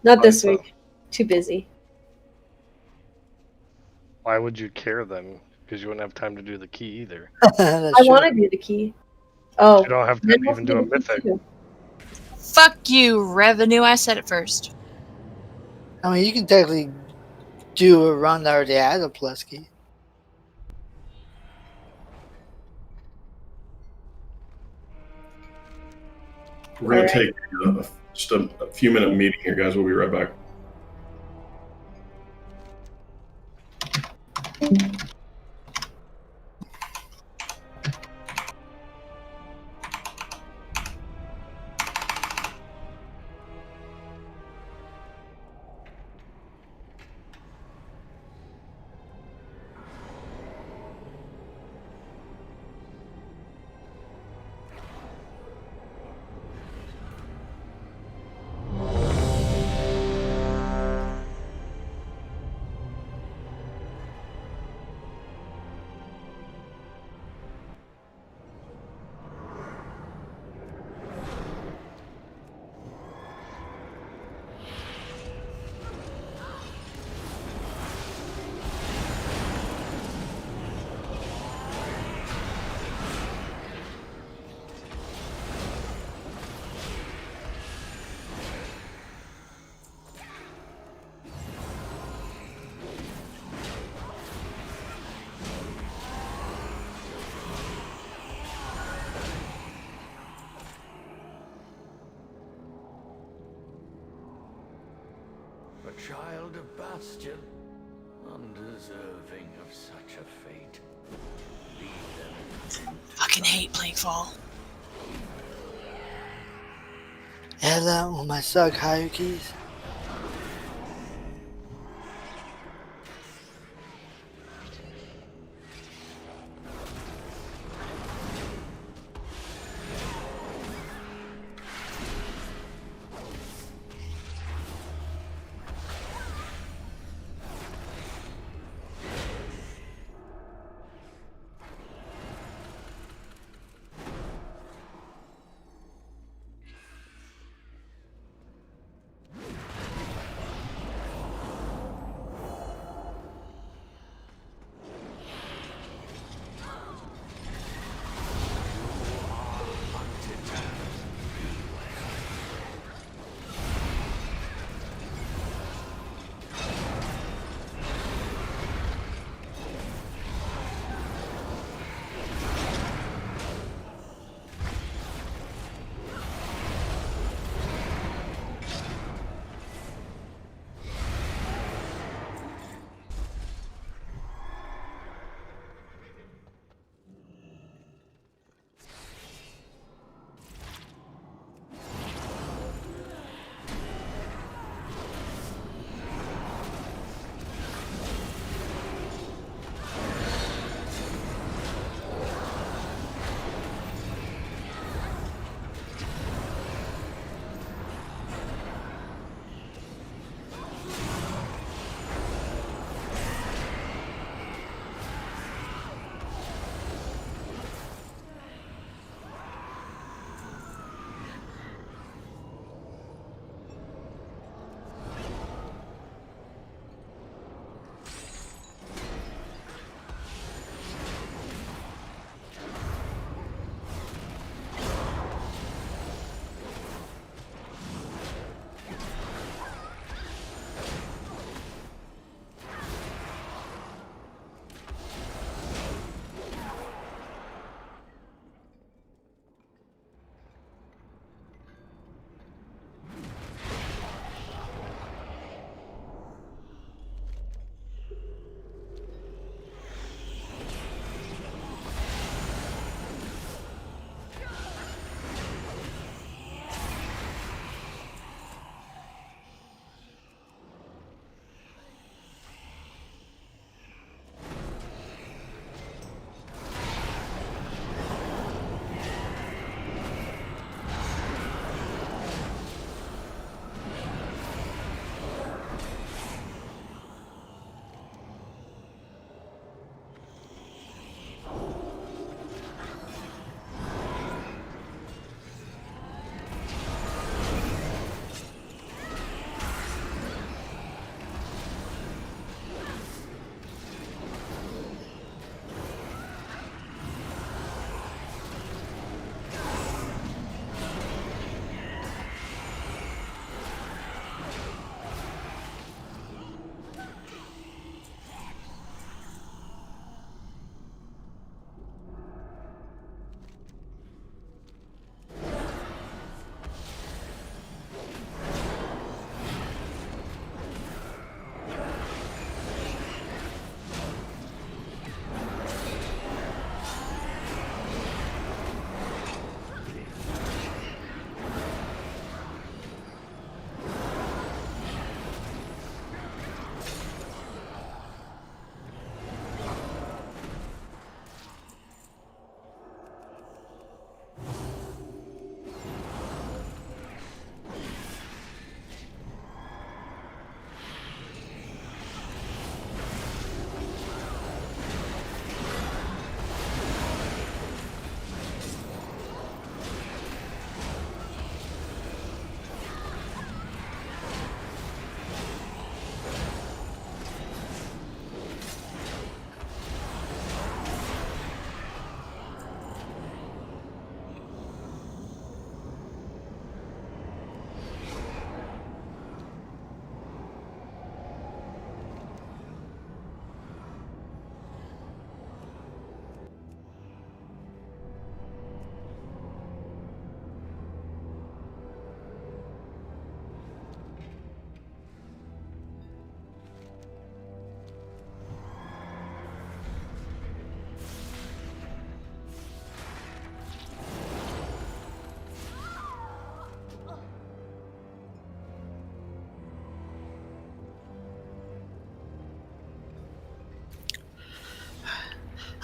Not this week. Too busy. Why would you care then? Because you wouldn't have time to do the key either. I want to do the key. Oh. You don't have time to even do a mythic. Fuck you, revenue. I said it first. I mean, you can technically do a run that already has a plus key. We're going to take just a few minute meeting here, guys. We'll be right back. child of Bastion, undeserving of such a fate. Lead them. Fucking hate Plaguefall. Have that on my suck hierarchies.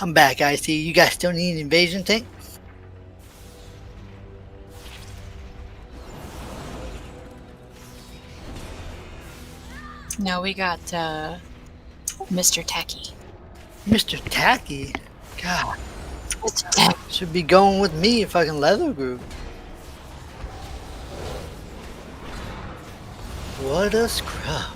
I'm back, I see. You guys still need an invasion tank? No, we got Mr. Tacky. Mr. Tacky? God. Mr. Tacky. Should be going with me, fucking leather group. What a scrub.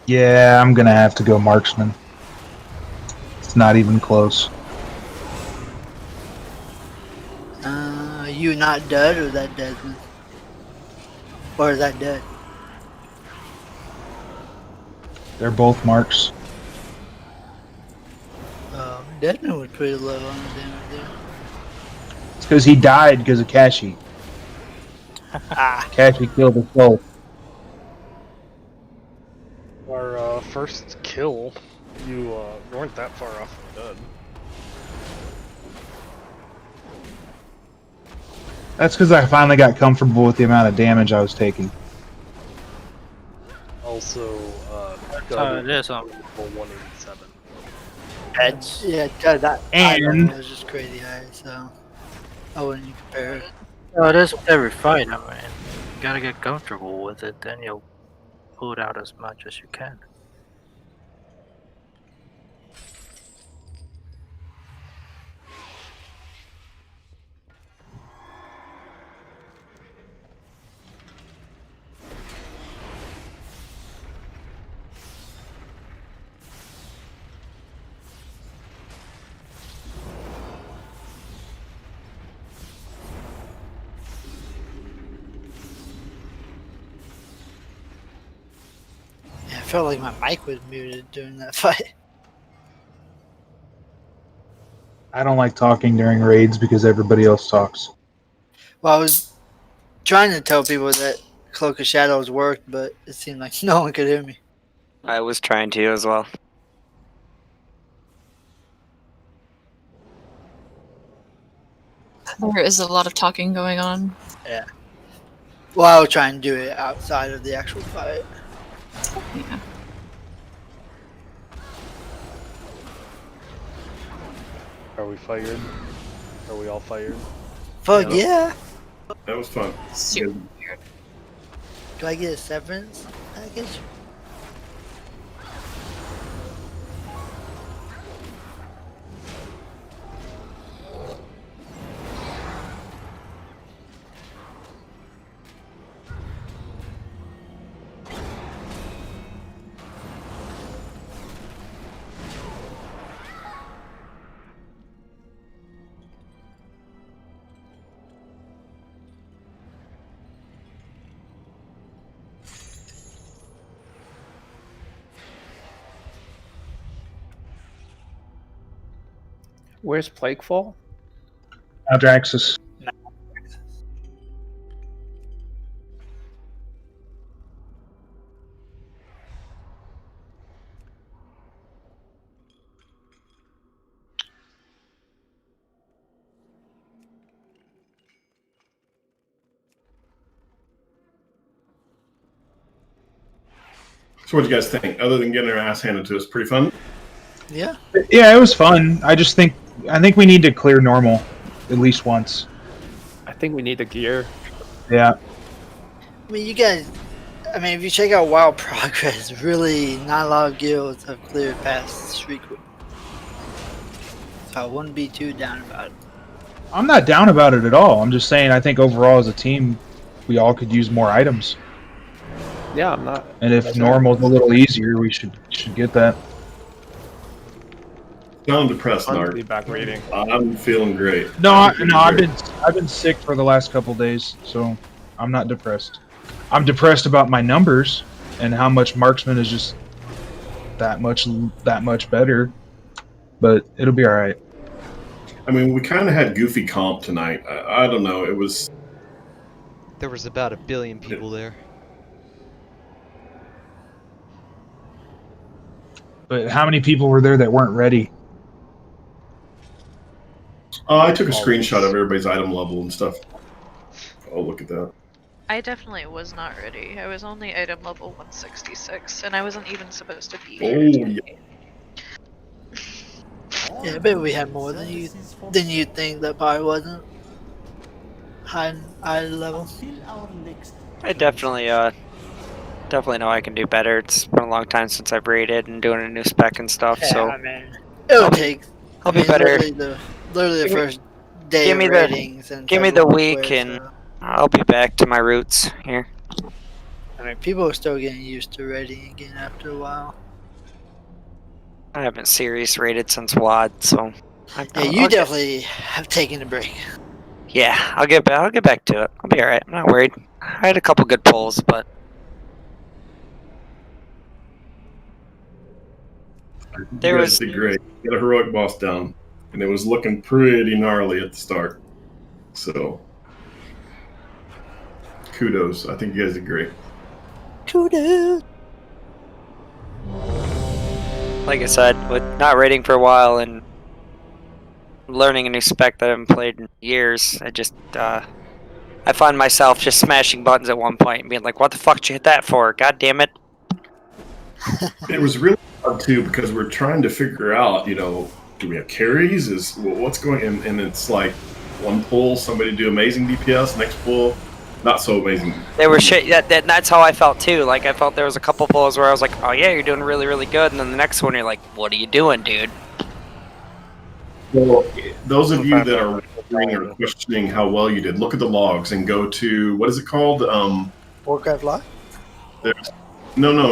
Yeah, I'm gonna have to go marksman. It's not even close. You not dead or that dead? Or is that dead? They're both marks. Deadman was pretty low on the damage there. It's because he died because of Kashi. Kashi killed us both. Our first kill, you weren't that far off from dead. That's because I finally got comfortable with the amount of damage I was taking. Also, it is, 187. Heads. Yeah, that And was just crazy high, so I wouldn't even compare it. No, it is with every fight. I mean, you gotta get comfortable with it, then you'll pull it out as much as you can. Yeah, I felt like my mic was muted during that fight. I don't like talking during raids because everybody else talks. Well, I was trying to tell people that Cloak of Shadows worked, but it seemed like no one could hear me. I was trying to as well. There is a lot of talking going on. Yeah. Well, I was trying to do it outside of the actual fight. Yeah. Are we fired? Are we all fired? Fuck yeah! That was fun. Super weird. Do I get a severance package? Where's Plaguefall? Aldraxis. So what do you guys think? Other than getting our ass handed to us, pretty fun? Yeah. Yeah, it was fun. I think we need to clear normal at least once. I think we need the gear. Yeah. I mean, you guys. I mean, if you check out Wild Progress, really not a lot of guilds have cleared past Street. So I wouldn't be too down about it. I'm not down about it at all. I'm just saying I think overall as a team, we all could use more items. Yeah, I'm not. And if normal's a little easier, we should get that. I'm depressed, Fun to Nard. be back reading. I'm feeling great. No, I've been sick for the last couple days, so I'm not depressed. I'm depressed about my numbers and how much marksman is just that much better. But it'll be all right. I mean, we kind of had goofy comp tonight. I don't know. It was. There was about 1 billion people there. But how many people were there that weren't ready? I took a screenshot of everybody's item level and stuff. Oh, look at that. I definitely was not ready. I was only item level 166, and I wasn't even supposed to be here. Oh, yeah. Yeah, I bet we had more than you think. That probably wasn't high level. I definitely know I can do better. It's been a long time since I've raided and doing a new spec and stuff. Yeah, so I mean, it'll take. I'll be better. Literally the first day Give of me raiding. give me the week and I'll be back to my roots here. I mean, people are still getting used to raiding again after a while. I haven't serious raided since WAD, so. Yeah, you definitely have taken a break. Yeah, I'll get back to it. I'll be alright. I'm not worried. I had a couple good pulls, but. You guys did great. Got a heroic boss down, and it was looking pretty gnarly at the start. So, kudos. I think you guys did great. Kudos. Like I said, with not raiding for a while and learning a new spec that I haven't played in years, I find myself just smashing buttons at one point and being like, "What the fuck did you hit that for? God damn it!" It was really hard too because we're trying to figure out, do we have carries? What's going? And it's like one pull, somebody do amazing DPS, next pull, not so amazing. They were shit. That's how I felt too. Like I felt there was a couple pulls where I was like, "Oh yeah, you're doing really, really good," and then the next one you're like, "What are you doing, dude?" Well, those of you that are wondering or questioning how well you did, look at the logs and go to what is it called? Warcraft log. There's, no, not